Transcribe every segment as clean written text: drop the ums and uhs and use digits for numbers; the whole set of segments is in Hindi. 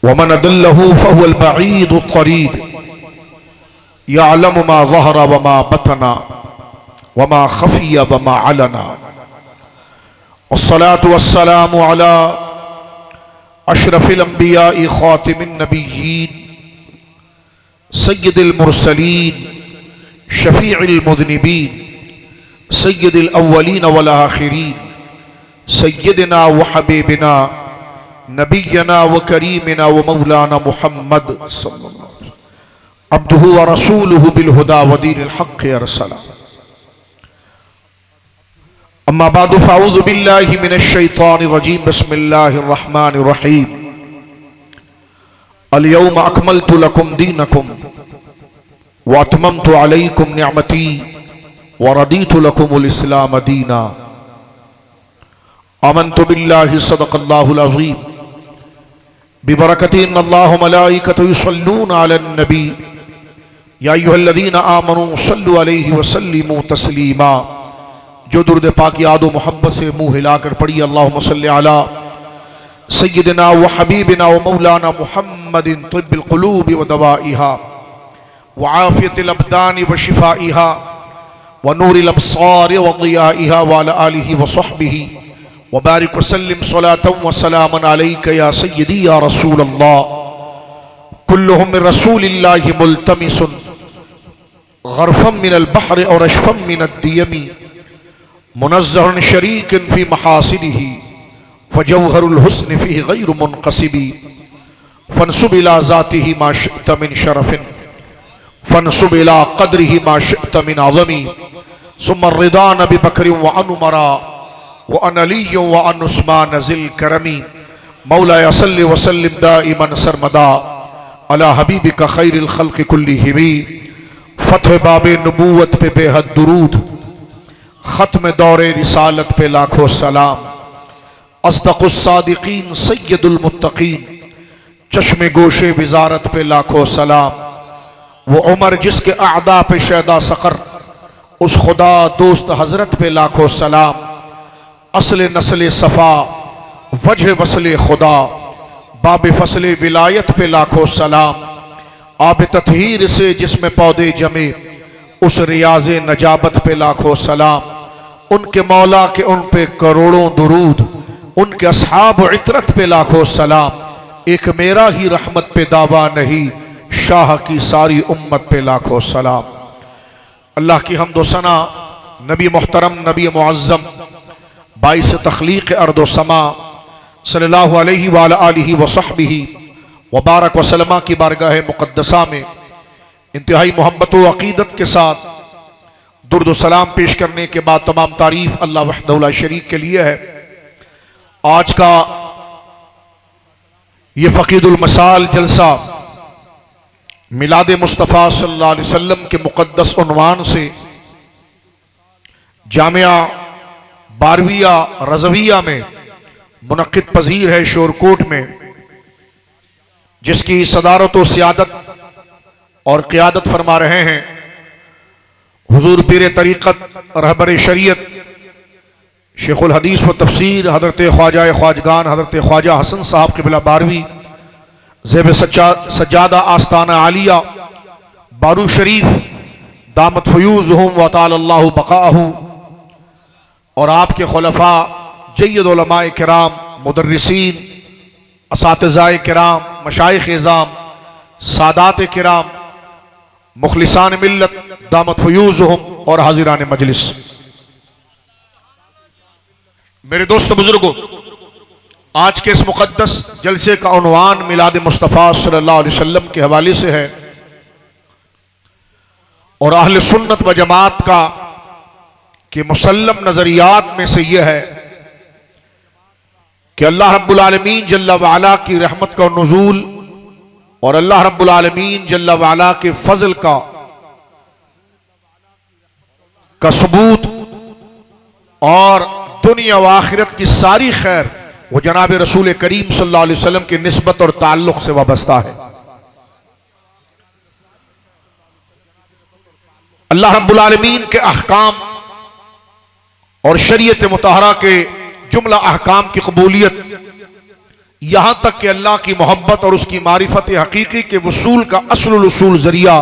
वमन अदल्लहु फहुवल बईदु तरीद यअलमु मा ज़हरा वमा बतना वमा खफिया वमा अलना वस्सलातु वस्सलामु अला अशरफिल अंबिया खातिमिन नबिय्यीन सय्यिदिल मुरसलीन शफीइल मुज़निबीन सय्यिदिल अव्वलीन वल आखिरीन सय्यिदना व हबीबना नबियना व करीमना व मौलाना मुहम्मद सल्लल्लाहु अलैहि वसल्लम अब्दुहु व रसूलुहु बिल हुदा व दीनिल हक़्क़ि अरसला। अम्मा बादु फ़अऊज़ु बिल्लाहि मिनश शैतानिर रजीम बिस्मिल्लाहिर रहमानिर रहीम। अल यौम अकमलतु लकुम दीनकुम व अतममतु अलैकुम निअमती व रदीतु लकुमुल इस्लाम दीना। आमन्तु बिल्लाहि सदक़ल्लाहुल अज़ीम बिबरकति इन्नल्लाह व मलाइकतहु युसल्लूना अलन नबी या अय्युहल्लज़ीना आमनू सल्लु अलैहि व सल्लिमू तस्लीमा। जो दुरूद पाक याद व मोहब्बत से मुंह हिलाकर पढ़िए अल्लाहुम्मा सल्लि अला सय्यिदिना व हबीबिना व मौलाना मुहम्मदिन तिब्बिल क़ुलूबि व दवाइहा व आफ़ियतिल अबदानि व शिफ़ाइहा व नूरिल अब्सारि व ज़ियाइहा व अला आलिहि व सहबिहि व बारिक वसल्लिम सलातन व सलामन अलैका या सय्यदी या रसूल अल्लाह। कुल्लुहुम मिन रसूलिल्लाहि मुल्तमिसुन ग़रफ़म मिनल बहरि और अशफ़म मिनद दियमी मुनज़्ज़हुन शरीकन फ़ी महासिनिही फ़जौहरुल हुस्न फ़ीहि ग़ैरु मुनक़सिबी फ़न्सुब इला ज़ातिही मा शिअत मिन शरफ़िन फ़न्सुब इला क़द्रिही मा शिअत मिन अज़मी सुम्मा रिदा नबी बकरिन व अन उमरा व अन अलिय्युन व अन उस्मान ज़िल करमी। मौलाया सल्लि व सल्लिम दाइमन सरमदा अला हबीबिका खैरिल खल्क़ि कुल्लिहिम। फ़त्ह बाबे नबूवत पे बेहद दुरूद, ख़त्म दौरे रिसालत पे लाखों सलाम। अस्दक़ुस सादिक़ीन सय्यदुल मुत्तक़ीन चश्मे गोशे विज़ारत पे लाखों सलाम। वो उमर जिसके आदा पे शैदा सक़र उस खुदा दोस्त हज़रत पे लाखों सलाम। असले नस्ले सफ़ा वजह वसले खुदा बाब फसले विलायत पे लाखों सलाम। आब ततहीर से जिसमें पौधे जमे उस रियाज़े नजाबत पे लाखों सलाम। उनके मौला के उन पे करोड़ों दुरूद, उनके अस्हाब व इतरत पे लाखों सलाम। एक मेरा ही रहमत पे दावा नहीं, शाह की सारी उम्मत पे लाखों सलाम। अल्लाह की हम्द व सना नबी मुहतरम नबी मुअज़्ज़म बाइस तख्लीक़ अर्द व समा सल्लल्लाहु अलैहि व आलिहि व सहबिहि व बारक व सल्लमा की बारगाह मुक़द्दसा में इंतहाई मोहब्बत व अक़ीदत के साथ दुर्द व सलाम पेश करने के बाद तमाम तारीफ़ अल्लाह वहदहु ला शरीक के लिए है। आज का ये फ़क़ीदुल मसाल जलसा मिलाद मुस्तफ़ा सल्लल्लाहु अलैहि वसल्लम के मुक़द्दस उन्वान से जामिया बारविया रज़विया में मुनक़्क़िद पज़ीर है शोरकोट में, जिसकी सदारत व सियादत और क़ियादत फरमा रहे हैं हुज़ूर पीर तरीक़त रहबर शरीयत शेखुल हदीस व तफसीर हज़रत ख्वाजा ख्वाजगान हज़रत ख्वाजा हसन साहब क़िबला बारवी ज़ेब सज्जादा आस्ताना आलिया बारू शरीफ दामत फ़यूज़हुम व तालल्लाहु बक़ाअहु और आपके खुलफ़ा जय्यद उलमाए किराम मुदर्रिसीन असातिज़ाए किराम मशाइख़ इज़ाम सादात किराम मुखलिसान मिल्लत दामत फ़यूज़हुम और हाज़िरान मजलिस। मेरे दोस्त बुजुर्गों, आज के इस मुक़द्दस जलसे का उन्वान मिलाद मुस्तफ़ा सल्लल्लाहु अलैहि वसल्लम के हवाले से है और अहले सुन्नत व जमात का कि मुसल्लम नज़रियात में से यह है कि अल्लाह रब्बुल आलमीन जल्ला व अला की रहमत का नुज़ूल और अल्लाह रब्बुल आलमीन जल्ला व अला के फजल का सबूत और दुनिया व आखिरत की सारी खैर वो जनाब रसूल करीम सल्लल्लाहु अलैहि वसल्लम की निस्बत और ताल्लुक़ से वाबस्ता है। अल्लाह रब्बुल आलमीन के अहकाम और शरीयत मुतहरा के जुमला अहकाम की कबूलियत यहां तक कि अल्लाह की मोहब्बत और उसकी मारिफत हकीकी के वसूल का असलुल उसूल जरिया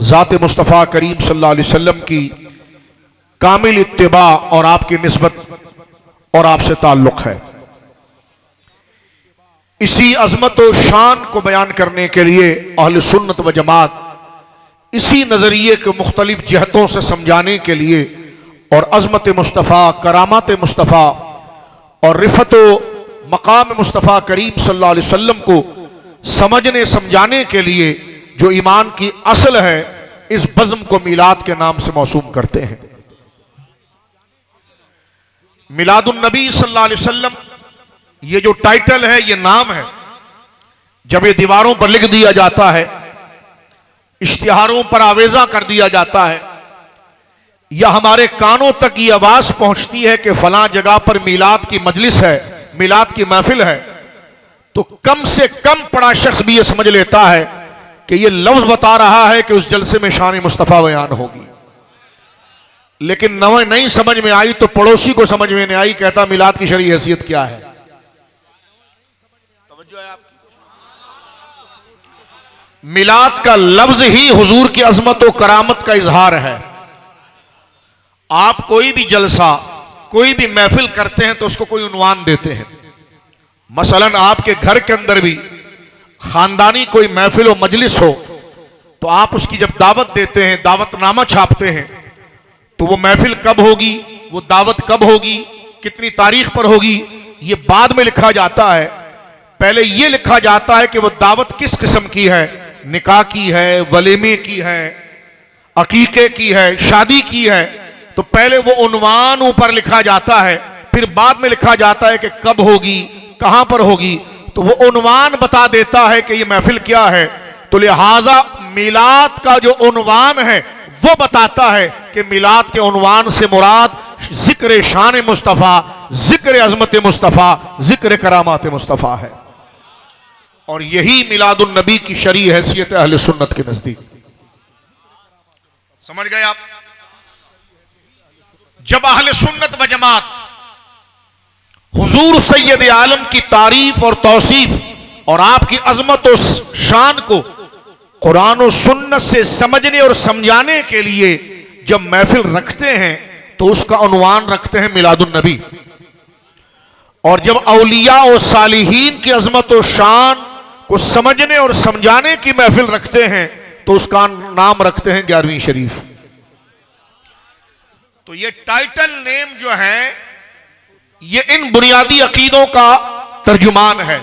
ज़ात मुस्तफ़ा करीम सल्लल्लाहु अलैहि वसल्लम की कामिल इत्तिबा और आपकी निस्बत और आपसे ताल्लुक़ है। इसी अज़मत व शान को बयान करने के लिए अहले सुन्नत व जमात इसी नज़रिए के मुख्तलिफ जहतों से समझाने के लिए और अज़मत मुस्तफ़ा, करामात मुस्तफ़ा और रिफ़त व मकाम मुस्तफ़ा करीम सल्लल्लाहु अलैहि वसल्लम को समझने समझाने के लिए जो ईमान की असल है, इस बज़्म को मिलाद के नाम से मौसूम करते हैं। मिलादुन नबी सल्लल्लाहु अलैहि वसल्लम, ये जो टाइटल है, ये नाम है, जब ये दीवारों पर लिख दिया जाता है, इश्तिहारों पर आवेजा कर दिया जाता है, या हमारे कानों तक ये आवाज पहुंचती है कि फलां जगह पर मिलाद की मजलिस है, मिलाद की महफिल है, तो कम से कम पढ़ा शख्स भी ये समझ लेता है कि ये लफ्ज बता रहा है कि उस जलसे में शान मुस्तफ़ा बयान होगी। लेकिन नहीं समझ में आई तो पड़ोसी को समझ में नहीं आई, कहता मिलाद की शरई हैसियत क्या है। तवज्जो है आपकी? मिलाद का लफ्ज ही हुजूर की अजमत और करामत का इजहार है। आप कोई भी जलसा, कोई भी महफिल करते हैं तो उसको कोई उन्वान देते हैं। मसलन आपके घर के अंदर भी खानदानी कोई महफिल व मजलिस हो तो आप उसकी जब दावत देते हैं, दावतनामा छापते हैं, तो वो महफिल कब होगी, वो दावत कब होगी, कितनी तारीख पर होगी, ये बाद में लिखा जाता है। पहले ये लिखा जाता है कि वो दावत किस किस्म की है, निकाह की है, वलीमे की है, अकीके की है, शादी की है। तो पहले वो उन्वान ऊपर लिखा जाता है, फिर बाद में लिखा जाता है कि कब होगी, कहां पर होगी। तो वो उन्वान बता देता है कि ये महफिल क्या है। तो लिहाजा मिलाद का जो उन्वान है वो बताता है कि मिलाद के उन्वान से मुराद जिक्र शान मुस्तफ़ा, जिक्र अजमत मुस्तफ़ा, जिक्र करामात मुस्तफ़ा है। और यही मिलादुन नबी की शरई हैसियत है अहले सुन्नत के नजदीक। समझ गए आप? जब अहले सुन्नत व जमात हुजूर सैयद आलम की तारीफ और तौसीफ और आपकी अजमत और शान को कुरान और सुन्नत से समझने और समझाने के लिए जब महफिल रखते हैं तो उसका उन्वान रखते हैं मिलादुन नबी। और जब औलिया और सालिहीन की अजमत और शान को समझने और समझाने की महफिल रखते हैं तो उसका नाम रखते हैं 11वीं शरीफ। तो ये टाइटल नेम जो है, ये इन बुनियादी अकीदों का तर्जुमान है।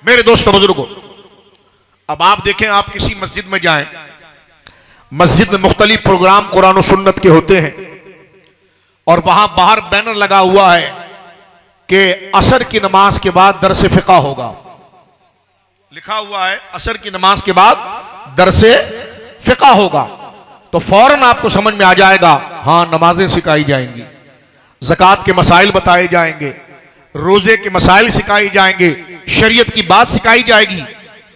मेरे दोस्तों बुजुर्गों, अब आप देखें, आप किसी मस्जिद में जाएं, मस्जिद में मुख्तलिफ प्रोग्राम कुरान और सुन्नत के होते हैं और वहां बाहर बैनर लगा हुआ है कि असर की नमाज के बाद दरस फिक़ा होगा। लिखा हुआ है असर की नमाज के बाद दरस फिक़ा होगा। तो फौरन आपको समझ में आ जाएगा, हां नमाजें सिखाई जाएंगी, ज़कात के मसाइल बताए जाएंगे, रोजे के मसाइल सिखाए जाएंगे, शरीयत की बात सिखाई जाएगी।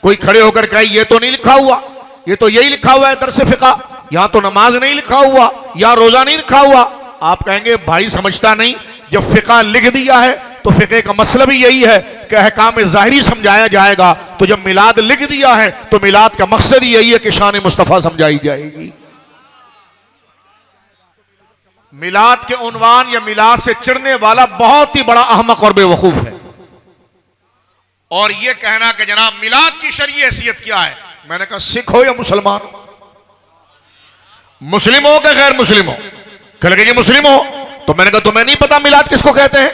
कोई खड़े होकर कहे ये तो नहीं लिखा हुआ, ये तो यही लिखा हुआ है दरस फिक़ा, यहां तो नमाज नहीं लिखा हुआ, या रोजा नहीं लिखा हुआ। आप कहेंगे भाई समझता नहीं, जब फिक़ा लिख दिया है तो फिक़े का मसला भी यही है कि अहकाम ज़ाहिरी समझाया जाएगा। तो जब मिलाद लिख दिया है तो मिलाद का मकसद ही यही है कि शान मुस्तफ़ा समझाई जाएगी। मिलाद के उन्वान या मिलाद से चिढ़ने वाला बहुत ही बड़ा अहमक और बेवकूफ है। और यह कहना कि जनाब मिलाद की शरई हैसियत क्या है, मैंने कहा सिख हो या मुसलमान, मुस्लिम हो क्या गैर मुस्लिम हो, कह लगे ये मुस्लिम हो। तो मैंने कहा तुम्हें नहीं पता मिलाद किसको कहते हैं?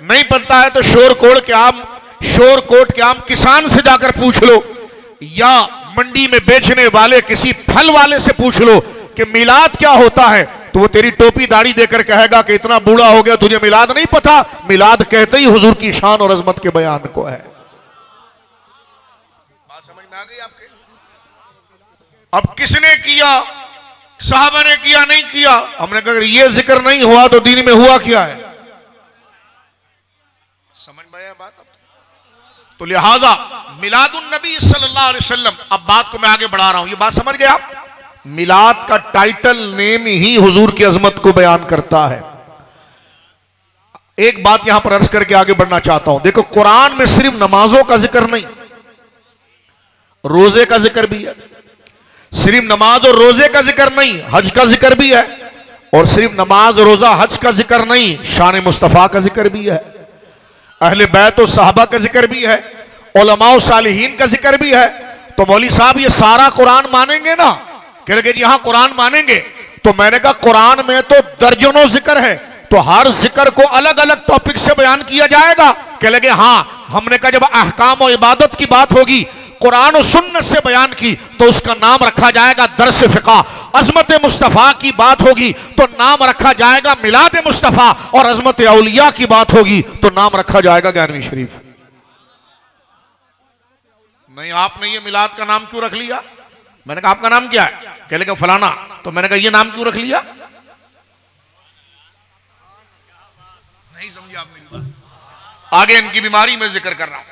नहीं पता है तो शोर कोट के आम किसान से जाकर पूछ लो, या मंडी में बेचने वाले किसी फल वाले से पूछ लो कि मिलाद क्या होता है। तो वो तेरी टोपी दाढ़ी देकर कहेगा कि इतना बूढ़ा हो गया तुझे मिलाद नहीं पता। मिलाद कहते ही हुजूर की शान और अजमत के बयान को है। बात समझ में आ गई आपके? अब किसने किया, साहबा ने किया नहीं किया, हमने कहा ये जिक्र नहीं हुआ तो दीन में हुआ क्या है। समझ में आया बात? तो लिहाजा मिलादुन नबी सल्लल्लाहु अलैहि वसल्लम, अब बात को मैं आगे बढ़ा रहा हूं, ये बात समझ गए आप? मिलाद का टाइटल नेम ही हुजूर की अजमत को बयान करता है। एक बात यहां पर अर्ज करके आगे बढ़ना चाहता हूं। देखो, कुरान में सिर्फ नमाजों का जिक्र नहीं, रोजे का जिक्र भी है। सिर्फ नमाज और रोजे का जिक्र नहीं, हज का जिक्र भी है। और सिर्फ नमाज रोजा हज का जिक्र नहीं, शान मुस्तफा का जिक्र भी है, अहले बैत और सहाबा का जिक्र भी है, उलमा और सालिहीन का जिक्र भी है। तो मौली साहब ये सारा कुरान मानेंगे ना? कह लगे जी हाँ कुरान मानेंगे। तो मैंने कहा कुरान में तो दर्जनों जिक्र है, तो हर जिक्र को अलग अलग टॉपिक से बयान किया जाएगा। कह लगे हाँ। हमने कहा जब अहकाम और इबादत की बात होगी, कुरान और सुन्नत से बयान की, तो उसका नाम रखा जाएगा दरस फिक़ा। अज़मत मुस्तफ़ा की बात होगी तो नाम रखा जाएगा मिलाद मुस्तफ़ा, और अज़मत औलिया की बात होगी तो नाम रखा जाएगा 11वीं शरीफ। नहीं, आपने ये मिलाद का नाम क्यों रख लिया? मैंने कहा आपका नाम क्या है? कह लेगा फलाना। तो मैंने कहा ये नाम क्यों रख लिया? नहीं समझे आप मेरी बात। आगे इनकी बीमारी में जिक्र कर रहा हूं।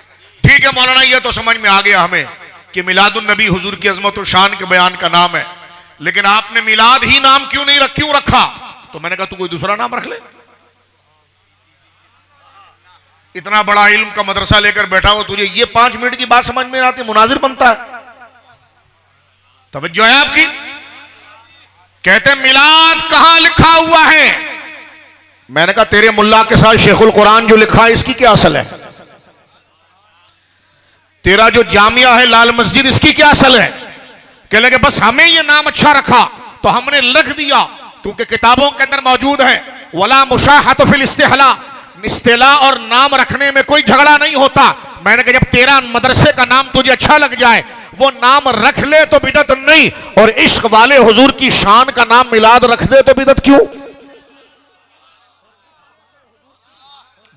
ठीक है मौलाना, ये तो समझ में आ गया हमें कि मिलादुन नबी हुजूर की अजमत और शान के बयान का नाम है, लेकिन आपने मिलाद ही नाम क्यों नहीं क्यों रखा? तो मैंने कहा तू कोई दूसरा नाम रख ले। इतना बड़ा इल्म का मदरसा लेकर बैठा हो, तुझे ये 5 मिनट की बात समझ में आती, मुनाजिर बनता है। तवज्जो है आपकी? कहते हैं मिलाद कहां लिखा हुआ है? मैंने कहा तेरे मुल्ला के साथ शेखुल कुरान जो लिखा है इसकी क्या असल है? तेरा जो जामिया है लाल मस्जिद इसकी क्या असल है? कह लगे बस हमें ये नाम अच्छा रखा तो हमने लिख दिया, क्योंकि किताबों के अंदर मौजूद है वला मुशाहत फिल इस्तिहला, इस्तिला और नाम रखने में कोई झगड़ा नहीं होता। मैंने कहा जब तेरा मदरसे का नाम तुझे अच्छा लग जाए, वो नाम रख ले तो बिदअत नहीं, और इश्क वाले हुजूर की शान का नाम मिलाद रख दे तो बिदअत क्यों?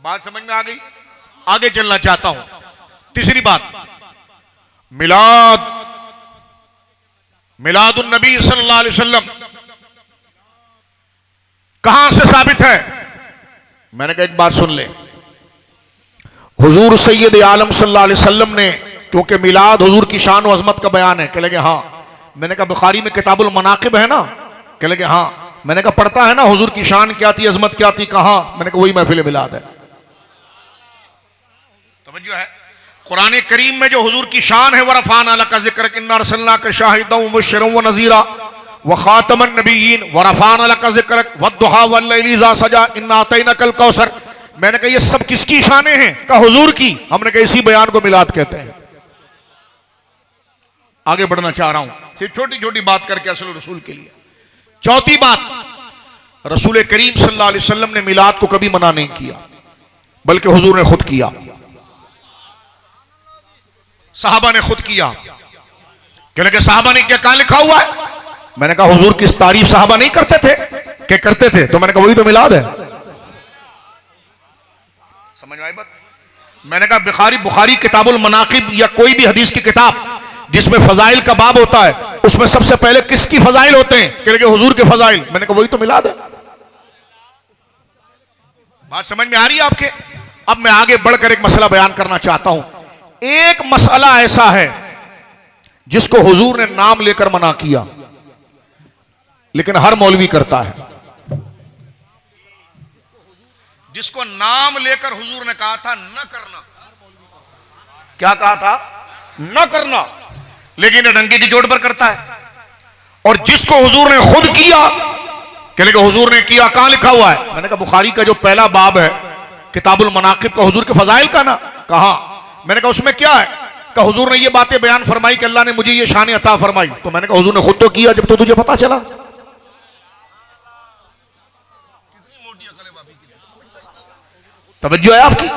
बात समझ में आ गई? आगे चलना चाहता हूं। तीसरी बात, मिलादुन नबी सल्लल्लाहु अलैहि वसल्लम कहां से साबित है? मैंने कहा एक बात सुन ले। हुजूर सैयद आलम सल्लल्लाहु अलैहि वसल्लम ने, क्योंकि मिलाद हुजूर की शान और अजमत का बयान है। कह लगे हाँ। मैंने कहा बुखारी में किताबुल मनाकिब है ना? कह लगे हाँ। मैंने कहा पढ़ता है ना हुजूर की शान क्या थी, अजमत क्या थी, कहां? मैंने कहा वही महफिल मिलाद है। तवज्जो है? कुरान करीम में जो हुजूर की शान है, वरफ़अना लका ज़िक्रक इन्ना अरसलनाका शाहिदन व मुबश्शिरन व नज़ीरा व खातमन नबिय्यीन वरफ़अना लका ज़िक्रक वद्दुहा वल्लैलि इज़ा सजा इन्ना अतैनाकल कौसर। मैंने कहा ये सब किसकी शानें हैं? कहा हुजूर की। हमने कहा इसी बयान को मिलाद कहते हैं। आगे बढ़ना चाह रहा हूं, सिर्फ छोटी छोटी बात करके असल रसूल के लिए। चौथी बात, रसूल करीम सल्लल्लाहु अलैहि वसल्लम ने मिलाद को कभी मना नहीं किया, बल्कि हुजूर ने खुद किया, साहबा ने खुद किया। कहने के साहबा ने क्या, कहां लिखा हुआ है? मैंने कहा हुजूर की तारीफ साहबा नहीं करते थे? क्या करते थे? तो मैंने कहा वही तो मिलाद है। समझ में आई बात? मैंने कहा बुखारी किताबुल मनाकिब या कोई भी हदीस की किताब जिसमें फजाइल का बाब होता है, उसमें सबसे पहले किसकी फजाइल होते हैं? कहने के हुजूर के फजाइल। मैंने कहा वही तो मिलाद है। बात समझ में आ रही है आपके? अब मैं आगे बढ़कर एक मसला बयान करना चाहता हूं। एक मसला ऐसा है जिसको हुजूर ने नाम लेकर मना किया, लेकिन हर मौलवी करता है। जिसको नाम लेकर हुजूर ने कहा था न करना, क्या कहा था? न करना, लेकिन डंके की चोट पर करता है। और जिसको हुजूर ने खुद किया, कहने का हुजूर ने किया, कहां लिखा हुआ है? मैंने कहा बुखारी का जो पहला बाब है किताबुल मनाकिब का, हुजूर के फजाइल का ना। कहा? मैंने कहा उसमें क्या है? कहा हुजूर ने ये बातें बयान फरमाई कि अल्लाह ने मुझे ये शान अता फरमाई। तो मैंने कहा हुजूर ने खुद तो किया जब तो तुझे पता चला। तवज्जो है आपकी?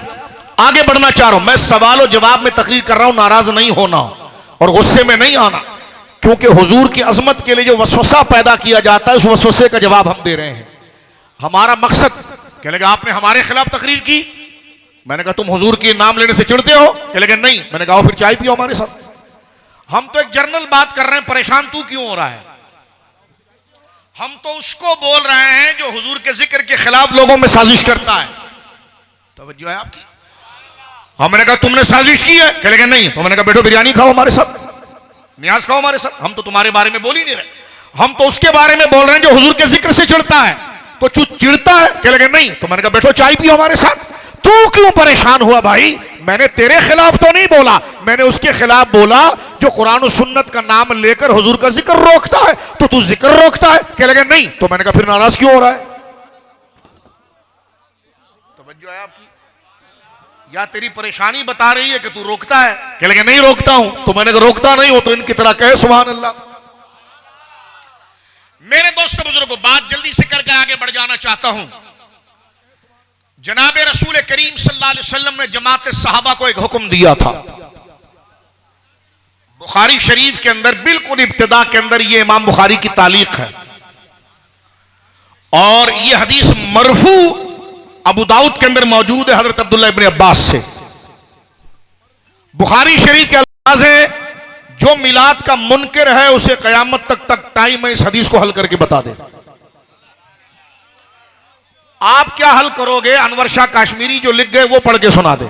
आगे बढ़ना चाह रहा हूं मैं, सवाल और जवाब में तकरीर कर रहा हूं, नाराज नहीं होना और गुस्से में नहीं आना, क्योंकि हुजूर की अजमत के लिए जो वसवसा पैदा किया जाता है उस वसवसे का जवाब हम दे रहे हैं। हमारा मकसद, कह लगा आपने हमारे खिलाफ तकरीर की। मैंने कहा तुम हुजूर के नाम लेने से चिढ़ते हो? कह लगे नहीं। मैंने कहा फिर चाय पियो हमारे साथ। हम तो एक जनरल बात कर रहे हैं, परेशान तू क्यों हो रहा है? हम तो उसको बोल रहे हैं जो हुजूर के जिक्र के खिलाफ लोगों में साजिश करता है। तवज्जो है आपकी? हमने कहा तुमने साजिश की है? कह लगे नहीं। तो मैंने कहा बैठो बिरयानी खाओ हमारे साथ, न्याज खाओ हमारे साथ। हम तो तुम्हारे बारे में बोल ही नहीं रहे, हम तो उसके बारे में बोल रहे हैं जो हुजूर के जिक्र से चिढ़ता है। तो तू चिढ़ता है? कह लगे नहीं। तो मैंने कहा बैठो चाय पियो हमारे साथ। तू क्यों परेशान हुआ भाई? मैंने तेरे खिलाफ तो नहीं बोला, मैंने उसके खिलाफ बोला जो कुरान और सुन्नत का नाम लेकर हुजूर का जिक्र रोकता है। तो तू जिक्र रोकता है? कह लगे नहीं। तो मैंने कहा फिर नाराज क्यों हो रहा है? तवज्जो है आपकी? या तेरी परेशानी बता रही है कि तू रोकता है? कह लगे नहीं रोकता हूं। तो मैंने कहा रोकता नहीं हो तो इनकी तरह कहे सुभान अल्लाह। मेरे दोस्त बुजुर्गों, बात जल्दी से करके आगे बढ़ जाना चाहता हूं। जनाब रसूल करीम सल्लल्लाहु अलैहि वसल्लम ने जमात सहाबा को एक हुक्म दिया था। बुखारी शरीफ के अंदर बिल्कुल इब्तिदा के अंदर, यह इमाम बुखारी की तालीक है और यह हदीस मरफू अबू दाऊद के अंदर मौजूद है हजरत अब्दुल्ला इब्न अब्बास से। बुखारी शरीफ के अल्फाज है, जो मिलाद का मुनकिर है उसे कयामत तक टाइम है इस हदीस को हल करके बता दे। आप क्या हल करोगे? अनवर शाह काश्मीरी जो लिख गए वो पढ़ के सुना दे।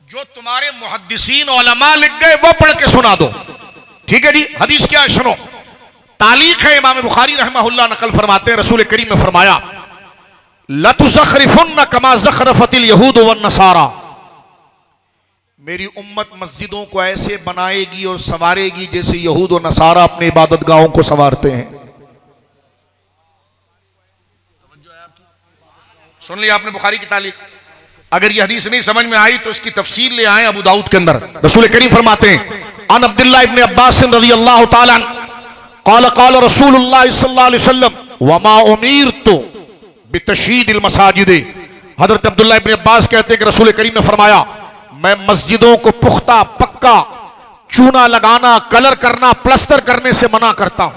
जो तुम्हारे मुहद्दिसीन उलमा लिख गए वो पढ़ के सुना दो। ठीक है जी। हदीस क्या है सुनो। तालीक है, इमाम बुखारी रहमहुल्लाह नकल फरमाते हैं, रसूल करीम ने फरमाया लतुज़ख़रिफ़ुन्न कमा ज़ख़रफ़तिल यहूद वन नसारा। मेरी उम्मत मस्जिदों को ऐसे बनाएगी और संवारेगी जैसे यहूद और नसारा अपने इबादत गाहों को संवारते हैं। सुन लिया आपने बुखारी की तालीक। अगर यह हदीस नहीं समझ में आई तो इसकी तफसील ले आए अबू दाऊद के अंदर। रसूल करीम फरमाते हैं अन अब्दुल्लाह इब्न अब्बास रज़ियल्लाहु ताला अन्हु क़ाल क़ाल रसूलुल्लाह सल्लल्लाहु अलैहि वसल्लम वमा उमीरतु बितशयीदिल मसाजिद। हजरत अब्दुल्लाह इब्न अब्बास कहते हैं कि रसूल करीम ने फरमाया मैं मस्जिदों को पुख्ता पक्का चूना लगाना, कलर करना, प्लस्तर करने से मना करता हूं।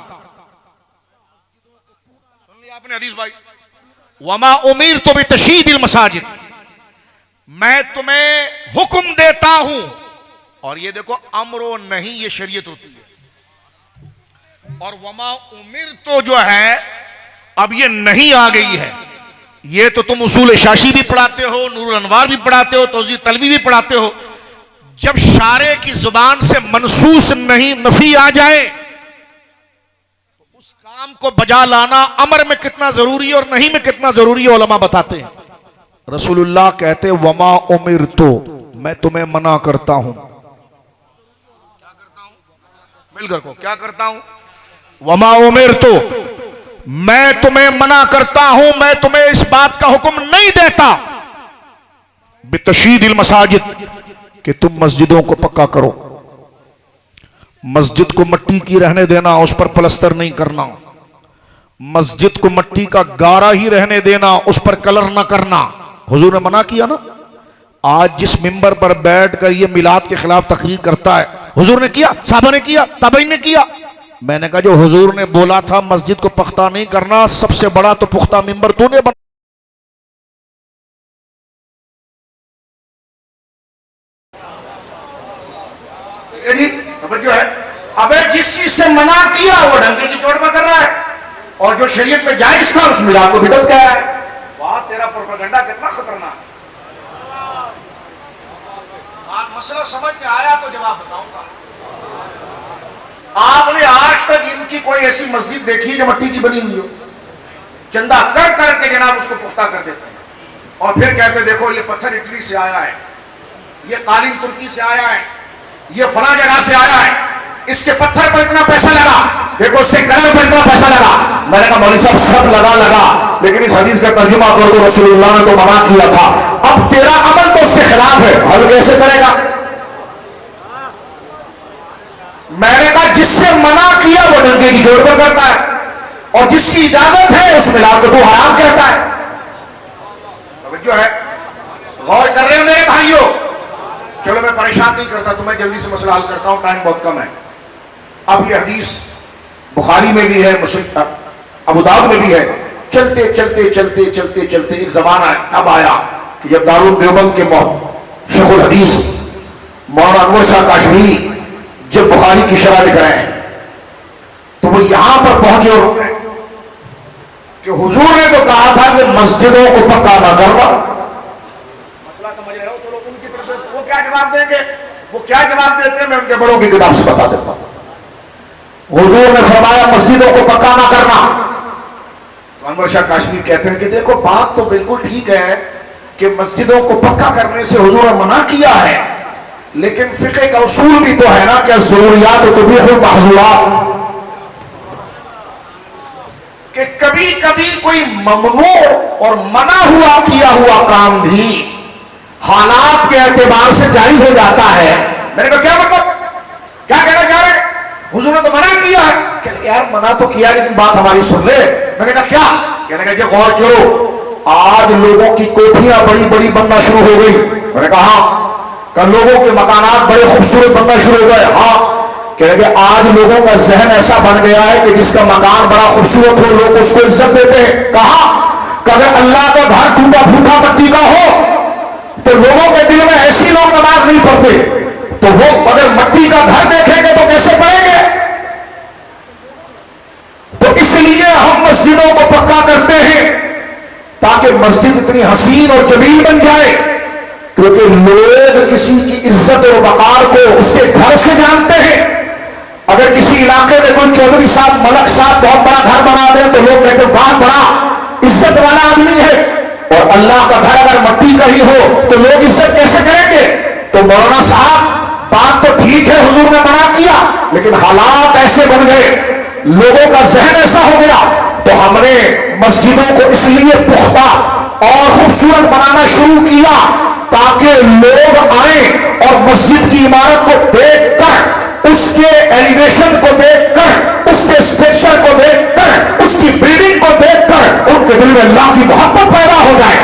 सुन लिया आपने हदीस भाई। वमा उमीरतु बितशयीदिल मसाजिद, मैं तुम्हें हुक्म देता हूं। और ये देखो अमरो नहीं, ये शरीयत होती है। और वमा उमिरतु जो है अब ये नहीं आ गई है। ये तो तुम उसूल शाशी भी पढ़ाते हो, नूरुल अनवार भी पढ़ाते हो, तौज़ीह तलबी भी पढ़ाते हो। जब शारे की जुबान से मनसूस नहीं नफी आ जाए तो उस काम को बजा लाना अमर में कितना जरूरी है और नहीं में कितना जरूरी है उलमा बताते हैं। रसूलुल्लाह कहते वमा उमिरतु, मैं तुम्हें मना करता हूं। क्या करता हूं? मिलकर को क्या करता हूं? वमा उमिरतु, मैं तुम्हें मना करता हूं, मैं तुम्हें इस बात का हुक्म नहीं देता बितशयीदिल मसाजिद कि तुम मस्जिदों को पक्का करो। मस्जिद को मिट्टी की रहने देना, उस पर प्लस्तर नहीं करना। मस्जिद को मिट्टी का गारा ही रहने देना, उस पर कलर ना करना। हुजूर ने मना किया ना। आज जिस मिंबर पर बैठकर ये मिलाद के खिलाफ तकरीर करता है, हुजूर ने किया, साहबा ने किया, ताबईन ने किया। मैंने कहा जो हुजूर ने बोला था मस्जिद को पुख्ता नहीं करना, सबसे बड़ा तो पुख्ता मिंबर तूने बना। जी जो है, अबे जिस चीज से मना किया वो डंके की चोट पर कर रहा है, और जो शरीयत में जायज था उस मिलाद को बिदअत कह रहा है। वाह, तेरा प्रोपेगेंडा कितना खतरनाक है। आप मसला समझ में आया तो जवाब बताऊंगा। आपने आज तक इनकी कोई ऐसी मस्जिद देखी जो मिट्टी की बनी हुई हो? चंदा कर करके जनाब उसको पुख्ता कर देते हैं और फिर कहते देखो ये पत्थर इटली से आया है, ये कालीन तुर्की से आया है, ये फला जगह से आया है, इसके पत्थर पर इतना पैसा लगा, देखो इसके कलर पर इतना पैसा लगा। मैंने कहा मौलवी साहब सब लगा, लेकिन इस हदीस का तर्जुमा कर दो, रसूलुल्लाह ने तो मना किया था। अब तेरा अमल तो उसके खिलाफ है, हल कैसे करेगा? मैंने कहा जिससे मना किया वो डंके की चोट पर करता है, और जिसकी इजाजत है उस मिलाद को तो हराम कहता है। जो है गौर कर रहे हो मेरे भाइयों? चलो मैं परेशान नहीं करता, तो मैं जल्दी से मसला हल करता हूं, टाइम बहुत कम है। अब ये हदीस बुखारी में भी है, अबू दाऊद में भी है। चलते चलते चलते चलते चलते एक जमाना अब आया कि जब दारुल देवबंद के शेखुल हदीस मौलाना अनवर शाह काश्मीरी जब बुखारी की शरह लिख रहे हैं तो वो यहां पर पहुंचे और कि हुजूर ने तो कहा था कि मस्जिदों को पक्का ना करना। मसला समझ रहे हो? तो लोग उनकी तरफ से वो क्या जवाब देंगे, वो क्या जवाब देते हैं, मैं उनके बड़ों की किताब से बता देता हूं। हुजूर ने फरमाया मस्जिदों को पक्का ना करना, तो अनवर शाह काश्मीर कहते हैं कि देखो बात तो बिल्कुल ठीक है कि मस्जिदों को पक्का करने से हुजूर ने मना किया है, लेकिन फिक़े का उसूल भी तो है ना कि ज़रूरियात तुबीहुल महज़ूरात, कि कभी कभी कोई ममनू और मना हुआ किया हुआ काम भी हालात के एतबार से जायज हो जाता है। मैंने कहा क्या मतलब, क्या कहना चाह रहे, हुजूर ने तो मना किया है। कहने यार मना तो किया लेकिन बात हमारी सुन ले। मैंने कहा क्या, कहने का गौर करो, आज लोगों की कोठियां बड़ी बड़ी बनना शुरू हो गई। मैंने कहा कल लोगों के मकानात बड़े खूबसूरत बनना शुरू हो गए। हाँ, कहने के आज लोगों का जहन ऐसा बन गया है कि जिसका मकान बड़ा खूबसूरत हो लोग उसको इज्जत देते हैं। कहा कि अगर अल्लाह का घर टूटा फूटा मट्टी का हो तो लोगों के दिल में ऐसी लोग नमाज नहीं पढ़ते, तो वो अगर मट्टी का घर देखेंगे तो कैसे पढ़ेंगे। तो इसलिए हम मस्जिदों को पक्का करते हैं ताकि मस्जिद इतनी हसीन और जमील बन जाए, क्योंकि लोग किसी की इज्जत और वकार को उसके घर से जानते हैं। अगर किसी इलाके में कोई चौधरी साहब, मलक साहब बहुत बड़ा घर बना दे तो लोग कहते हैं वाह बड़ा इज्जत वाला आदमी है, और अल्लाह का घर अगर मट्टी का ही हो तो लोग इज्जत कैसे करेंगे। तो मौलाना साहब बात तो ठीक है, हुजूर ने मना किया, लेकिन हालात ऐसे बन गए, लोगों का जहन ऐसा हो गया, तो हमने मस्जिदों को इसलिए पुख्ता और खूबसूरत बनाना शुरू किया ताकि लोग आए और मस्जिद की इमारत को देखकर, उसके एलिवेशन को देखकर, उसके स्ट्रक्चर को देखकर, उसकी बिल्डिंग को देखकर उनके दिल में अल्लाह की मोहब्बत पैदा हो जाए।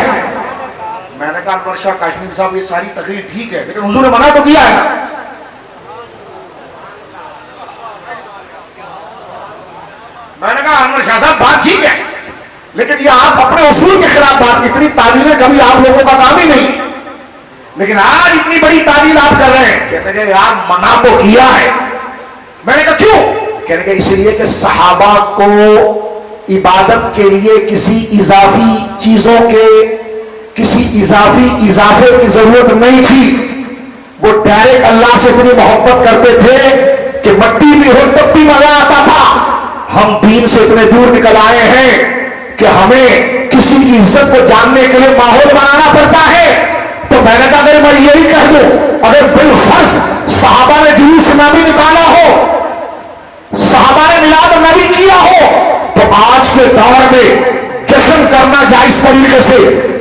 मैंने कहा अनवर शाह काश्मीर साहब ये सारी तकरीर ठीक है, लेकिन हुजूर ने मना तो किया है। मैंने कहा अनवर शाह साहब बात ठीक है, लेकिन ये आप अपने उसूल के खिलाफ बात, इतनी तालीमें कभी आप लोगों का काम ही नहीं, लेकिन आज इतनी बड़ी तालीम आप कर रहे हैं। कहने के यार मना तो किया है। मैंने कहा क्यों, कहने के इसलिए कि सहाबा को इबादत के लिए किसी इजाफी चीजों के, किसी इजाफे की जरूरत नहीं थी। वो डायरेक्ट अल्लाह से इतनी मोहब्बत करते थे कि मट्टी भी हो तब भी मजा आता था। हम दीन से इतने दूर निकल आए हैं कि हमें किसी की इज्जत को जानने के लिए माहौल बनाना पड़ता है। तो मैंने कहा अगर मैं यही कह दूं, अगर बिलफर्ज सहाबा ने जुलूस नबी निकाला हो, सहाबा ने मिलाद नबी किया हो, तो आज के दौर में जश्न करना जायज तरीके से,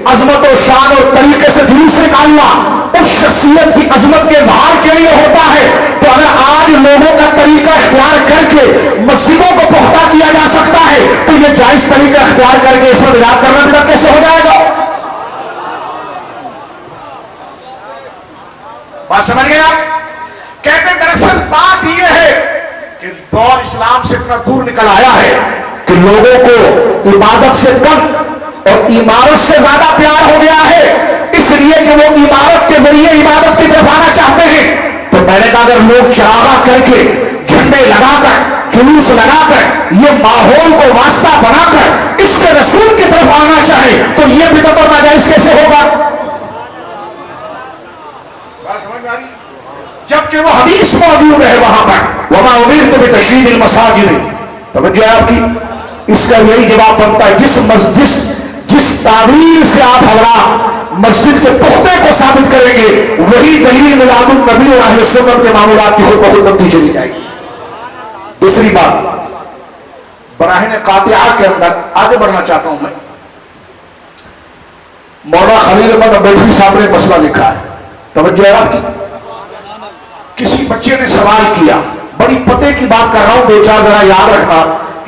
अजमत और शान और तरीके से जुलूस निकालना उस शख्सियत की अजमत के इजहार के लिए होता है। तो अगर आज लोगों का तरीका इख्तियार करके मस्जिदों को पुख्ता किया जा सकता है, तो ये जायज तरीका इख्तियार करके इसमें मिलाद करना बिदअत कैसे हो जाएगा। बात समझ गए आप। कहते दरअसल बात यह है कि दौर इस्लाम से इतना दूर निकल आया है कि लोगों को इबादत से कम और इमारत से ज्यादा प्यार हो गया है, इसलिए कि वो इमारत के जरिए इबादत की तरफ आना चाहते हैं। तो मैंने कहा अगर लोग चरागा करके, झंडे लगाकर, जुलूस लगाकर, ये माहौल को वास्ता बनाकर इसके रसूल की तरफ आना चाहे तो ये बिदअत और नाजायज कैसे होगा। जबकि वो हदीस मौजूद है वहां पर, वमा उमिरतु बितशयीदिल मसाजिद। तवज्जो है आपकी। इसका यही जवाब बनता है जिस तावील से आप हमारा मस्जिद के पुख्ते को साबित करेंगे, वही दलील मिलादुन नबी और अहले सुन्नत के मामूलात की खुद ब खुद बनती चली जाएगी। दूसरी बात, बराहिन कातिआ के अंदर आगे बढ़ना चाहता हूं मैं। मौलाना खलील अहमद नबवी साहब ने मसला लिखा है, तवज्जो है आपकी। किसी बच्चे ने सवाल किया, बड़ी पते की बात कर रहा हूं, दो चार जरा याद रखना,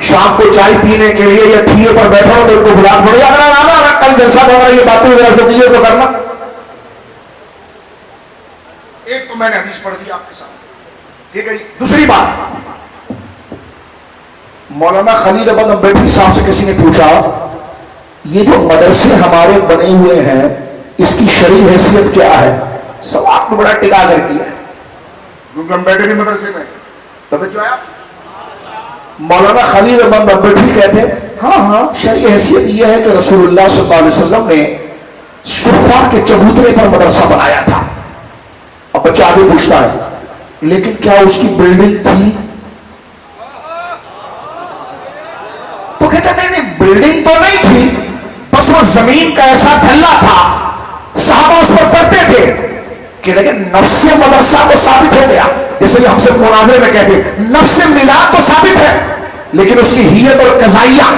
शाम को चाय पीने के लिए या ठिए पर बैठा हो तो उनको बुला पड़े, अगर आना कल जैसा हो रहा है ये बातें तो करना। एक तो मैंने हदीस पढ़ दी आपके साथ, ठीक है। दूसरी बात, मौलाना खलील अहमद नबवी साहब से किसी ने पूछा ये जो मदरसे हमारे बने हुए हैं इसकी शरई हैसियत क्या है। सवाल तो बड़ा टिका कर किया है, क्योंकि हम बैठे नहीं मदरसे में। तब जो है मौलाना खलील अहमद नबवी कहते हैं हाँ शरई हैसियत यह है कि रसूलुल्लाह सल्लल्लाहु अलैहि वसल्लम ने सुफ़ा के चबूतरे पर मदरसा बनाया था। अब बच्चा आगे पूछता है लेकिन क्या उसकी बिल्डिंग थी, तो कहते नहीं बिल्डिंग तो जमीन का ऐसा धल्ला था, साहबा उस पर पढ़ते थे कि लेकिन नफ्से मदरसा तो साबित हो गया, जैसे हमसे मुनाजरे में कहते नफ्से मिलाद तो साबित है, लेकिन उसकी हियत और कजाइया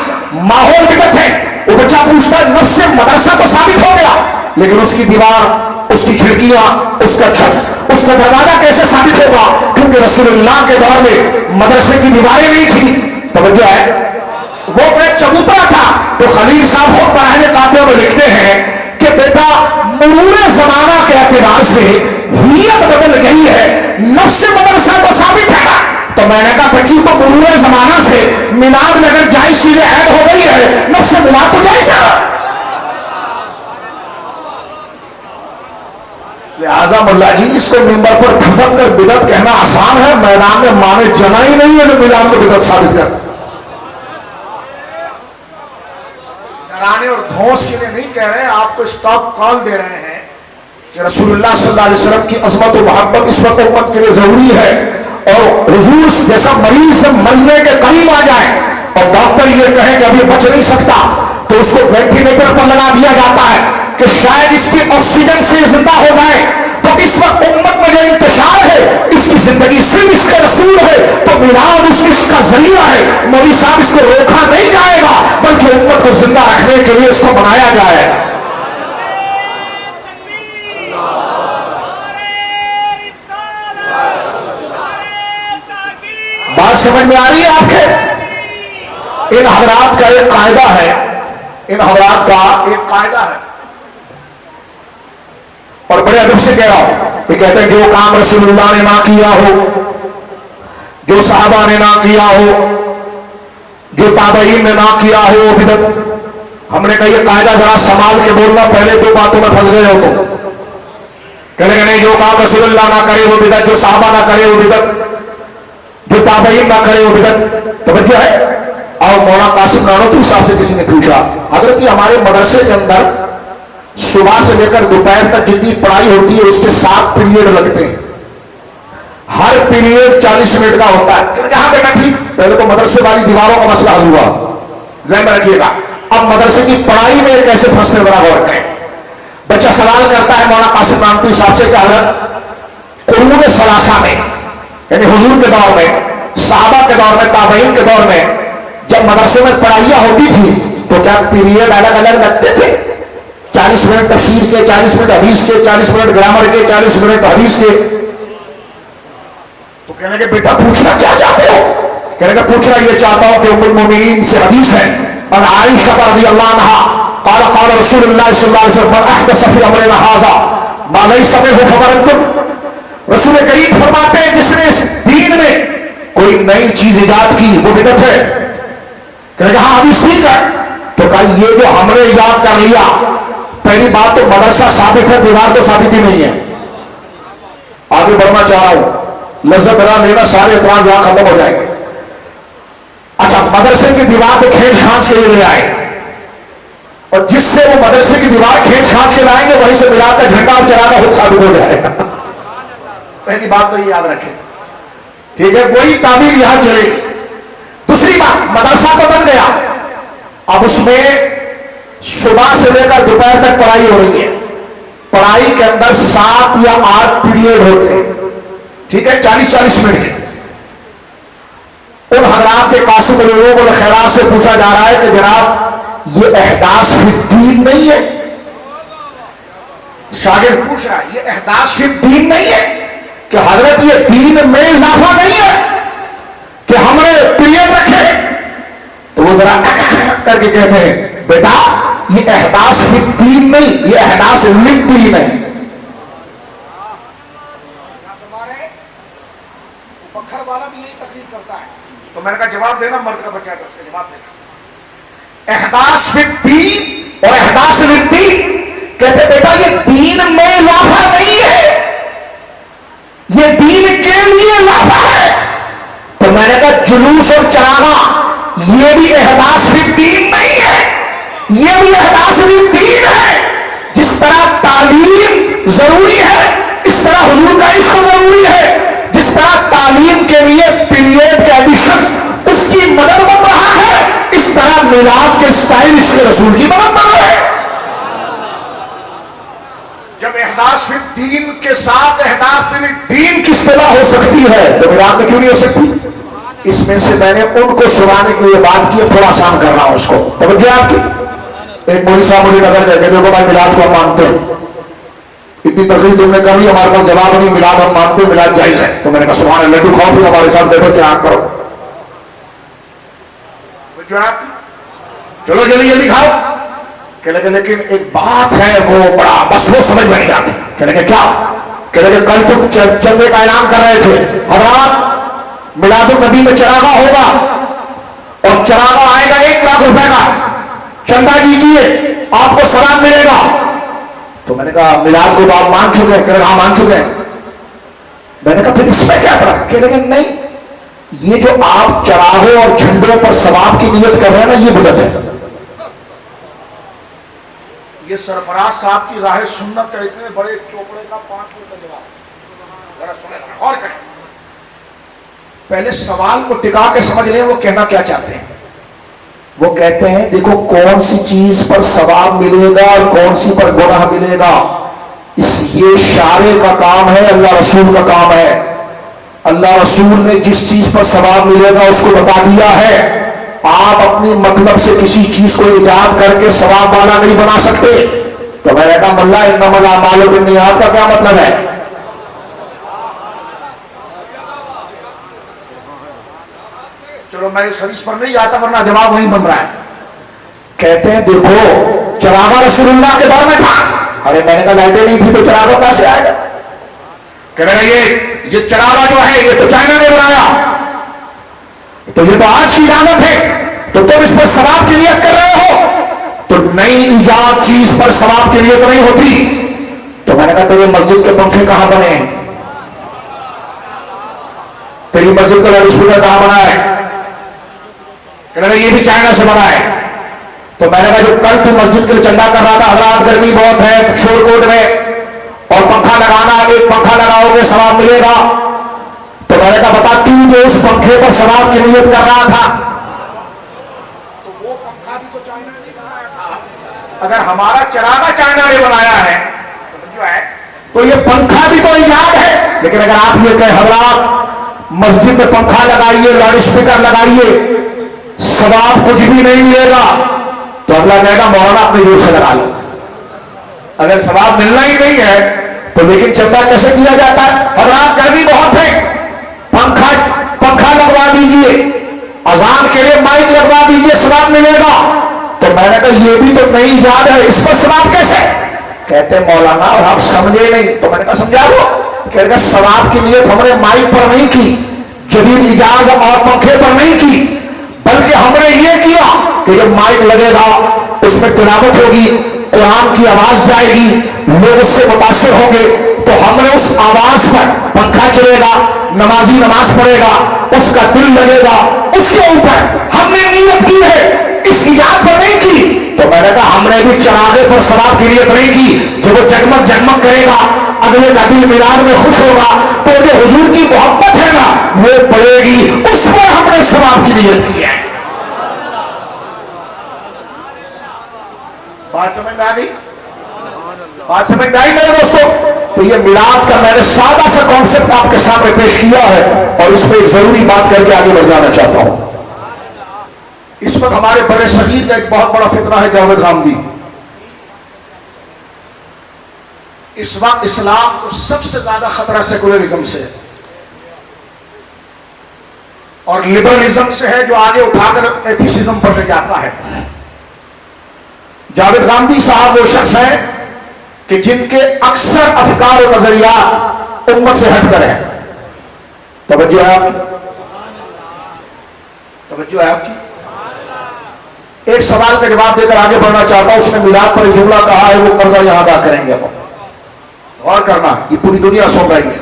माहौल बिगत है। वो बच्चा पूछता है नफ्से मदरसा तो साबित हो गया, लेकिन उसकी दीवार, उसकी खिड़कियां, उसका छत, उसका दरवाजा कैसे साबित होगा? क्योंकि रसूलुल्लाह के दौर में मदरसे की दीवारें नहीं थी। तवज्जो है, वो एक चबूतरा था। तो खलील साहब खुद पढ़ाने काफियों में लिखते हैं कि बेटा मुरूरे जमाना के एतबार से हियत बदल गई है, नफ्स मदरसा तो साबित है ना। तो मैंने कहा बच्ची को मुरूरे जमाना से मिलाद में अगर जायज चीजें ऐड हो गई है, नफ्स मिलाद तो जायज है। लिहाजा मुल्ला जी इसको मिंबर पर फुदक कर बिदत कहना आसान है, मैदान में माने जना ही नहीं है तो मिलाद को बिदत साबित कर। डराने और धौंस के लिए नहीं कह रहे, आपको स्टॉप कॉल दे रहे हैं कि रसूलुल्लाह सल्लल्लाहु अलैहि वसल्लम की अज़मत और मोहब्बत इस वक्त उम्मत के लिए जरूरी है। और हुजूर जैसा मरीज से मरने के करीब आ जाए और डॉक्टर ये कहे कि अभी बच नहीं सकता, तो उसको वेंटिलेटर पर लगा दिया जाता है कि शायद इसकी ऑक्सीजन से जिंदा हो जाए। तो इस वक्त उम्मत में जो इंतशार है, इसकी जिंदगी सिर्फ इसका रसूल है, तो मिलाद इसका जरिया है। मौलवी साहब इसको रोका नहीं जाएगा, बल्कि उम्मत को जिंदा रखने के लिए इसको बनाया जाएगा। बात समझ में आ रही है आपके? इन हजरात का एक कायदा है, इन हजरात का एक कायदा है, और बड़े अदब से कह रहा हूं। ये कहते हैं जो काम रसूलुल्लाह ने ना किया हो, जो साहबा ने ना किया हो, जो ताबईन ने ना किया हो, वो बिदअत। हमने कहा ये कायदा जरा संभाल के बोलना, पहले दो बातों में फंस गए हो तो। कहने नहीं, जो काम रसूलुल्लाह ना करे वो बिदअत, जो साहबा ना करे वो बिदअत, जो ताबईन ना करे वो बिदअत। तो बच्चा है। और मौलाना कासिम नानोतवी साहब से किसी ने पूछा, हजरत हमारे मदरसे के अंदर सुबह से लेकर दोपहर तक जितनी पढ़ाई होती है उसके 7 पीरियड लगते हैं, हर पीरियड 40 मिनट का होता है। हाँ बेटा ठीक, पहले तो मदरसे वाली दीवारों का मसला हल हुआ, ध्यान में रखिएगा। अब मदरसे की पढ़ाई में कैसे फंसने बड़ा गौर करें। बच्चा सवाल करता है मौलाना कासिम नानोतवी साहब से, क्या कुरून सलासा में, यानी हुजूर के दौर में, साहबा के दौर में, ताबईन के दौर में जब मदरसे में पढ़ाइयां होती थी तो क्या पीरियड अलग अलग लगते थे? 40 मिनट तफसीर के, 40 मिनट हदीस के, 40 मिनट ग्रामर के, 40 मिनट हदीस के। तो कहने के बेटा पूछना क्या चाहते हो? कहने का पूछना ये चाहता हूं कि उम्मुल मोमिनीन से हदीस है, और आयशा रज़ियल्लाहु अन्हा क़ाल क़ाल रसूलुल्लाह सल्लल्लाहु अलैहि वसल्लम अहदस फी अमरिना हाज़ा मा लैसा मिन्हु फबरतुम। रसूल करीम फरमाते हैं जिसने इस दीन में कोई नई चीज इजाद की वो बिदअत है। कहने का हाँ हदीस ठीक है। तो कहा ये जो हमने इजाद कर लिया, पहली बात तो मदरसा साबित है, दीवार तो साबित ही नहीं है। आगे बढ़ना चाह रहा हूं, लज्जत ना लेना, सारे इतराज यहां खत्म हो जाएंगे। अच्छा, मदरसे की दीवार तो खींच खांच के ले आए, और जिससे वो मदरसे की दीवार खींच खांच के लाएंगे वहीं से मिलाद का झंडा और चरागा खुद साबित हो जाएगा। पहली बात तो ये याद रखें, ठीक है? वही ताबीर यहां चलेगी। दूसरी बात, मदरसा तो बन गया, अब उसमें सुबह से लेकर दोपहर तक पढ़ाई हो रही है। पढ़ाई के अंदर 7 या 8 पीरियड होते हैं, ठीक है, 40-40 मिनट के। उन हजरात के कासिम लोगों को खैरात से पूछा जा रहा है कि जनाब ये एहदास फिर दीन नहीं है? शागिर्द पूछ रहा है ये एहदास फिर दीन नहीं है कि हजरत ये दीन में इजाफा नहीं है कि हमने पीरियड रखे? तो वो जरा करके कहते हैं बेटा ये एहदास फिर दीन नहीं, ये एहदास लिख दीन है। पत्थर वाला भी यही तकलीफ करता है। तो मैंने कहा जवाब देना, मर्द का बच्चा है तो उसका जवाब देना। एहदास फिर दीन और एहदास फिर दीन, कहते बेटा ये दीन में इजाफा नहीं है, ये दीन के लिए इजाफा है। तो मैंने कहा जुलूस और चरागा ये भी एहदास फिर दीन नहीं है, ये भी एहदास फिर दीन है। जिस तरह तालीम जरूरी है, इस तरह हुजूर का इश्क जरूरी है। जिस तरह तालीम के लिए पीरियड का एडिशन उसकी मदद बन रहा है, इस तरह मिलाद के स्टाइल इसके रसूल की मदद बन रहा है। दीन के साथ दीन की इस्तेमाल हो सकती है, तो मिलाद में क्यों नहीं हो सकती? इसमें से मैंने उनको सुनाने के लिए बात की, थोड़ा आसान कर रहा हूं उसको। तो आपकी एक मौलवी साहब मुझे नजर गए, देखो भाई मिलाद को हम मानते हैं, इतनी तकलीफ तुमने कर ली, हमारे पास जवाब नहीं, मिलाद हम मानते हैं, मिलाद जायज है। तो मैंने कहा सुभान अल्लाह, लड्डू खाओ फिर हमारे साथ देखो क्या करो। चलो जल्दी जल्दी खाओ। कह लगे लेकिन एक बात है वो बड़ा, बस वो समझ में नहीं आती। कह लगे क्या? कह लगे कल तुम चंदे का ऐलान कर रहे थे, हजरात मिलादुल नबी में चरागा होगा और चरागा आएगा 1 लाख रुपए का, चंदा दीजिए आपको सवाब मिलेगा। तो मैंने कहा मिलाद को आप मान चुके हैं? कह लगे हाँ मान चुके हैं। मैंने कहा फिर इसमें क्या था? कह लगे नहीं, ये जो आप चरागों और झंडों पर सवाब की नियत कर रहे हैं ना, ये बिदअत है। ये सरफराज साहब की राह सुन्नत का इतने बड़े चोपड़े का 5 मिनट का जवाब, जरा सुने और करें। पहले सवाल को टिका के समझ लें वो कहना क्या चाहते हैं। वो कहते हैं देखो कौन सी चीज पर सवाब मिलेगा और कौन सी पर गुनाह मिलेगा, ये शारे का काम है, अल्लाह रसूल का काम है। अल्लाह रसूल ने जिस चीज पर सवाब मिलेगा उसको बता दिया है। आप अपनी मतलब से किसी चीज को इजाद करके सवाब वाला नहीं बना सकते। तो मैंने कहा मल्ला इन्नमल अमालु बिन्नियात का क्या मतलब है? चलो मैं इस हदीस पर नहीं आता वरना जवाब नहीं बन रहा है। कहते हैं देखो चरागा रसूलुल्लाह के दौर में था। अरे मैंने कहा लाइटें नहीं थी तो चरागा कैसे आएगा? कह रहे ये चरागा जो है ये तो चाइना ने बनाया, तो ये तो आज की इजाजत है, तो तुम इस पर सवाब की नियत कर रहे हो। तो नई इजाद चीज पर सवाब की नियत नहीं होती। तो मैंने कहा तेरे मस्जिद के पंखे कहां बने हैं? तेरी मस्जिद का लाउडस्पीकर कहां बना है? कह रहे ये भी चाइना से बना है। तो मैंने कहा जो कल तू मस्जिद के लिए चंदा कर रहा था, हजरात गर्मी बहुत है शोरकोट में और पंखा लगाना, एक पंखा लगाओगे सवाब मिलेगा। तो मैंने कहा बता तू जो उस पंखे पर सवाब की नियत कर रहा था, तो वो पंखा भी तो चाइना ने बनाया था। अगर हमारा चरागा चाइना ने बनाया है तो जो है तो ये पंखा भी तो इजाद है। लेकिन अगर आप ये कहें हजरात मस्जिद में पंखा लगाइए, लाउड स्पीकर लगाइए, सवाब कुछ भी नहीं मिलेगा, तो अगला कहेगा मौलाना अपने जोर से लगा लो। अगर सवाब मिलना ही नहीं है तो लेकिन चंदा कैसे किया जाता है? हजरात गर्मी बहुत है, पंखा लगवा दीजिए, अजान के लिए माइक लगवा दीजिए, सवाब मिलेगा। तो मैंने कहा ये भी तो नई इजाद है, इस पर सवाब कैसे? कहते मौलाना और आप समझे नहीं। तो मैंने कहा समझा दो। कहते सवाब की नियत हमने माइक पर नहीं की, जदीद इजाज और पंखे पर नहीं की, बल्कि हमने ये किया कि जब माइक लगेगा उसमें तिलावत होगी, कुरान की आवाज जाएगी, लोग उससे मुतासिर होंगे, तो हमने उस आवाज पर पंखा चलेगा, नमाजी नमाज पढ़ेगा, उसका दिल लगेगा, उसके ऊपर हमने नियत की है, इस इजाद पर नहीं की। तो मैंने कहा हमने भी चरागे पर सवाब की नियत नहीं की। जो वो जगमग जगमग करेगा, अगले का दिल मिलाद में खुश होगा, तो जो हुजूर की मोहब्बत है ना वो बढ़ेगी, उस पर हमने सवाब की नियत की है। बात समझ में आ गई? बात समझ में आई मेरे दोस्तों? तो ये मिलाद का मैंने सादा सा कॉन्सेप्ट आपके सामने पेश किया है और इस पर एक जरूरी बात करके आगे बढ़ जाना चाहता हूं। इस वक्त हमारे बड़े शहीद का एक बहुत बड़ा फितना है जावेद गांधी। इस वक्त इस्लाम को सबसे ज्यादा खतरा सेकुलरिज्म से है और लिबरलिज्म से है, जो आगे उठाकर एथिसिज्म पर ले जाता है। जावेद गांधी साहब वो शख्स है कि जिनके अक्सर अफकार और नजरियात उम्मत से हटकर हैं। तवज्जो है आपकी? तवज्जो है आपकी? एक सवाल का जवाब देकर आगे बढ़ना चाहता हूं। उसने मिलाद पर एक जुमला कहा है, वो कर्जा यहां अदा करेंगे। अब गौर करना, ये पूरी दुनिया सुन रही है,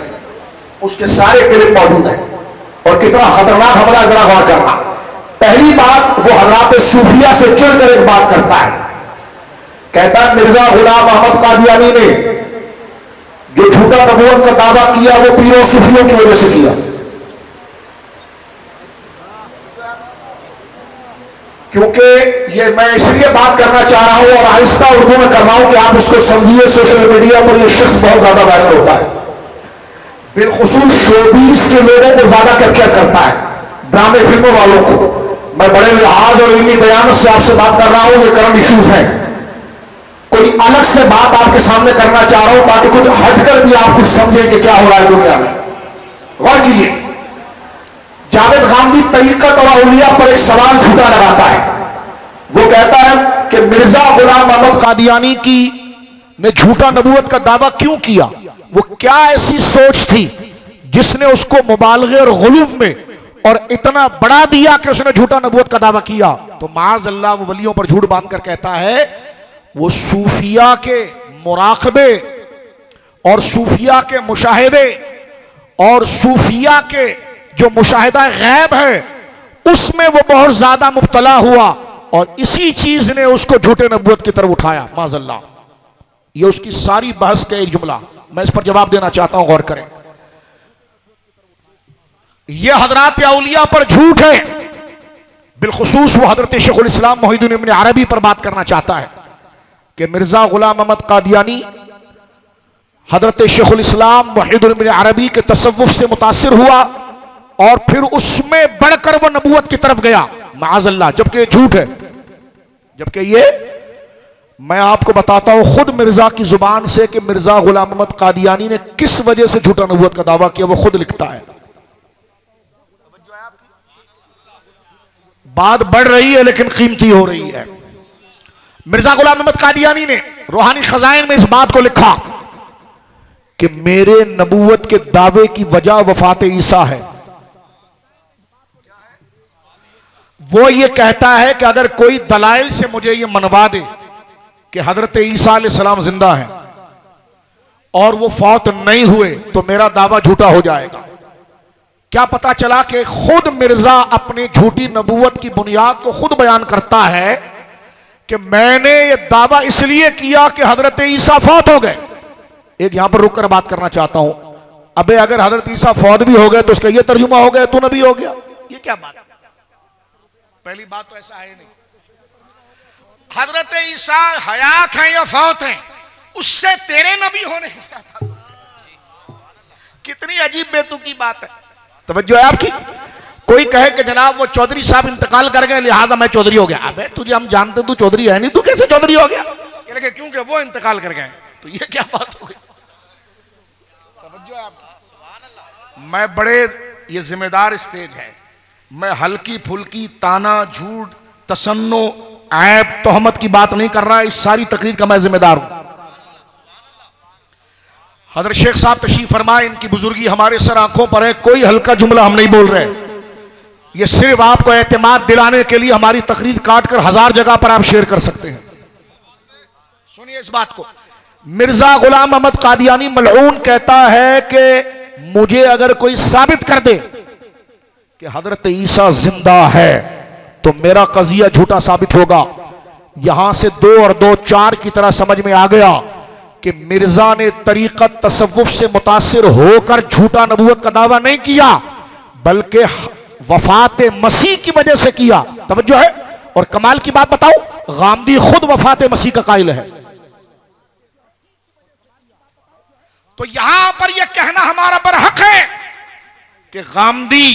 उसके सारे क्लिप मौजूद हैं और कितना खतरनाक हमला, जरा गौर करना। पहली बात, वो हजरात सूफिया से चढ़कर एक बात करता है, कहता है मिर्जा गुलाम अहमद कादियानी ने जो झूठा नबूवत का दावा किया वो पीरों सूफियों की वजह से किया। क्योंकि ये मैं इसलिए बात करना चाह रहा हूं और आहिस्ता उर्दू में कर रहा हूं कि आप इसको समझिए। सोशल मीडिया पर यह शख्स बहुत ज्यादा वायरल होता है, बिलखुसूस शोबीज के लोगों को ज्यादा कैप्चर करता है, ड्रामे फिल्मों वालों को। मैं बड़े लिहाज और इल्मी बयान से आपसे बात कर रहा हूं, ये करंट इश्यूज हैं। कोई अलग से बात आपके सामने करना चाह रहा हूं ताकि कुछ हटकर भी आप कुछ समझें कि क्या हो रहा है दुनिया में। गौर कीजिए, जावेद गांधी तरीकत और औलिया पर एक सवाल झूठा लगाता है। वो कहता है कि मिर्जा गुलाम अहमद कादियानी की ने झूठा नबूवत का दावा क्यों किया? वो क्या ऐसी सोच थी जिसने उसको मुबालगे और गुलूफ में और इतना बढ़ा दिया कि उसने झूठा नबूवत का दावा किया? तो माज अल्लाह वो वलियों पर झूठ बांधकर कहता है वो सूफिया के मुराकबे और सूफिया के मुशाहिदे और सूफिया के जो मुशाहिदा गैब है उसमें वो बहुत ज्यादा मुब्तला हुआ और इसी चीज ने उसको झूठे नबूवत की तरफ उठाया। माज़अल्लाह, ये उसकी सारी बहस का एक जुमला, मैं इस पर जवाब देना चाहता हूं, गौर करें। यह हजरात औलिया पर झूठ है। बिलखुसूस वो हजरत शेखुल इस्लाम मोहिउद्दीन इब्न अरबी पर बात करना चाहता है कि मिर्जा गुलाम अहमद कादियानी हजरत शेखुल इस्लाम मोहिउद्दीन इब्न अरबी के तसव्वुफ से मुतासिर हुआ और फिर उसमें बढ़कर वो नबूवत की तरफ गया। माज़अल्लाह, जबकि झूठ है। जबकि ये मैं आपको बताता हूं खुद मिर्जा की जुबान से कि मिर्जा गुलाम अहमद कादियानी ने किस वजह से झूठा नबूवत का दावा किया, वो खुद लिखता है। बात बढ़ रही है लेकिन कीमती हो रही है। मिर्जा गुलाम अहमद कादियानी ने रूहानी खजाइन में इस बात को लिखा कि मेरे नबूवत के दावे की वजह वफात ईसा है। वो ये कहता है कि अगर कोई दलाइल से मुझे ये मनवा दे कि हजरत ईसा अलैहिस्सलाम जिंदा है और वो फौत नहीं हुए तो मेरा दावा झूठा हो जाएगा। क्या पता चला कि खुद मिर्जा अपनी झूठी नबूवत की बुनियाद को खुद बयान करता है कि मैंने ये दावा इसलिए किया कि हजरत ईसा फौत हो गए। एक यहां पर रुककर बात करना चाहता हूं। अबे अगर हजरत ईसा फौत भी हो गए तो उसका ये तर्जुमा हो गया तू नबी हो गया, ये क्या बात है? पहली बात तो ऐसा है नहीं। हजरत ईसा हयात हैं या फौत हैं, उससे तेरे नबी होने का क्या था? कितनी अजीब बेतुकी बात है। तवज्जो है आपकी? कोई कहे कि जनाब वो चौधरी साहब इंतकाल कर गए लिहाजा मैं चौधरी हो गया। अबे तुझे हम जानते तू चौधरी है नहीं, तू कैसे चौधरी हो गया? क्योंकि वो इंतकाल कर गए। तो ये क्या बात हो गई? तवज्जो है आपकी? मैं बड़े, ये जिम्मेदार स्टेज है, मैं हल्की फुल्की ताना झूठ तसन्नो ऐब तोहमत की बात नहीं कर रहा। इस सारी तकरीर का मैं जिम्मेदार हूं। हजरत शेख साहब तशरीफ फरमाए, इनकी बुजुर्गी हमारे सर आंखों पर है। कोई हल्का जुमला हम नहीं बोल रहे, ये सिर्फ आपको एतमाद दिलाने के लिए हमारी तकरीर काट कर 1000 जगह पर आप शेयर कर सकते हैं। सुनिए इस बात को। मिर्जा गुलाम अहमद कादियानी मलऊन कहता है कि मुझे अगर कोई साबित कर दे कि हजरत ईसा जिंदा है तो मेरा कजिया झूठा साबित होगा। यहां से 2 और 2 4 की तरह समझ में आ गया कि मिर्जा ने तरीकत तसव्वुफ से मुतासिर होकर झूठा नबूवत का दावा नहीं किया बल्कि वफात मसीह की वजह से किया। तवज्जो है? और कमाल की बात बताओ, गांधी खुद वफात मसीह का कायल है। तो यहां पर यह कहना हमारा बरहक है कि गांधी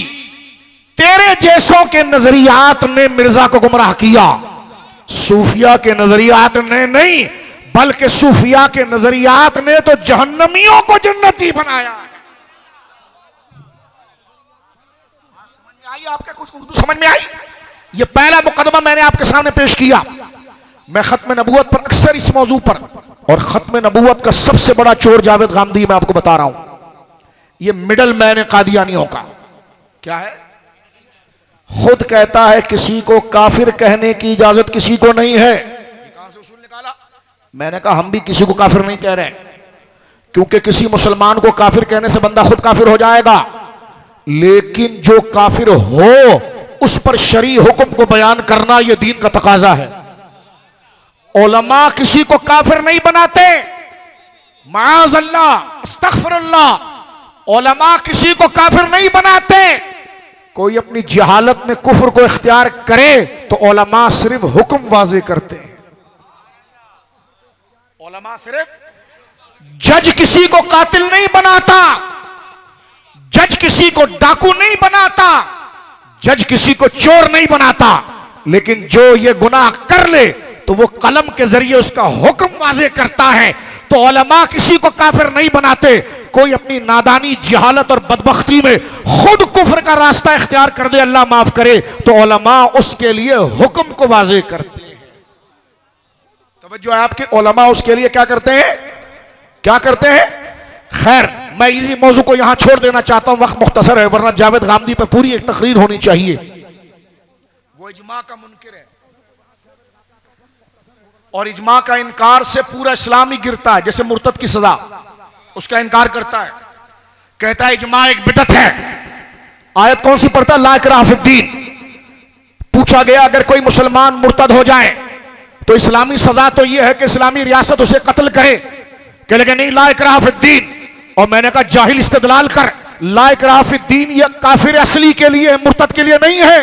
तेरे जैसों के नजरियात ने मिर्जा को गुमराह किया, सूफिया के नजरियात ने नहीं, बल्कि सूफिया के नजरियात ने तो जहन्नमियों को जन्नती बनाया है। समझ में आई आपके? कुछ उर्दू समझ में आई? ये पहला मुकदमा मैंने आपके सामने पेश किया। मैं खत्म नबूवत पर अक्सर इस मौजू पर, और खत्म नबूवत का सबसे बड़ा चोर जावेद गांधी मैं आपको बता रहा हूं। ये मिडल मैन है कादियानियों का। क्या है? खुद कहता है किसी को काफिर कहने की इजाजत किसी को नहीं है। कहां से उसूल निकाला? मैंने कहा हम भी किसी को काफिर नहीं कह रहे, क्योंकि किसी मुसलमान को काफिर कहने से बंदा खुद काफिर हो जाएगा, लेकिन जो काफिर हो उस पर शरई हुक्म को बयान करना यह दीन का तकाजा है। उलमा किसी को काफिर नहीं बनाते, माअज़ल्लाह, अस्तग़फिरुल्लाह। उलमा किसी को काफिर नहीं बनाते, कोई अपनी जहालत में कुफ्र को इख्तियार करे तो उलमा सिर्फ हुक्म वाजे करते हैं। उलमा सिर्फ, जज किसी को कातिल नहीं बनाता, जज किसी को डाकू नहीं बनाता, जज किसी को चोर नहीं बनाता, लेकिन जो ये गुनाह कर ले तो वो कलम के जरिए उसका हुक्म वाजे करता है। तो उलमा किसी को काफिर नहीं बनाते। कोई अपनी नादानी, जहालत और बदबख्ती में खुद कुफ्र का रास्ता इख्तियार कर दे, अल्लाह माफ करे, तो उलमा उसके लिए हुक्म को वाजे करते हैं। तवज्जो है आपके, उलमा उसके लिए क्या करते हैं, क्या करते हैं। खैर, मैं इसी मौजू को यहां छोड़ देना चाहता हूं, वक्त मुख्तसर है, वरना जावेद गामदी पर पूरी एक तकरीर होनी चाहिए। वो इजमा का मुनकिर है और इजमा का इनकार से पूरा इस्लाम ही गिरता है। जैसे मुर्तद की सजा, उसका इनकार करता है, कहता है इजमा एक बिदअत है। आयत कौन सी पढ़ता है, ला इकराह फिद्दीन। पूछा गया अगर कोई मुसलमान मुर्तद हो जाए तो इस्लामी सजा तो यह है कि इस्लामी रियासत उसे कत्ल करे, कह लगे नहीं ला इकराह फिद्दीन। और मैंने कहा जाहिल इस्तेदलाल कर, ला इकराह फिद्दीन यह काफिर असली के लिए, मुर्तद के लिए नहीं है।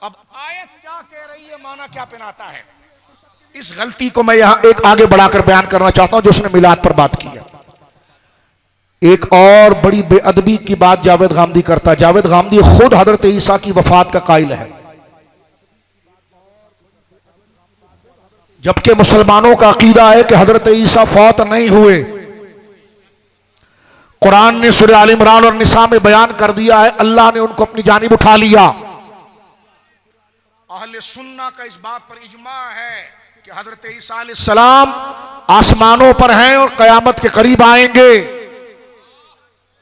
अब आयत क्या कह रही है, माना क्या पहनाता है, इस गलती को मैं यहां एक आगे बढ़ाकर बयान करना चाहता हूं जो उसने मिलाद पर बात की है। एक और बड़ी बेअदबी की बात जावेद गामदी करता है। जावेद गामदी खुद हजरत ईसा की वफात का कायल है, जबकि मुसलमानों का अकीदा है कि हजरत ईसा फौत नहीं हुए। कुरान ने सूरह आल इमरान और निसा में बयान कर दिया है, अल्लाह ने उनको अपनी जानिब उठा लिया। अहले सुन्ना का इस बात पर इजमा है कि हजरत ईसा अलैहिस्सलाम आसमानों पर हैं और कयामत के करीब आएंगे।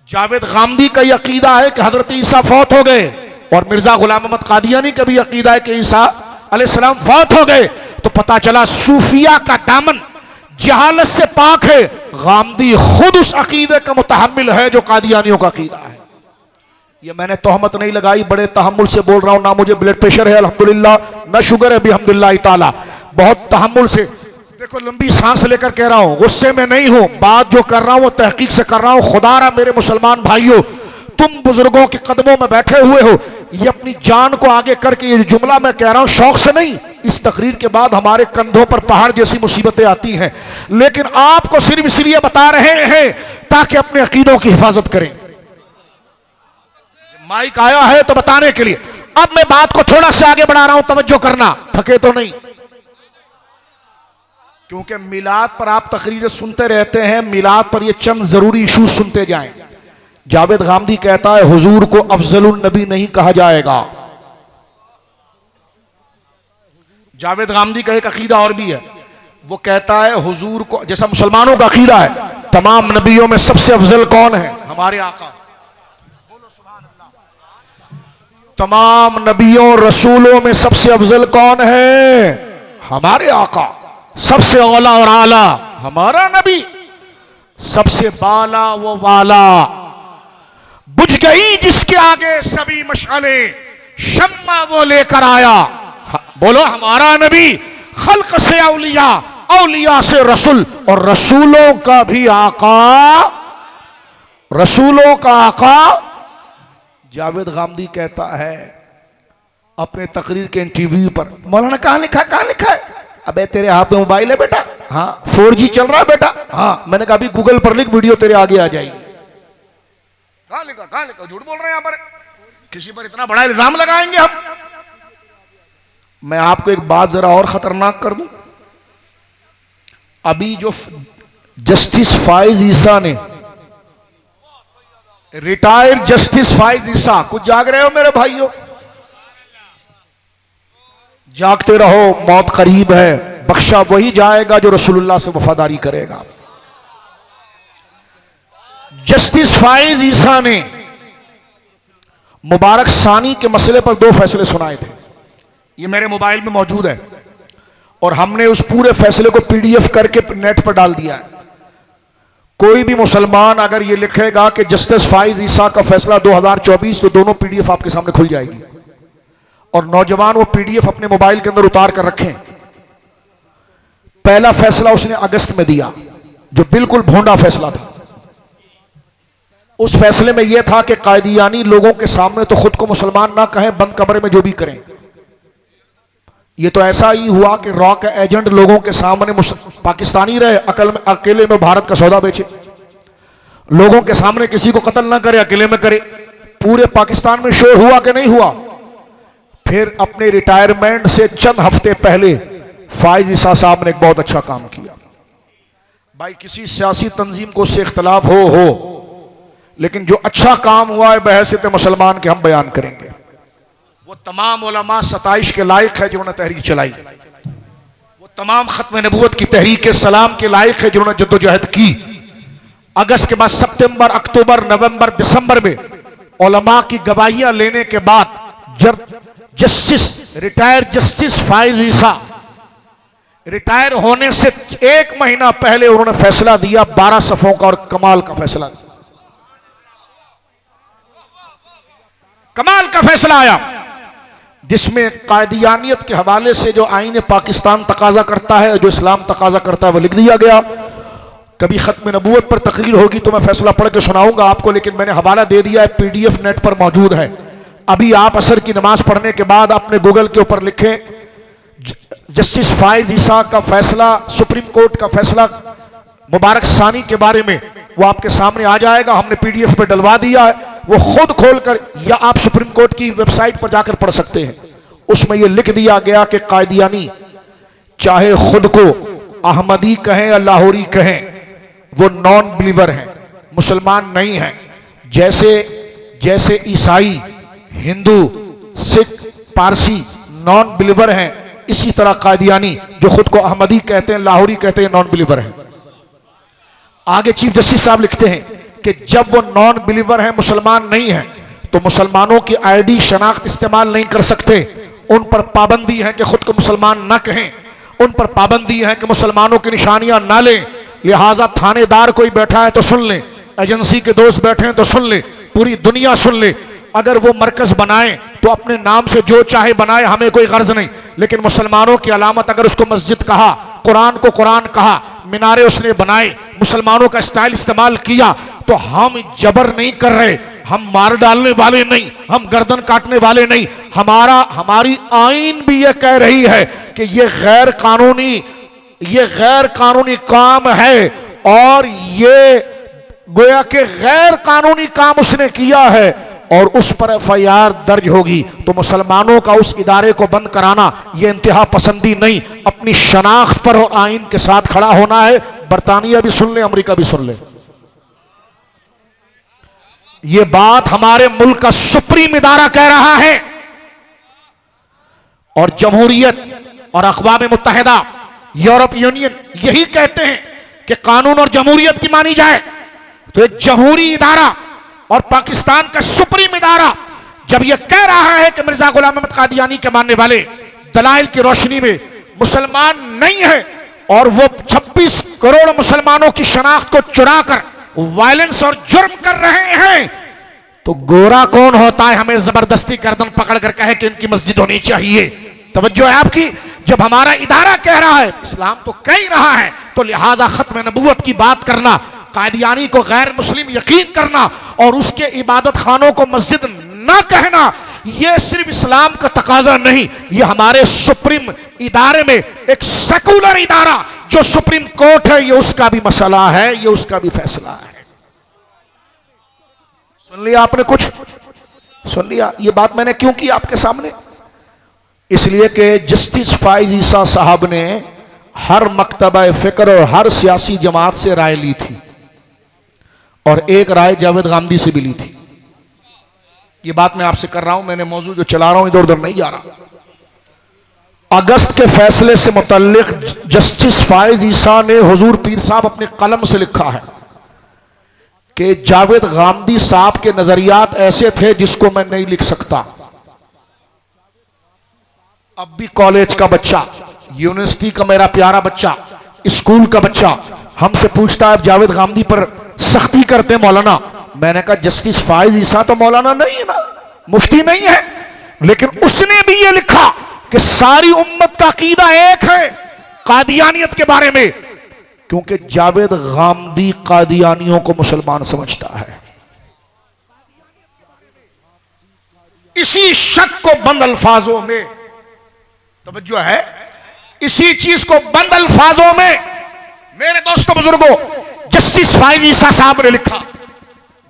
जावेद गामदी का यह अकीदा है कि हजरत ईसा फौत हो गए, और मिर्जा गुलाम अहमद कादियानी का भी अकीदा है कि ईसा अलैहिस्सलाम फौत हो गए। तो पता चला सूफिया का दामन जहालत से पाक है। गामदी खुद उस अकीदे का मुतहम्मिल है जो कादियानियों का अकीदा है। ये मैंने तोहमत नहीं लगाई, बड़े तहम्मुल से बोल रहा हूं। ना मुझे ब्लड प्रेशर है अल्हम्दुलिल्लाह, ना शुगर है बिहम्दुलिल्लाह ताला, बहुत तहम्मुल से, देखो लंबी सांस लेकर कह रहा हूं, गुस्से में नहीं हूं। बात जो कर रहा हूं वो तहकीक से कर रहा हूं। खुदारा मेरे मुसलमान भाइयों, तुम बुजुर्गों के कदमों में बैठे हुए हो, ये अपनी जान को आगे करके ये जुमला मैं कह रहा हूं शौक से नहीं। इस तकरीर के बाद हमारे कंधों पर पहाड़ जैसी मुसीबतें आती हैं, लेकिन आपको सिर्फ इसलिए बता रहे हैं ताकि अपने अकीदों की हिफाजत करें। माइक आया है तो बताने के लिए। अब मैं बात को थोड़ा सा आगे बढ़ा रहा हूं, तवज्जो करना, थके तो नहीं, क्योंकि मिलाद पर आप तकरीरें सुनते रहते हैं, मिलाद पर ये चंद जरूरी इशू सुनते जाएं। जावेद गामदी कहता है हुजूर को अफजलुन नबी नहीं कहा जाएगा। जावेद गामदी का एक अकीदा और भी है, वो कहता है हुजूर को, जैसा मुसलमानों का अकीदा है तमाम नबियों में सबसे अफजल कौन है, हमारे आका। बोलो सुभान अल्लाह। तमाम नबियों रसूलों में सबसे अफजल कौन है, हमारे आका। सबसे औला और आला हमारा नबी, सबसे बाला वो वाला। बुझ गई जिसके आगे सभी मशाले, शम्मा वो लेकर आया। बोलो हमारा नबी खल्क से औलिया, औलिया से रसूल, और रसूलों का भी आका, रसूलों का आका। जावेद गामदी कहता है अपने तकरीर के इंटरव्यू पर, मौलाना कहां लिखा, कहां लिखा है? अबे तेरे हाथ में मोबाइल है बेटा, हाँ 4G चल रहा है बेटा, हाँ। मैंने कहा अभी गूगल पर लिख, वीडियो तेरे आगे आ जाएगी। कहां लिखा, कहां लिखा? झूठ बोल रहे हैं यहां पर, किसी पर इतना बड़ा इल्जाम लगाएंगे हम। मैं आपको एक बात जरा और खतरनाक कर दूं, अभी जो जस्टिस फाइज ईसा ने, रिटायर्ड जस्टिस फाइज ईसा, कुछ जाग रहे हो मेरे भाइयों? जागते रहो, मौत करीब है। बख्शा वही जाएगा जो रसूलुल्लाह से वफादारी करेगा। जस्टिस फाइज ईसा ने मुबारक सानी के मसले पर 2 फैसले सुनाए थे। ये मेरे मोबाइल में मौजूद है और हमने उस पूरे फैसले को PDF करके नेट पर डाल दिया है। कोई भी मुसलमान अगर ये लिखेगा कि जस्टिस फाइज ईसा का फैसला 2024, तो दोनों PDF आपके सामने खुल जाएगी। और नौजवान वो PDF अपने मोबाइल के अंदर उतार कर रखें। पहला फैसला उसने अगस्त में दिया, जो बिल्कुल भोंडा फैसला था। उस फैसले में यह था कि कादियानी लोगों के सामने तो खुद को मुसलमान ना कहें, बंद कमरे में जो भी करें। यह तो ऐसा ही हुआ कि रॉ के एजेंट लोगों के सामने पाकिस्तानी रहे, अकेले में भारत का सौदा बेचे, लोगों के सामने किसी को कत्ल ना करे, अकेले में करे। पूरे पाकिस्तान में शोर हुआ कि नहीं हुआ? फिर अपने रिटायरमेंट से चंद हफ्ते पहले फाइज ईसा साहब ने एक बहुत अच्छा काम किया। भाई किसी सियासी तंजीम को उससे इख्तलाफ हो, लेकिन जो अच्छा काम हुआ है बहैसियत मुसलमान के हम बयान करेंगे। वो तमाम उलमा सताइश के लायक है जिन्होंने तहरीक चलाई, वो तमाम खत्म नबूवत की तहरीक सलाम के लायक है जिन्होंने जद्दोजहद की। अगस्त के बाद सितंबर, अक्टूबर, नवंबर, दिसंबर में उलमा की गवाहियां लेने के बाद रिटायर्ड जस्टिस फाइज ईसा रिटायर होने से एक महीना पहले उन्होंने फैसला दिया 12 सफ़ों का, और कमाल का फैसला, कमाल का फैसला आया, जिसमें कादियानियत के हवाले से जो आईन पाकिस्तान तकाजा करता है, जो इस्लाम तकाजा करता है, वो लिख दिया गया। कभी खत्म नबूवत पर तकरीर होगी तो मैं फैसला पढ़ के सुनाऊंगा आपको, लेकिन मैंने हवाला दे दिया है, PDF नेट पर मौजूद है। अभी आप असर की नमाज पढ़ने के बाद अपने गूगल के ऊपर लिखें जस्टिस फाइज ईसा का फैसला, सुप्रीम कोर्ट का फैसला मुबारक सानी के बारे में, वो आपके सामने आ जाएगा। हमने PDF पे डलवा दिया है, वो खुद खोलकर, या आप सुप्रीम कोर्ट की वेबसाइट पर जाकर पढ़ सकते हैं। उसमें यह लिख दिया गया कि कादियानी चाहे खुद को अहमदी कहें या लाहौरी कहें, वो नॉन बिलीवर हैं, मुसलमान नहीं हैं। जैसे ईसाई, हिंदू, सिख, पारसी नॉन बिलीवर हैं, इसी तरह कादियानी जो खुद को अहमदी कहते हैं, लाहौरी कहते हैं, नॉन बिलीवर हैं। आगे चीफ जस्टिस साहब लिखते हैं कि जब वो नॉन बिलीवर हैं, मुसलमान नहीं हैं, तो मुसलमानों की ID शनाख्त इस्तेमाल नहीं कर सकते। उन पर पाबंदी है कि खुद को मुसलमान ना कहें, उन पर पाबंदी है कि मुसलमानों की निशानियां ना लें। लिहाजा थानेदार कोई बैठा है तो सुन ले, एजेंसी के दोस्त बैठे हैं तो सुन ले, पूरी दुनिया सुन ले। अगर वो मरकज बनाए तो अपने नाम से जो चाहे बनाए, हमें कोई गर्ज नहीं, लेकिन मुसलमानों की अलामत अगर उसको मस्जिद कहा, कुरान को कुरान कहा, मीनारे उसने बनाए, मुसलमानों का स्टाइल इस्तेमाल किया, तो हम जबर नहीं कर रहे, हम मार डालने वाले नहीं, हम गर्दन काटने वाले नहीं। हमारी आईन भी यह कह रही है कि ये गैर कानूनी काम है, और ये गोया के गैर कानूनी काम उसने किया है और उस पर FIR दर्ज होगी। तो मुसलमानों का उस इदारे को बंद कराना यह इंतहा पसंदी नहीं, अपनी शनाख्त पर और आइन के साथ खड़ा होना है। बरतानिया भी सुन ले, अमेरिका भी सुन ले, ये बात हमारे मुल्क का सुप्रीम इदारा कह रहा है। और जमहूरियत और अक़वाम मुत्तहिदा, यूरोप यूनियन यही कहते हैं कि कानून और जमहूरियत की मानी जाए। तो एक जमहूरी इदारा और पाकिस्तान का सुप्रीम इदारा जब यह कह रहा है कि मिर्जा गुलाम अहमद कादियानी के मानने वाले दलाइल की रोशनी में मुसलमान नहीं है, और वो 26 करोड़ मुसलमानों की शनाख्त को चुराकर वायलेंस और जुर्म कर रहे हैं, तो गोरा कौन होता है हमें जबरदस्ती गर्दन पकड़कर कहे कि इनकी मस्जिद होनी चाहिए? तवज्जो है आपकी? जब हमारा इदारा कह रहा है, इस्लाम तो कह ही रहा है, तो लिहाजा खत्म नबूवत की बात करना, कादियानी को गैर मुस्लिम यकीन करना और उसके इबादत खानों को मस्जिद न कहना, यह सिर्फ इस्लाम का तकाजा नहीं, यह हमारे सुप्रीम इदारे में एक सेकुलर इदारा जो सुप्रीम कोर्ट है, यह उसका भी मसला है, यह उसका भी फैसला है। सुन लिया आपने? कुछ सुन लिया? यह बात मैंने क्यों की आपके सामने? इसलिए कि जस्टिस फाइज ईसा साहब ने हर मकतबा फिक्र और हर सियासी जमात से राय ली थी, और एक राय जावेद गांधी से भी ली थी। ये बात मैं आपसे कर रहा हूं, मैंने मौजू जो चला रहा हूं इधर उधर नहीं जा रहा। अगस्त के फैसले से मुतल्लिक जस्टिस फाइज ईसा ने हुजूर पीर साहब अपने कलम से लिखा है कि जावेद गांधी साहब के नजरियात ऐसे थे जिसको मैं नहीं लिख सकता। अब भी कॉलेज का बच्चा, यूनिवर्सिटी का मेरा प्यारा बच्चा, स्कूल का बच्चा हमसे पूछता है जावेद गांधी पर सख्ती करते मौलाना। मैंने कहा जस्टिस फाइज ईसा तो मौलाना नहीं है ना, मुफ्ती नहीं है, लेकिन उसने भी ये लिखा कि सारी उम्मत का अकीदा एक है कादियानियत के बारे में, क्योंकि जावेद गांधी कादियानियों को मुसलमान समझता है। इसी शक को बंद अल्फाजों में, तवज्जो है, इसी चीज को बंद अल्फाजों में मेरे दोस्तों बुजुर्गों जस्टिस फाइज ईसा साहब ने लिखा।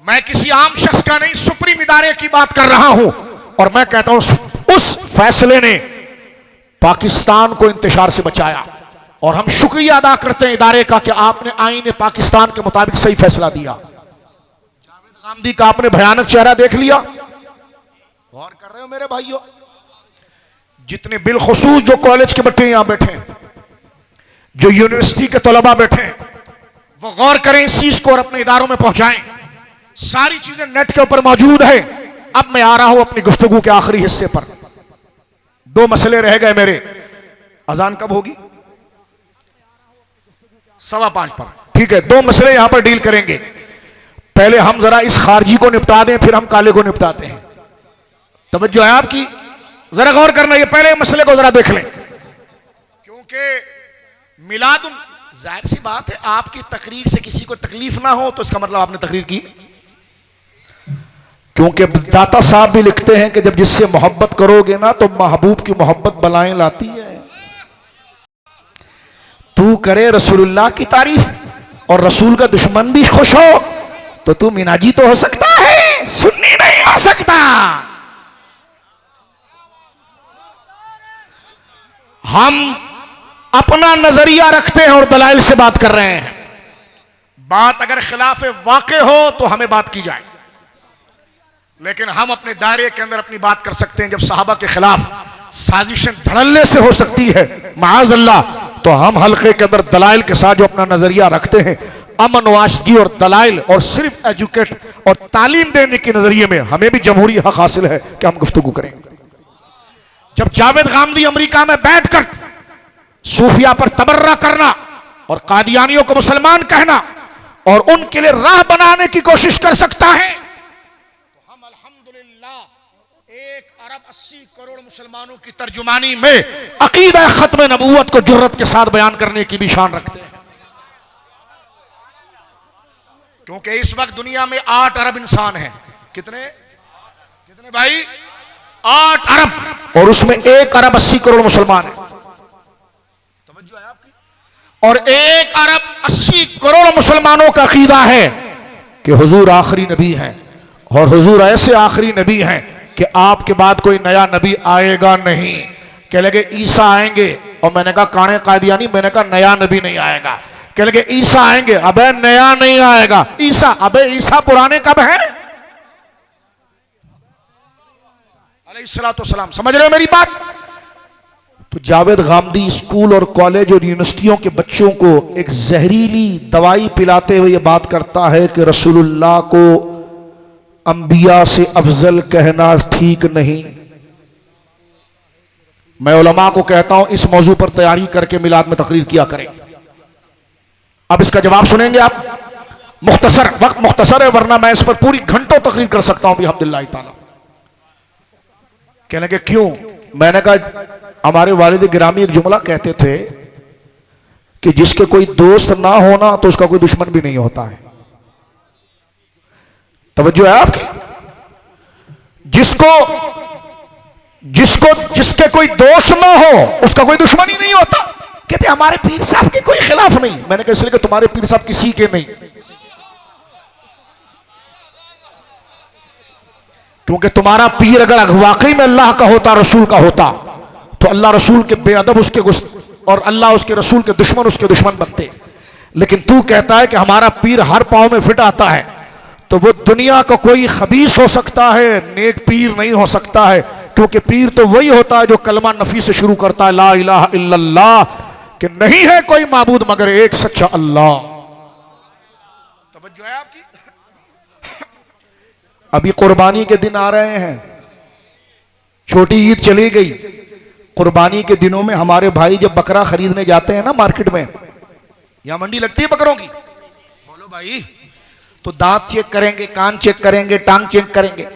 मैं किसी आम शख्स का नहीं, सुप्रीम इदारे की बात कर रहा हूं, और मैं कहता हूं उस फैसले ने पाकिस्तान को इंतशार से बचाया, और हम शुक्रिया अदा करते हैं इदारे का कि आपने आईन पाकिस्तान के मुताबिक सही फैसला दिया। जावेद गामदी का आपने भयानक चेहरा देख लिया, गौर कर रहे हो मेरे भाइयों? जितने बिलखुसूस जो कॉलेज के बच्चे यहां बैठे हैं, जो यूनिवर्सिटी के तलबा बैठे हैं, वो गौर करें इस चीज को और अपने इदारों में पहुंचाएं। सारी चीजें नेट के ऊपर मौजूद है। अब मैं आ रहा हूं अपनी गुफ्तगू के आखिरी हिस्से पर। दो मसले रह गए मेरे। अजान कब होगी? 5:15 पर। ठीक है, दो मसले यहां पर डील करेंगे। पहले हम जरा इस खारजी को निपटा दें, फिर हम काले को निपटाते हैं। तवज्जो है आपकी? जरा गौर करना, ये पहले मसले को जरा देख लें, क्योंकि मिलाद, जाहिर सी बात है आपकी तकरीर से किसी को तकलीफ ना हो तो इसका मतलब आपने तकरीर की। क्योंकि दाता साहब भी लिखते हैं कि जब जिससे मोहब्बत करोगे ना तो महबूब की मोहब्बत बलाएं लाती है। तू करे रसूलुल्लाह की तारीफ और रसूल का दुश्मन भी खुश हो तो तू मिनाजी तो हो सकता है, सुन्नी नहीं हो सकता। हम अपना नजरिया रखते हैं और दलाइल से बात कर रहे हैं। बात अगर खिलाफ वाक़े हो तो हमें बात की जाए, लेकिन हम अपने दायरे के अंदर अपनी बात कर सकते हैं। जब सहाबा के खिलाफ साजिशें धड़ल्ले से हो सकती है माअज़ अल्लाह, तो हम हल्के के अंदर दलाइल के साथ जो अपना नजरिया रखते हैं, अमन वाशगी और दलाइल और सिर्फ एजुकेट और तालीम देने के नजरिए में हमें भी जमहूरी हक हासिल है कि हम गुफ्तगू करें। जब जावेद गामदी अमेरिका में बैठकर सूफिया पर तबर्रा करना और कादियानियों को मुसलमान कहना और उनके लिए राह बनाने की कोशिश कर सकता है, तो हम अल्हम्दुलिल्लाह 1 अरब 80 करोड़ मुसलमानों की तर्जुमानी में अकीदा खत्म नबूवत को जुर्रत के साथ बयान करने की भी शान रखते हैं। क्योंकि इस वक्त दुनिया में 8 अरब इंसान हैं। कितने भाई? 8 अरब, और उसमें 1 अरब 80 करोड़ मुसलमान हैं। तवज्जो है आपकी? और 1 अरब 80 करोड़ मुसलमानों का अकीदा है कि हुजूर आखिरी नबी हैं, और हुजूर ऐसे आखिरी नबी हैं कि आपके बाद कोई नया नबी आएगा नहीं। कह लगे ईसा आएंगे, और मैंने कहा काने कादियानी, मैंने कहा नया नबी नहीं आएगा। कह लगे ईसा आएंगे, अबे नया नहीं आएगा। ईसा, अबे ईसा पुराने कब है? अलैहिस्सलाम। समझ रहे हो मेरी बात? तो जावेद गामदी स्कूल और कॉलेज और यूनिवर्सिटियों के बच्चों को एक जहरीली दवाई पिलाते हुए यह बात करता है कि रसूलुल्लाह को अंबिया से अफजल कहना ठीक नहीं। मैं उलमा को कहता हूं इस मौजू पर तैयारी करके मिलाद में तकरीर किया करें। अब इसका जवाब सुनेंगे आप। मुख्तसर, वक्त मुख्तसर है, वरना मैं इस पर पूरी घंटों तकरीर कर सकता हूं बिहम्दिल्लाह ताला। कहने के क्यों? मैंने कहा हमारे वालिद गिरामी एक जुमला कहते थे कि जिसके कोई दोस्त ना होना तो उसका कोई दुश्मन भी नहीं होता है। तवज्जो है आपकी? जिसके कोई दोस्त ना हो उसका कोई दुश्मन ही नहीं होता। कहते हमारे पीर साहब के कोई खिलाफ नहीं। मैंने कहा इसलिए कि तुम्हारे पीर साहब किसी के नहीं, क्योंकि तुम्हारा पीर अगर वाकई में अल्लाह का होता, रसूल का होता, तो अल्लाह रसूल के बेअदब उसके और अल्लाह उसके रसूल के दुश्मन उसके दुश्मन बनते। लेकिन तू कहता है कि हमारा पीर हर पांव में फिट आता है, तो वो दुनिया का कोई खबीस हो सकता है, नेक पीर नहीं हो सकता है। क्योंकि पीर तो वही होता है जो कलमा नफी से शुरू करता है, ला इलाहा इल्लल्लाह, कि नहीं है कोई माबूद मगर एक सच्चा अल्लाह। तवज्जो है आपकी? अभी कुर्बानी के दिन आ रहे हैं, छोटी ईद चली गई। कुर्बानी के दिनों में हमारे भाई जब बकरा खरीदने जाते हैं ना मार्केट में, यहां मंडी लगती है बकरों की, बोलो भाई, तो दांत चेक करेंगे, कान चेक करेंगे, टांग चेक करेंगे।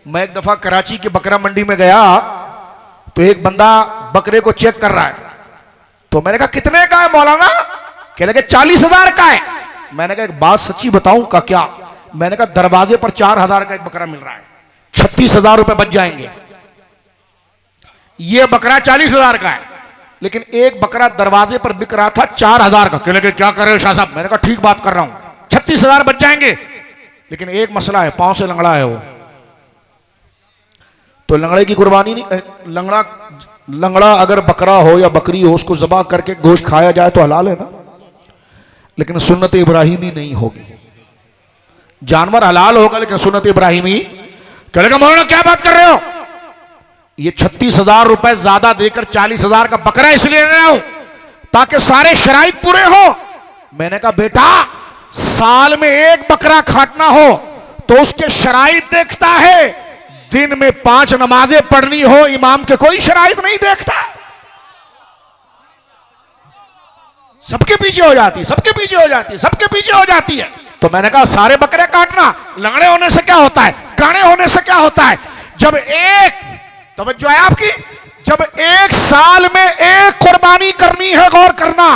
मैं एक दफा कराची की बकरा मंडी में गया तो एक बंदा बकरे को चेक कर रहा है, तो मैंने कहा कितने का है मौलाना? कह लगे 40,000 का है। मैंने कहा एक बात सच्ची बताऊं का क्या? मैंने कहा दरवाजे पर 4,000 का एक बकरा मिल रहा है, 36,000 रुपए बच जाएंगे। ये बकरा 40,000 का है, लेकिन एक बकरा दरवाजे पर बिक रहा था 4,000 का। कहने लगे क्या कर रहे हो शाह साहब? मैंने कहा ठीक बात कर रहा हूं, 36,000 बच जाएंगे, लेकिन एक मसला है, पांव से लंगड़ा है वो, तो लंगड़े की कुर्बानी नहीं। लंगड़ा अगर बकरा हो या बकरी हो, उसको ज़बह करके गोश्त खाया जाए तो हलाल है ना, लेकिन सुन्नत इब्राहिमी नहीं होगी। जानवर हलाल होगा लेकिन सुन्नत इब्राहिमी। कहेगा मौलाना क्या बात कर रहे हो? ये 36,000 रुपए ज्यादा देकर 40,000 का बकरा इसलिए ले रहा हूं ताकि सारे शराइत पूरे हो। मैंने कहा बेटा, साल में एक बकरा काटना हो तो उसके शराइत देखता है, दिन में 5 नमाजें पढ़नी हो इमाम के कोई शराइत नहीं देखता। सबके पीछे हो जाती, सबके पीछे हो जाती, सबके पीछे हो जाती है। तो मैंने कहा सारे बकरे काटना, लंगड़े होने से क्या होता है, काणे होने से क्या होता है? जब एक, तवज्जो है आपकी, जब एक साल में एक कुर्बानी करनी है, गौर करना,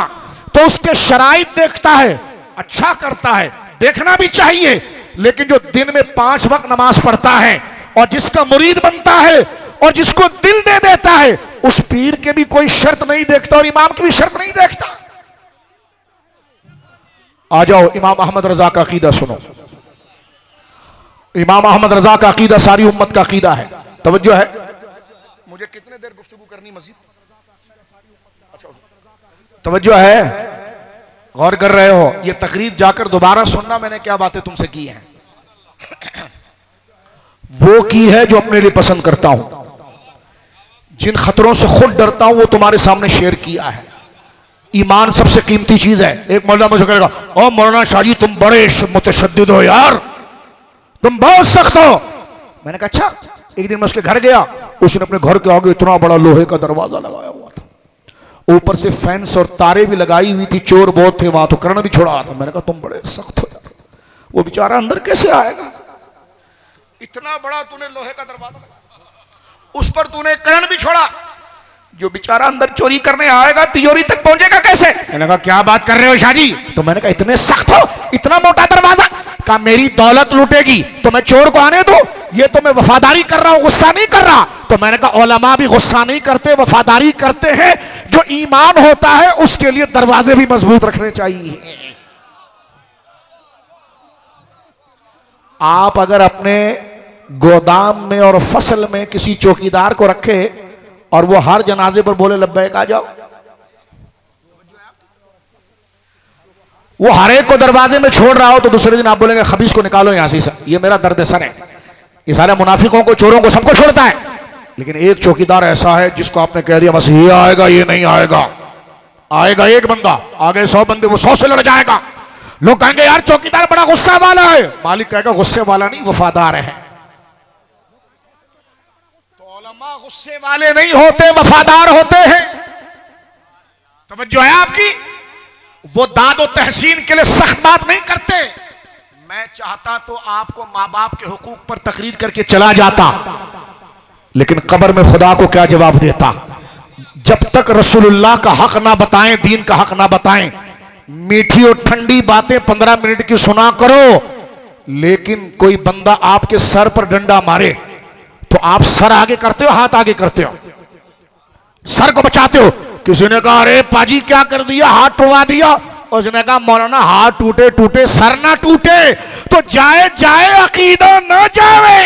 तो उसके शराइत देखता है, अच्छा करता है, देखना भी चाहिए। लेकिन जो दिन में 5 वक्त नमाज पढ़ता है और जिसका मुरीद बनता है और जिसको दिल दे देता है, उस पीर के भी कोई शर्त नहीं देखता और इमाम की भी शर्त नहीं देखता। आ जाओ इमाम अहमद रजा का अकीदा सुनो। इमाम अहमद रजा का अकीदा सारी उम्मत का अकीदा है। तवज्जो है, मुझे कितने देर गुफ्तगू करनी मजीद? अच्छा, तवज्जो है, गौर कर रहे हो? ये तकरीर जाकर दोबारा सुनना, मैंने क्या बातें तुमसे की हैं। वो की है जो अपने लिए पसंद करता हूं, जिन खतरों से खुद डरता हूं वो तुम्हारे सामने शेयर किया है। ईमान सबसे कीमती चीज है। एक मौलाना मुझे कहेगा, ओ मौलाना शाह जी तुम बड़े मुतशद्दिद हो यार, तुम बहुत सख्त हो। मैंने कहा अच्छा। एक दिन मैं उसके घर गया, उसने अपने घर के आगे इतना बड़ा लोहे का दरवाजा लगाया हुआ था, ऊपर से फेंस और तारे भी लगाई हुई थी, चोर बहुत थे वहां, तो करण भी छोड़ा था। मैंने कहा तुम बड़े सख्त हो यार, वो बेचारा अंदर कैसे आएगा? इतना बड़ा तूने लोहे का दरवाजा लगाया, उस पर तूने करण भी छोड़ा, जो बेचारा अंदर चोरी करने आएगा तिजोरी तक पहुंचेगा कैसे? मैंने कहा क्या बात कर रहे हो शाह जी? तो मैंने कहा इतने सख्त हो, इतना मोटा दरवाजा? कहा मेरी दौलत लूटेगी तो मैं चोर को आने दूं? ये तो मैं वफादारी कर रहा हूं, गुस्सा नहीं कर रहा। तो मैंने कहा उलमा भी गुस्सा नहीं करते, वफादारी करते हैं। जो ईमान होता है उसके लिए दरवाजे भी मजबूत रखने चाहिए। आप अगर अपने गोदाम में और फसल में किसी चौकीदार को रखे और वो हर जनाजे पर बोले लब्बैक आ जाओ, वो हर एक को दरवाजे में छोड़ रहा हो, तो दूसरे दिन आप बोलेंगे खबीस को निकालो यहां से, ये मेरा दर्द सर है। ये सारे मुनाफिकों को, चोरों को, सबको छोड़ता है। लेकिन एक चौकीदार ऐसा है जिसको आपने कह दिया बस ये आएगा, ये नहीं आएगा, आएगा एक बंदा, आगे 100 बंदे, वो 100 से लड़ जाएगा। लोग कहेंगे यार चौकीदार बड़ा गुस्सा वाला है, मालिक कहेगा गुस्से वाला नहीं, वफादार है। तो उलमा गुस्से वाले नहीं होते, वफादार होते हैं। तवज्जो है आपकी? वो दाद और तहसीन के लिए सख्त बात नहीं करते। मैं चाहता तो आपको माँ बाप के हुकूक पर तकरीर करके चला जाता, लेकिन कब्र में खुदा को क्या जवाब देता? जब तक रसूलुल्लाह का हक ना बताएं, दीन का हक ना बताएं, मीठी और ठंडी बातें 15 मिनट की सुना करो, लेकिन कोई बंदा आपके सर पर डंडा मारे तो आप सर आगे करते हो, हाथ आगे करते हो, सर को बचाते हो। किसी ने कहा अरे पाजी क्या कर दिया, हाथ टूटा दिया। उसने कहा मौलाना हाथ टूटे टूटे सर ना टूटे, तो जाए जाए अकीदा ना जावे।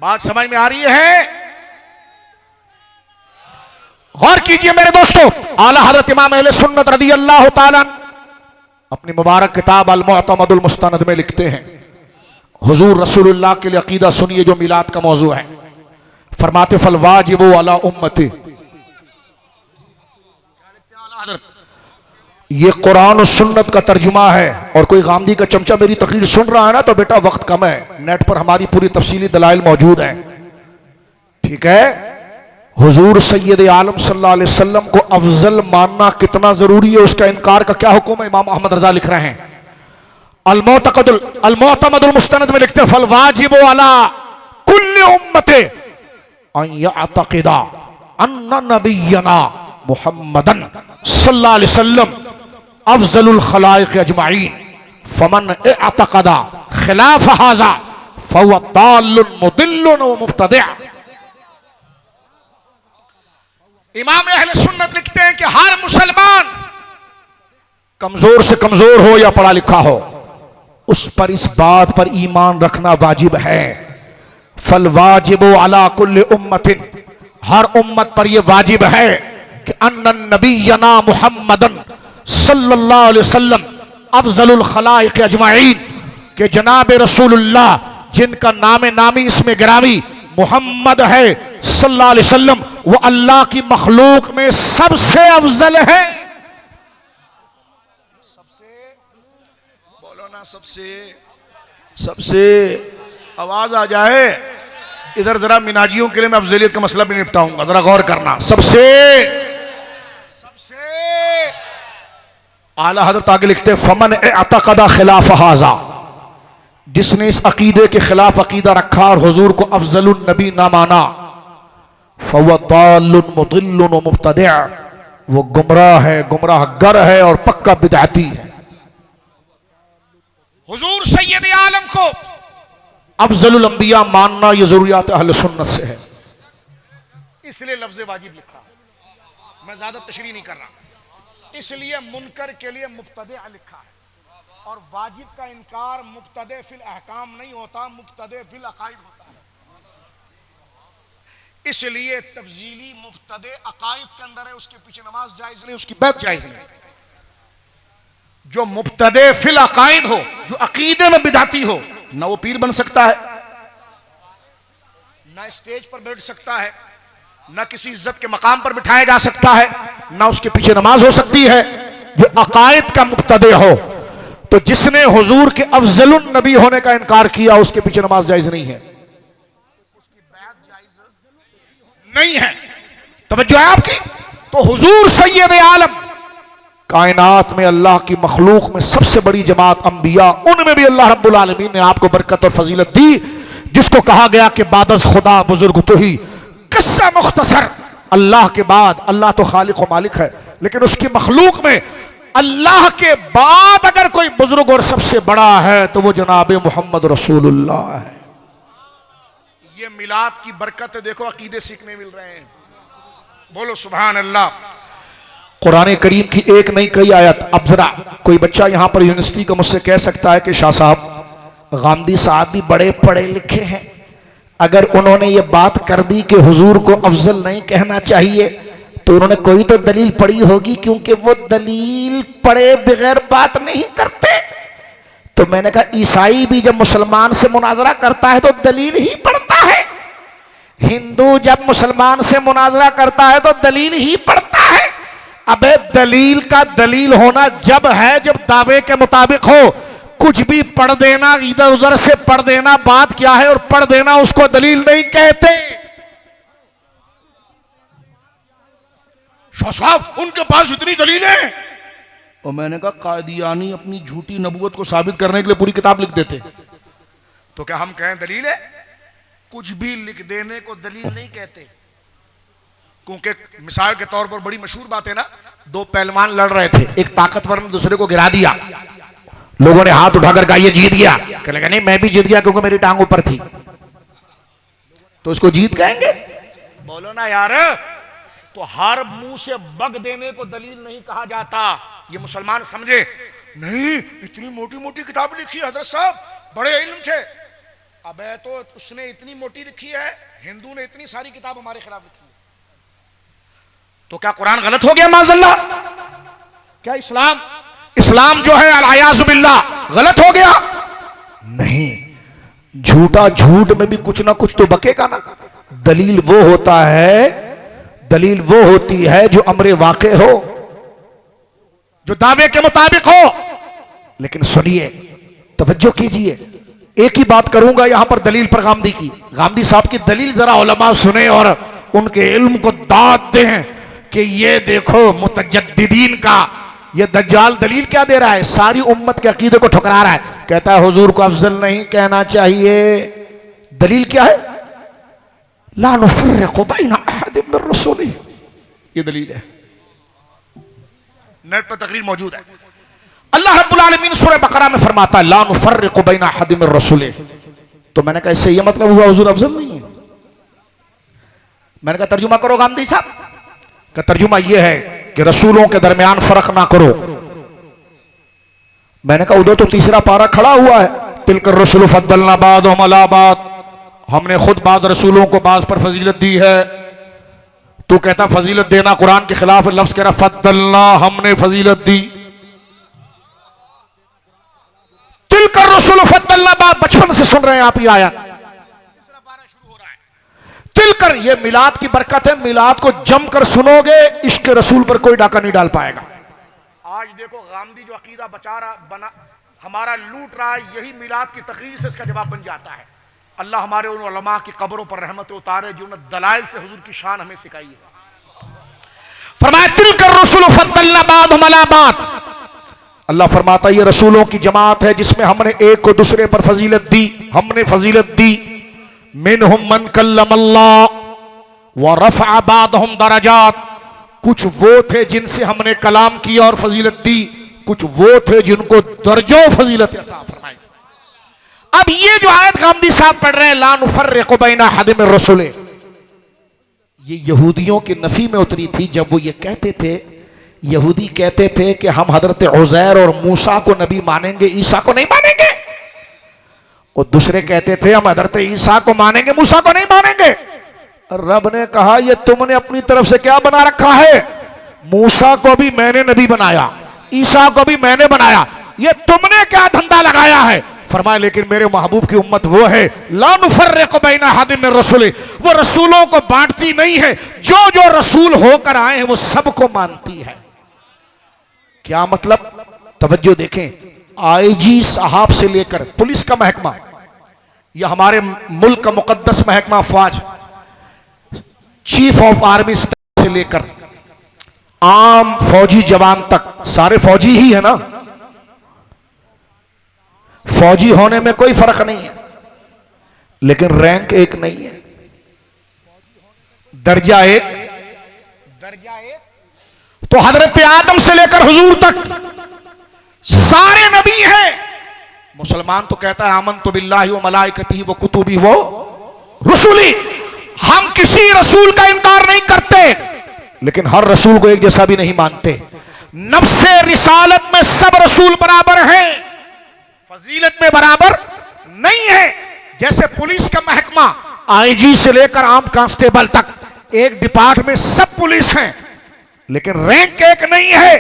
बात समझ में आ रही है? गौर कीजिए मेरे दोस्तों, आला हज़रत इमाम अहले सुन्नत रज़ी अल्लाह ताला अपनी मुबारक किताब अल मुअतमदुल मुस्तनद में लिखते हैं, हुजूर रसूलुल्लाह के लिए अकीदा सुनिए जो मिलाद का मौजू है। फरमाते फल वाजिबु अला उम्मती, ये कुरान और सुन्नत का तर्जुमा है। और कोई गामदी का चमचा मेरी तकरीर सुन रहा है ना, तो बेटा वक्त कम है, नेट पर हमारी पूरी तफसीली दलाइल मौजूद हैं, ठीक है? हुजूर सैयद आलम सल्लल्लाहु अलैहि वसल्लम को अफजल मानना कितना जरूरी है, उसका इनकार का क्या हुक्म है? इमाम अहमद रजा लिख रहे हैं अल मुअतमदुल मुस्तनद में लिखते हैं फल वाजिबु अला कुल्ली उम्मती अन यअतक़िदा अन्ना नबियना मुहम्मदन सल्लल्लाहु अलैहि वसल्लम अफजलुल खलाइक़ अजमाइन फमन इअतक़दा खिलाफ हाज़ा फहुव दाल्लुन मुदिल्लुन व मुब्तदिअ। इमाम अहले सुन्नत लिखते हैं कि हर मुसलमान कमजोर से कमजोर हो या पढ़ा लिखा हो, उस पर इस बात पर ईमान रखना वाजिब है। फल वाजिबु अला कुल्ली उम्मतिन, हर उम्मत पर यह वाजिब है कि अन्नन नबियना मुहम्मदन सल्लल्लाहु अलैहि वसल्लम अफजलुल खलाइक अजमाइन, के जनाब रसूलुल्लाह जिनका नामे नामी इसमें गिरामी मोहम्मद है सल्लल्लाहु अलैहि वसल्लम, वो अल्लाह की मखलूक में सबसे अफजल है। सबसे बोलो ना, सबसे आवाज आ जाए इधर। जरा मिनाजियों के लिए मैं अफजलियत का मसला भी निपटाऊंगा, जरा गौर करना। सबसे आला हज़रत आगे लिखते हैं फमन अतक़दा खिलाफ हाज़ा, जिसने इस अकीदे के खिलाफ अकीदा रखा और हुजूर को अफजलुन नबी ना माना, फहुव दाल्लुन मुदिल्लुन व मुब्तदिअ, वो गुमराह है, गुमराह गर है और पक्का बिदअती है। हुजूर सैयद आलम को अफजलुल अंबिया मानना यह जरूरियात अहले सुन्नत से है, इसलिए लफ्ज़ वाजिब लिखा। मैं ज्यादा तशरीह नहीं कर रहा, इसलिए मुनकर के लिए मुब्तदिअ लिखा है, और वाजिब का इनकार मुब्तदे फिल अहकाम नहीं होता, मुब्तदे फिल अकाइद होता है। इसलिए तफजीली मुब्तदे अकाइद के अंदर है, उसके पीछे नमाज जायज नहीं, उसकी बैत जायज नहीं। जो मुब्तदे फिल अकाइद हो, जो अकीदे में बिदाती हो, ना वो पीर बन सकता है, ना स्टेज पर बैठ सकता है, ना किसी इज्जत के मकाम पर बिठाया जा सकता है, ना उसके पीछे नमाज हो सकती है। जो अकायद का मुब्तदे हो, तो जिसने हुजूर के अफजलुन नबी होने का इनकार किया, उसके पीछे नमाज जायज नहीं है, उसकी बैत जायज नहीं है। तवज्जो है आपकी। तो हुजूर सैयद आलम, कायनात में अल्लाह की मखलूक में सबसे बड़ी जमात अंबिया, उनमें भी अल्लाह रब्बुल आलमीन ने आपको बरकत और फजीलत दी, जिसको कहा गया कि बादस खुदा बुजुर्ग तो ही। किस्सा मुख्तसर, अल्लाह के बाद, अल्लाह तो खालिक व मालिक है, लेकिन उसकी मखलूक में अल्लाह के बाद अगर कोई बुजुर्ग और सबसे बड़ा है तो वो जनाब मोहम्मद रसूलुल्लाह है। ये मिलाद की बरकत देखो, अकीदे सीखने मिल रहे हैं। बोलो सुभान अल्लाह। कुरान करीम की एक नहीं कई आयत। अब जरा कोई बच्चा यहां पर यूनिवर्सिटी का मुझसे कह सकता है कि शाह साहब गांधी साहब भी बड़े पढ़े लिखे हैं, अगर उन्होंने ये बात कर दी कि हुजूर को अफजल नहीं कहना चाहिए, तो उन्होंने कोई तो दलील पढ़ी होगी, क्योंकि वो दलील पढ़े बगैर बात नहीं करते। तो मैंने कहा ईसाई भी जब मुसलमान से मुनाजरा करता है तो दलील ही पढ़ता है, हिंदू जब मुसलमान से मुनाजरा करता है तो दलील ही पढ़ता है। अबे दलील का दलील होना जब है जब दावे के मुताबिक हो, कुछ भी पढ़ देना, इधर उधर से पढ़ देना बात क्या है, और पढ़ देना उसको दलील नहीं कहते। साहब उनके पास इतनी दलील है, और मैंने कहा कादियानी अपनी झूठी नबूवत को साबित करने के लिए पूरी किताब लिख देते, तो क्या हम कहें दलील है? कुछ भी लिख देने को दलील नहीं कहते, क्योंकि मिसाल के तौर पर बड़ी मशहूर बात है ना, दो पहलवान लड़ रहे थे, एक ताकतवर ने दूसरे को गिरा दिया, लोगों ने हाथ उठाकर कहा ये जीत गया, कहने लगा नहीं मैं भी जीत गया क्योंकि मेरी टांग ऊपर थी, तो उसको जीत कहेंगे? बोलो ना यार। तो हर मुंह से बग देने को दलील नहीं कहा जाता, ये मुसलमान समझे। नहीं इतनी मोटी मोटी किताब लिखी है हजरत साहब, बड़े इल्म थे। अबे तो उसने इतनी मोटी लिखी है, हिंदू ने इतनी सारी किताब हमारे खिलाफ लिखी है, तो क्या कुरान गलत हो गया माज़अल्लाह? क्या इस्लाम जो है अल-अयाज़ु बिल्लाह गलत हो गया? नहीं, झूठा झूठ में भी कुछ ना कुछ तो बकेगा ना। दलील वो होती है जो अमरे वाक़े हो, जो दावे के मुताबिक हो। लेकिन सुनिए, तवज्जो कीजिए, एक ही बात करूंगा यहां पर दलील पर गांधी की। गांधी साहब की दलील जरा उलमा सुने और उनके इल्म को दाद दें कि ये देखो मुतजद्दिदीन का ये दज्जाल दलील क्या दे रहा है, सारी उम्मत के अकीदे को ठुकरा रहा है, कहता है हुजूर को अफजल नहीं कहना चाहिए। दलील क्या है? ला नुफर्रिकु बैन अहदिन मिन रसूलिही, ये दलील है, नेट पर तकरीर मौजूद है। अल्लाह रब्बुल आलमीन सूरह बकरा में फरमाता है ला नुफर्रिकु बैन अहदिन मिन रसूलिही, तो मैंने कहा इससे यह मतलब हुआ हुजूर अफजल नहीं है। मैंने कहा तर्जुमा करो गांधी साहब का तर्जुमा यह है कि रसूलों के दरमियान फर्क ना करो। मैंने कहा उधर तो तीसरा पारा खड़ा हुआ है, तिलकर रसूल फद्दलना बादहुम अला बाद, हमने खुद बाद रसूलों को बाज पर फजीलत दी है। तू कहता फजीलत देना कुरान के खिलाफ, लफ्ज कह रहा फद्दलना, हमने फजीलत दी। तिलकर रसूल फद्दलना बाद, बचपन से सुन रहे हैं आप ये आयत, तीसरा पारा शुरू हो रहा है। तिलकर ये मिलाद की बरकत है, मिलाद को जमकर सुनोगे इश्क रसूल पर कोई डाका नहीं डाल पाएगा। आज देखो गांधी जो अकीदा बचा रहा बना हमारा लूट रहा है, यही मिलाद की तकरीर से इसका जवाब बन जाता है। अल्लाह हमारे उन उलमा की कब्रों पर रहमत उतारे जिन्होंने दलाइल से हुजूर की शान हमें सिखाई है। फरमाया तिलकर रसूल फद्दलना बादहुम अला बाद, अल्लाह फरमाता ये रसूलों की जमात है जिसमें हमने एक को दूसरे पर फजीलत दी, हमने फजीलत दी। मिनहुम मन कल्लमल्लाह व रफ़अ बादहुम दरजात, कुछ वो थे जिनसे हमने कलाम किया और फजीलत दी, कुछ वो थे जिनको दर्जों फजीलत अता फरमाई। अब ये जो आयत गांधी साहब पढ़ रहे हैं ला नुफर्रिकु बैना अहदिन मिन रसूले, ये यहूदियों की नफी में उतरी थी। जब वो ये कहते थे, यहूदी कहते थे कि हम हजरत उज़ैर और मूसा को नबी मानेंगे, ईसा को नहीं मानेंगे, और दूसरे कहते थे हम हजरत ईसा को मानेंगे, मूसा को नहीं मानेंगे। रब ने कहा ये तुमने अपनी तरफ से क्या बना रखा है, मूसा को भी मैंने नबी बनाया, ईसा को भी मैंने बनाया, ये तुमने क्या धंधा लगाया है। फरमाया लेकिन मेरे महबूब की उम्मत वो है ला नुफर्रिकु बैना अहदिन मिन रसूले, वो रसूलों को बांटती नहीं है, जो जो रसूल होकर आए हैं वो सबको मानती है। क्या मतलब, तवज्जो देखें, आईजी साहब से लेकर पुलिस का महकमा या हमारे मुल्क का मुकद्दस महकमा फौज, चीफ ऑफ आर्मी स्टाफ से लेकर आम फौजी जवान तक, सारे फौजी ही है ना, फौजी होने में कोई फर्क नहीं है, लेकिन रैंक एक नहीं है, दर्जा एक। तो हजरत आदम से लेकर हुजूर तक सारे नबी हैं। मुसलमान तो कहता है आमन तो बिल्लाहि व मलाइकतिही व कुतुबी व रुसुली, हम किसी रसूल का इनकार नहीं करते, लेकिन हर रसूल को एक जैसा भी नहीं मानते। नफ्से रिसालत में सब रसूल बराबर हैं, फजीलत में बराबर नहीं है। जैसे पुलिस का महकमा आईजी से लेकर आम कांस्टेबल तक एक डिपार्टमेंट में सब पुलिस हैं, लेकिन रैंक एक नहीं है।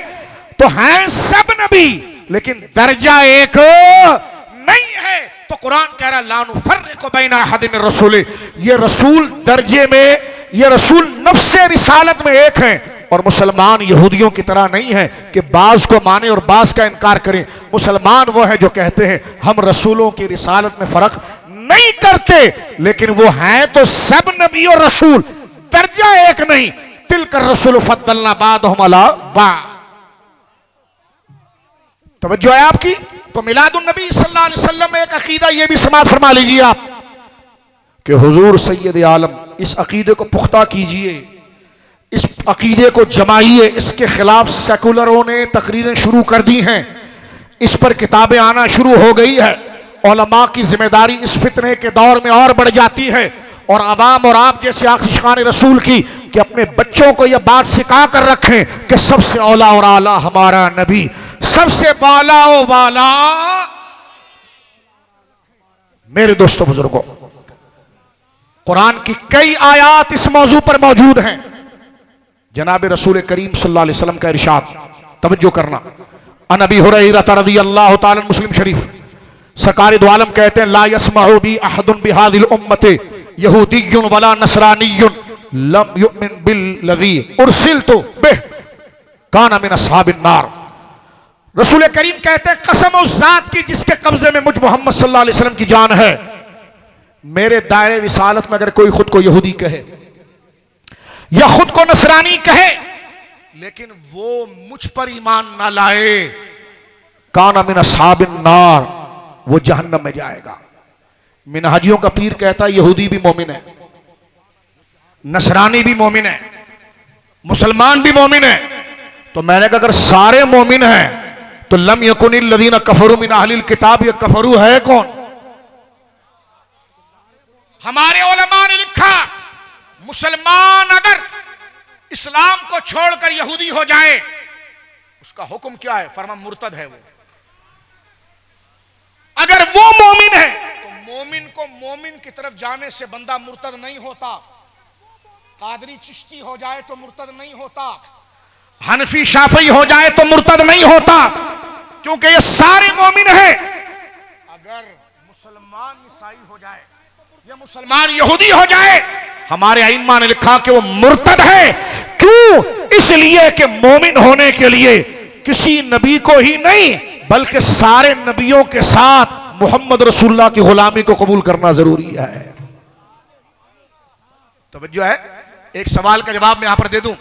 तो हैं सब नबी, लेकिन दर्जा एक नहीं है। तो कुरान कह रहा ला नुफर्रिकु बैना अहदिन मिन रसूले, ये रसूल दर्जे में, ये रसूल नफ्से रिसालत में एक हैं। और मुसलमान यहूदियों की तरह नहीं है कि बाज को माने और बाज का इनकार करें। मुसलमान वो है जो कहते हैं हम रसूलों की रिसालत में फर्क नहीं करते, लेकिन वो हैं तो सब नबी और रसूल, दर्जा एक नहीं। तिलकर रसूल फद्दलना बादहुम अला बाद, तवज्जो है आपकी। तो मिलादुन नबी सल्लल्लाहु अलैहि वसल्लम में एक अकीदा ये भी समाज फरमा लीजिए आप कि हुजूर सैयद आलम, इस अकीदे को पुख्ता कीजिए, इस अकीदे को जमाइए। इसके खिलाफ सेकुलरों ने तकरीरें शुरू कर दी हैं, इस पर किताबें आना शुरू हो गई है। उलमा की जिम्मेदारी इस फितने के दौर में और बढ़ जाती है, और अवाम और आप जैसे आशिकान रसूल की कि अपने बच्चों को यह बात सिखा कर रखें कि सबसे औला और आला हमारा नबी, सबसे बाला ओ वाला। मेरे दोस्तों बुजुर्गों, कुरान की कई आयात इस मौजू पर मौजूद हैं। जनाब रसूल करीम सल्लल्लाहु अलैहि वसल्लम का इरशाद, तवज्जो करना, अन अबी हुरैरा रज़ियल्लाहु ताला मुस्लिम शरीफ, सरकार दो आलम कहते हैं ला यस्मउ बी अहदुन बिहादिल उम्मति यहूदियुन वला नसरानियुन लम युमिन बिल्लज़ी उरसिलतु बिह काना मिन अस्हाबिन नार। रसूल करीम कहते हैं कसम उस जात की जिसके कब्जे में मुझ मोहम्मद सल्लल्लाहु अलैहि वसल्लम की जान है, मेरे दायरे रिसालत में अगर कोई खुद को यहूदी कहे या खुद को नसरानी कहे, लेकिन वो मुझ पर ईमान ना लाए, काना मिन अस्हाबिन नार, वो जहन्नम में जाएगा। मिनहाजियों का पीर कहता है यहूदी भी मोमिन है, नसरानी भी मोमिन है, मुसलमान भी मोमिन है। तो मैंने कहा अगर सारे मोमिन हैं तो लम यकुनिल लदीना कफरू मिन अहलिल किताब, ये कफरू है कौन? हमारे उलमा ने लिखा, मुसलमान अगर इस्लाम को छोड़कर यहूदी हो जाए, उसका हुक्म क्या है? फरमा मुर्तद है वो। अगर वो मोमिन है तो मोमिन को मोमिन की तरफ जाने से बंदा मुर्तद नहीं होता। कादरी चिश्ती हो जाए तो मुर्तद नहीं होता, हनफी शाफी हो जाए तो मुर्तद नहीं होता, क्योंकि ये सारे मोमिन हैं। अगर मुसलमान ईसाई हो जाए या मुसलमान यहूदी हो जाए, हमारे आइम्मा ने लिखा कि वो मुर्तद है। क्यों? इसलिए कि मोमिन होने के लिए किसी नबी को ही नहीं बल्कि सारे नबियों के साथ मोहम्मद रसूलुल्लाह की गुलामी को कबूल करना जरूरी है। तवज्जो है। एक सवाल का जवाब मैं यहां पर दे दूं।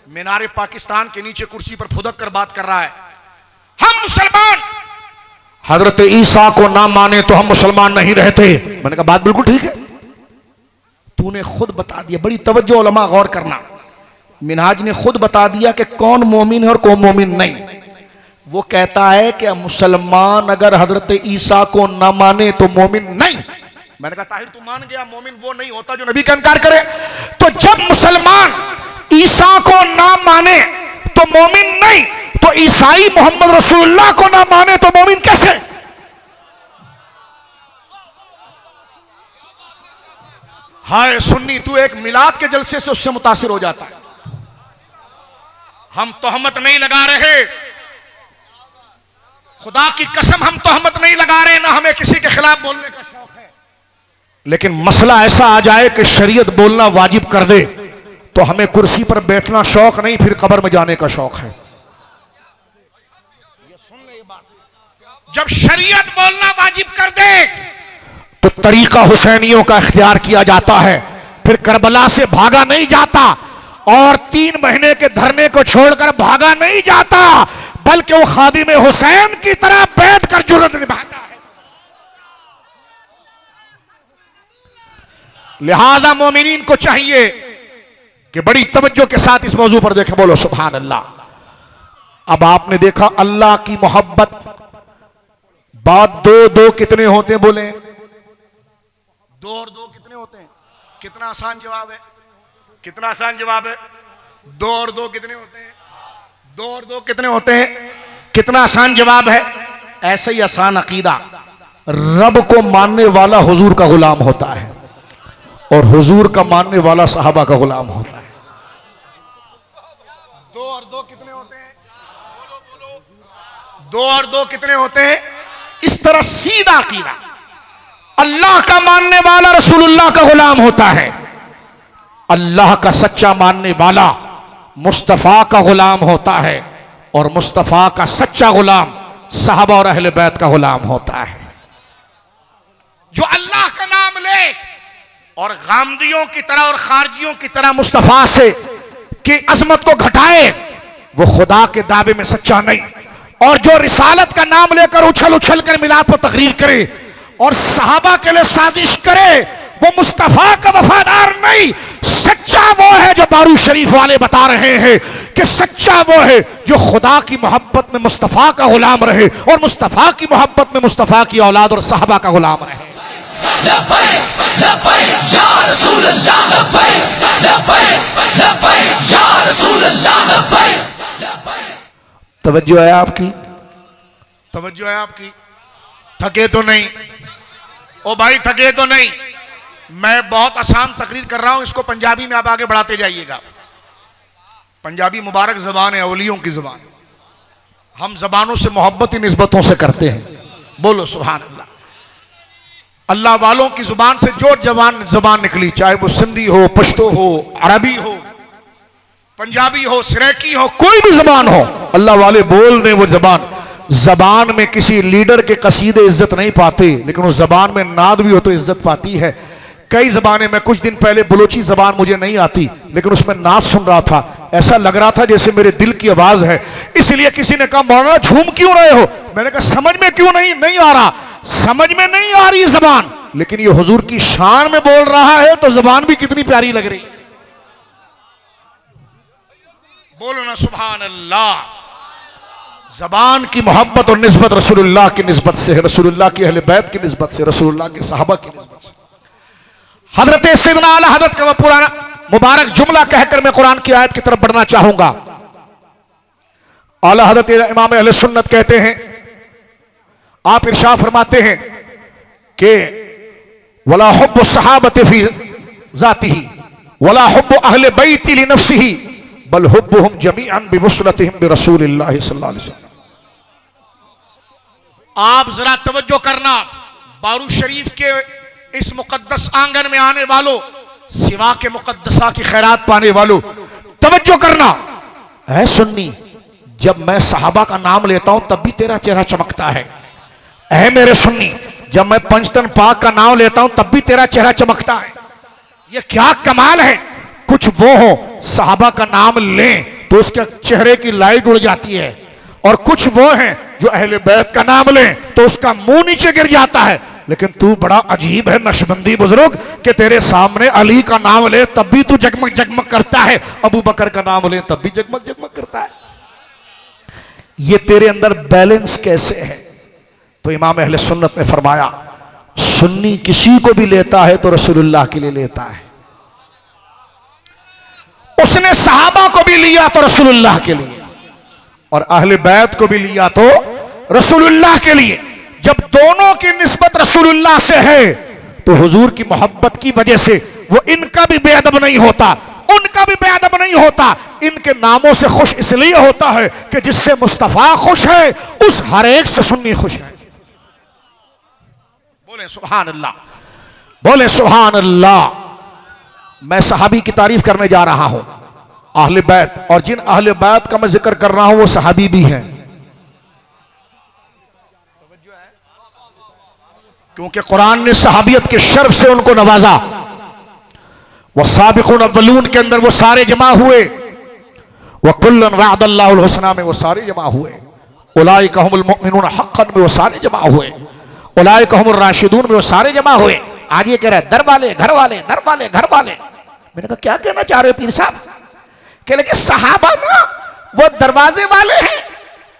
मीनारे पाकिस्तान के नीचे कुर्सी पर फुदक कर बात कर रहा है, हम मुसलमान हजरत ईसा को ना माने तो हम मुसलमान नहीं रहते। मैंने कहा बात बिल्कुल ठीक है, तूने खुद बता दिया। बड़ी तवज्जो उलमा, गौर करना। मिनहाज ने खुद बता दिया कि कौन मोमिन है और कौन मोमिन नहीं। वो कहता है कि मुसलमान अगर हजरत ईसा को ना माने तो मोमिन नहीं। मैंने कहा ताहिर तू मान गया, मोमिन वो नहीं होता जो नबी का इनकार करे। तो जब मुसलमान ईसा को ना माने तो मोमिन नहीं, तो ईसाई मोहम्मद रसूलुल्लाह को ना माने तो मोमिन कैसे? हाय सुन्नी, तू एक मिलाद के जलसे से उससे मुतासिर हो जाता है। हम तोहमत नहीं लगा रहे, खुदा की कसम हम तोहमत नहीं लगा रहे, ना हमें किसी के खिलाफ बोलने का शौक है। लेकिन मसला ऐसा आ जाए कि शरीयत बोलना वाजिब कर दे तो हमें कुर्सी पर बैठना शौक नहीं, फिर कब्र में जाने का शौक है। ये सुन ले ये बात। जब शरीयत बोलना वाजिब कर दे तो तरीका हुसैनियों का इख्तियार किया जाता है, फिर करबला से भागा नहीं जाता और 3 महीने के धरने को छोड़कर भागा नहीं जाता, बल्कि वो खादिम हुसैन की तरह बैठ कर जुर्रत निभाता है। लिहाजा मोमिनीन को चाहिए कि बड़ी तवज्जो के साथ इस मौजू पर देखें। बोलो सुभान अल्लाह। अब आपने देखा अल्लाह की मोहब्बत, बात दो कितने होते हैं? बोले 2 और 2 कितने होते हैं? कितना आसान जवाब है, कितना आसान जवाब है। 2 और 2 कितने होते हैं? 2 और 2 कितने होते हैं? कितना आसान जवाब है। ऐसे ही आसान अकीदा, रब को मानने वाला हुजूर का गुलाम होता है और हुजूर का मानने वाला सहाबा का गुलाम होता है। 2 और 2 कितने होते हैं? 2 और 2 कितने होते हैं? इस तरह सीधा अकीदा, अल्लाह का मानने वाला रसूलुल्लाह का गुलाम होता है, अल्लाह का सच्चा मानने वाला मुस्तफा का गुलाम होता है और मुस्तफा का सच्चा गुलाम सहाबा और अहले बैत का गुलाम होता है। जो अल्लाह का नाम ले और गामदियों की तरह और खारजियों की तरह मुस्तफा से की अजमत को घटाए, वो खुदा के दावे में सच्चा नहीं। और जो रिसालत का नाम लेकर उछल उछल कर मिलाद पर तकरीर करे और सहाबा के लिए साजिश करे, वो मुस्तफा का वफादार नहीं। सच्चा वो है जो बारू शरीफ वाले बता रहे हैं कि सच्चा वो है जो खुदा की मोहब्बत में मुस्तफा का गुलाम रहे और मुस्तफा की मोहब्बत में मुस्तफा की औलाद और सहाबा का गुलाम रहे। तवज्जो है आपकी, तवज्जो है आपकी। थके तो नहीं ओ भाई, थके तो नहीं। मैं बहुत आसान तकरीर कर रहा हूं, इसको पंजाबी में आप आगे बढ़ाते जाइएगा। पंजाबी मुबारक जबान है, अवलियों की जबान। हम जबानों से मोहब्बत ही निस्बतों से करते हैं। बोलो सुभान अल्लाह। अल्लाह वालों की जुबान से जो जबान निकली, चाहे वो सिंधी हो, पश्तो हो, अरबी हो, पंजाबी हो, सराइकी हो, कोई भी जबान हो, अल्लाह वाले बोल दें वो जबान। जबान में किसी लीडर के कसीदे इज्जत नहीं पाते, लेकिन उस जबान में नाद भी हो तो इज्जत पाती है। कई जबानें, मैं कुछ दिन पहले बलोची जबान मुझे नहीं आती, लेकिन उसमें नाद सुन रहा था, ऐसा लग रहा था जैसे मेरे दिल की आवाज है। इसलिए किसी ने कहा मौलाना झूम क्यों रहे हो? मैंने कहा समझ में क्यों नहीं आ रहा। समझ में नहीं आ रही जबान, लेकिन ये हुजूर की शान में बोल रहा है तो जबान भी कितनी प्यारी लग रही है। बोलो ना सुभान अल्लाह। जबान की मोहब्बत और निस्बत रसूलुल्लाह की निस्बत से है, रसूलुल्लाह की अहले बैत की निस्बत से, रसूलुल्लाह के सहाबा की निस्बत से। हजरत सैयदना आला हजरत का पुराना मुबारक जुमला कहकर मैं कुरान की आयत की तरफ बढ़ना चाहूंगा। आला हजरत इमाम अहले सुन्नत कहते हैं, आप इरशाद फरमाते हैं कि वला हुब्बु सहाबति फी ज़ातिही वला हुब्बु अहले बैति लिनफ्सिही बल हुब्बुहुम जमीअन बिवुसलतिहिम बिरसूलिल्लाह सल्लल्लाहु अलैहि वसल्लम। आप जरा तवज्जो करना, बारू शरीफ के इस मुकद्दस आंगन में आने वालों, सिवा के मुकद्दसा की खैरात पाने वालों, तवज्जो करना। है सुन्नी, जब मैं सहाबा का नाम लेता हूं तब भी तेरा चेहरा चमकता है। ऐ मेरे सुन्नी, जब मैं पंचतन पाक का नाम लेता हूं तब भी तेरा चेहरा चमकता है। यह क्या कमाल है। कुछ वो हो सहाबा का नाम लें तो उसके चेहरे की लाइट उड़ जाती है, और कुछ वो हैं जो अहले बैत का नाम लें तो उसका मुंह नीचे गिर जाता है। लेकिन तू बड़ा अजीब है नक्शबंदी बुजुर्ग कि तेरे सामने अली का नाम ले तब भी तू जगमग जगमग करता है, अबू बकर का नाम ले तब भी जगमग जगमग करता है। ये तेरे अंदर बैलेंस कैसे है? तो इमाम अहले सुन्नत ने फरमाया, सुन्नी किसी को भी लेता है तो रसूलुल्लाह के लिए लेता है। उसने सहाबा को भी लिया तो रसूलुल्लाह के लिए, और अहले बैत को भी लिया तो रसूलुल्लाह के लिए। जब दोनों की निस्बत रसूलुल्लाह से है तो हुजूर की मोहब्बत की वजह से वो इनका भी बेअदब नहीं होता, उनका भी बेअदब नहीं होता। इनके नामों से खुश इसलिए होता है कि जिससे मुस्तफा खुश है उस हर एक से सुन्नी खुश है। बोले सुभान अल्लाह, बोले सुभान अल्लाह। मैं सहाबी की तारीफ करने जा रहा हूं, अहले बैत, और जिन अहले बैत का मैं जिक्र कर रहा हूं वो सहाबी भी हैं, क्योंकि कुरान ने सहाबियत के शर्फ से उनको नवाजा। वस्साबिकून अव्वलून के अंदर वो सारे जमा हुए, वकुल्लन वअदल्लाहुल हुस्ना में वो सारे जमा हुए, उलाइका हुमुल मुमिनून हक़्क़न में वो सारे जमा हुए, उलाइका हुमुर राशिदून में वो सारे जमा हुए। आज ये कह रहा है दर वाले घर वाले, दर वाले घर वाले। मैंने कहा क्या कहना चाह रहे हो पीर साहब? कह लगे सहाबा ना वो दरवाजे वाले हैं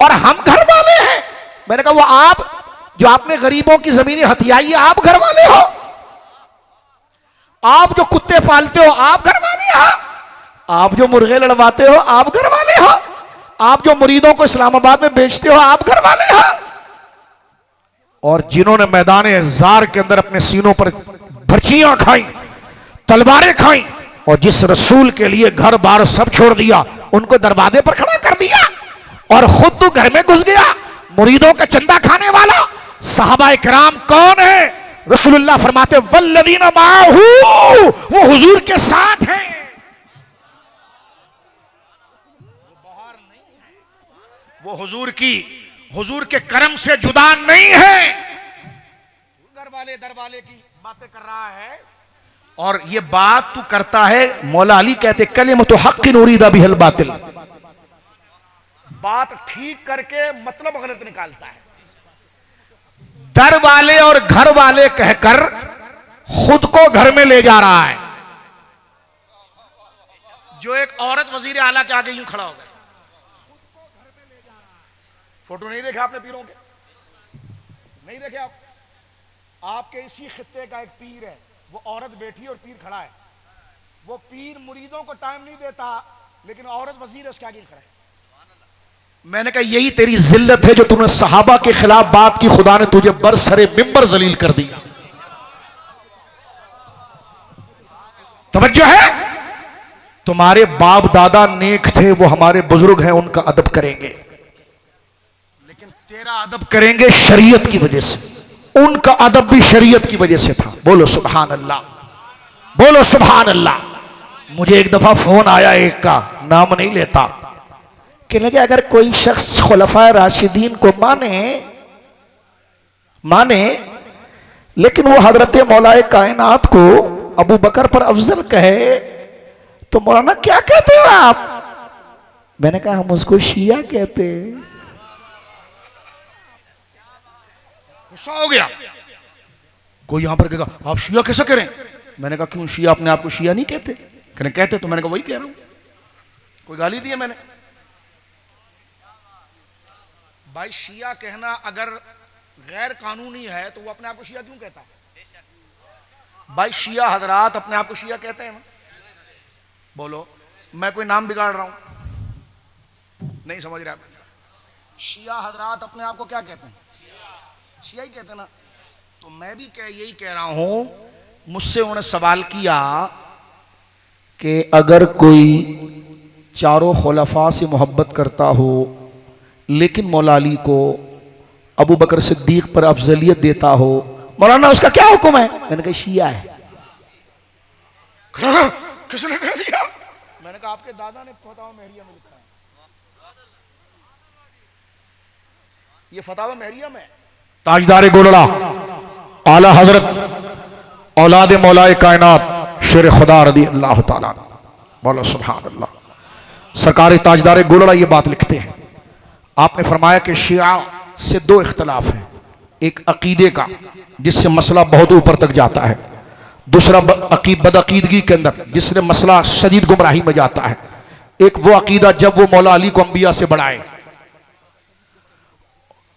और हम घर वाले हैं। मैंने कहा वो आप जो आपने गरीबों की जमीनें हथियाई है आप घर वाले हो, आप जो कुत्ते पालते हो आप घर वाले हो, आप जो मुर्गे लड़वाते हो आप घर वाले हो, आप जो मुरीदों को इस्लामाबाद में बेचते हो आप घर वाले हो, और जिन्होंने मैदान जार के अंदर अपने सीनों पर भर्चियां खाई, तलवारें खाई, और जिस रसूल के लिए घर बार सब छोड़ दिया उनको दरवाजे पर खड़ा कर दिया और खुद तो घर में घुस गया, मुरीदों का चंदा खाने वाला। सहाबा इकराम कौन है? रसूलुल्लाह फरमाते वल्लदीना माहू, वो हुजूर के साथ हैं, वो बाहर नहीं है, वो हुजूर के करम से जुदा नहीं है। घर वाले दर वाले की बातें कर रहा है, और ये बात तू करता है। मौला अली कहते कलिमतु हक़्क़िन उरीदा बिहल बातिल, बात ठीक करके मतलब गलत निकालता है। दर वाले और घर वाले कहकर खुद को घर में ले जा रहा है। जो एक औरत वजीर आला के आगे यूं खड़ा हो गया, फोटो नहीं देखे आपने पीरों के? नहीं देखे आप? आपके इसी खित्ते का एक पीर है, वो औरत बैठी और पीर खड़ा है। वो पीर मुरीदों को टाइम नहीं देता, लेकिन औरत वजीर है उसके आगे खड़ा है। मैंने कहा यही तेरी जिल्लत है जो तूने सहाबा के खिलाफ बात की, खुदा ने तुझे बरसरे मिंबर जलील कर दिया। तवज्जो है? तुम्हारे बाप दादा नेक थे, वो हमारे बुजुर्ग हैं, उनका अदब करेंगे, लेकिन तेरा अदब करेंगे शरीयत की वजह से। उनका अदब भी शरीयत की वजह से था। बोलो सुभान अल्लाह, बोलो सुभान अल्लाह। मुझे एक दफा फोन आया एक का, नाम नहीं लेता, कि लगे अगर कोई शख्स खुलफाए राशिदीन को माने लेकिन वो हजरत मौलाए कायनात को अबू बकर पर अफजल कहे तो मौलाना क्या कहते हो आप? मैंने कहा हम उसको शिया कहते हैं। गुस्सा हो गया। कोई यहां पर कहेगा आप शिया कैसे करें? मैंने कहा क्यों शिया अपने आप को शिया नहीं कहते? कहते तो मैंने कहा वही कह रहा हूं। कोई गाली दी है मैंने? भाई शिया कहना अगर गैर कानूनी है तो वो अपने आप को शिया क्यों कहता है? भाई शिया हजरात अपने आप को शिया कहते हैं ना? बोलो, मैं कोई नाम बिगाड़ रहा हूं? नहीं समझ रहे आप? शिया हजरात अपने आप को क्या कहते हैं? शिया ही कहते हैं ना। तो मैं भी यही कह रहा हूं, मुझसे उन्होंने सवाल किया कि अगर कोई चारों खुलफा से मोहब्बत करता हो लेकिन मौला अली को अबू बकर सिद्दीक पर अफजलियत देता हो, मौलाना उसका क्या हुक्म है? मैंने कहा शिया है। किसने कह दिया? मैंने कहा आपके दादा ने फतवा महरिया में लिखा है, ये फतवा महरिया में। ताजदार गोलड़ा आला हजरत औलाद मौलाए कायनात शेर खुदा रदी अल्लाह ताला, बोलो सुभान अल्लाह। सरकार ताजदार गोलड़ा ये बात लिखते हैं, आपने फरमाया कि शिया से दो इख्तलाफ हैं, एक अकीदे का जिससे मसला बहुत ऊपर तक जाता है, दूसरा बदअकीदगी के अंदर जिससे मसला शदीद गुमराही में जाता है। एक वो अकीदा जब वो मौला अली को अंबिया से बढ़ाए।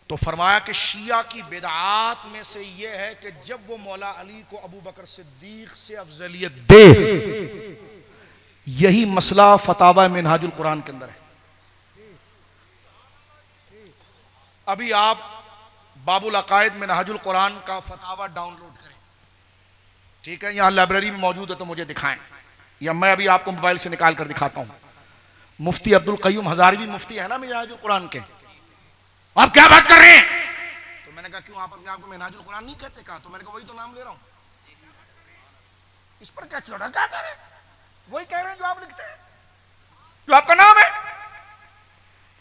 तो फरमाया कि शिया की बिदआत में से ये है कि जब वो मौला अली को अबू बकर सिद्दीक से अफजलियत दे, यही मसला फतावा मिनहाजुल कुरान के अंदर है। अभी आप बाबुल अकायद मिनहाजुल कुरान का फतावा डाउनलोड करें, ठीक है? यहां लाइब्रेरी में मौजूद है तो मुझे दिखाएं, या मैं अभी आपको मोबाइल से निकाल कर दिखाता हूं। मुफ्ती अब्दुल कय्यूम हजारवी मुफ्ती है ना मिनहाजुल कुरान के। आप क्या बात कर रहे हैं? तो मैंने कहा क्यों आप अपने आप को मिनहाजुल कुरान नहीं कहते? कहा तो मैंने कहा वही तो नाम ले रहा हूं, इस पर क्या चढ़ा क्या कर रहे हैं? वही कह रहे हैं जो आप लिखते हैं, जो आपका नाम है।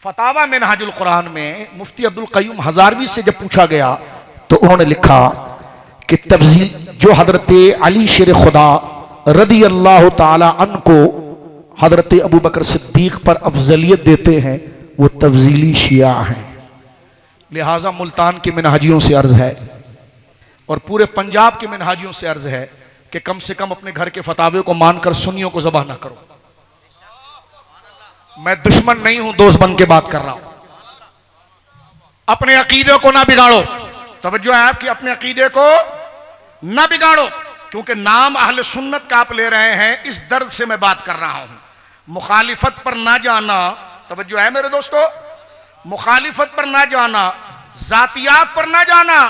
फतावा मिनहाजुल कुरान में मुफ्ती अब्दुल कय्यूम हजारवी से जब पूछा गया तो उन्होंने लिखा कि तफजील जो हजरत अली शेर खुदा रदी अल्लाह ताला अन को हजरत अबू बकर सिद्दीक पर अफजलियत देते हैं, वो तफजीली शिया हैं। लिहाजा मुल्तान के मिनहाजियों से अर्ज है और पूरे पंजाब के मिनहाजियों से अर्ज है कि कम से कम अपने घर के फतावे को मानकर सुन्नियों को ज़बाह ना करो। मैं दुश्मन नहीं हूं, दोस्त बन के बात कर रहा हूं। अपने अकीदे को ना बिगाड़ो, तवज्जो है आपकी, अपने अकीदे को ना बिगाड़ो, क्योंकि नाम अहले सुन्नत का आप ले रहे हैं, इस दर्द से मैं बात कर रहा हूं। मुखालिफत पर ना जाना, तवज्जो है मेरे दोस्तों, मुखालिफत पर ना जाना, जातियात पर ना जाना।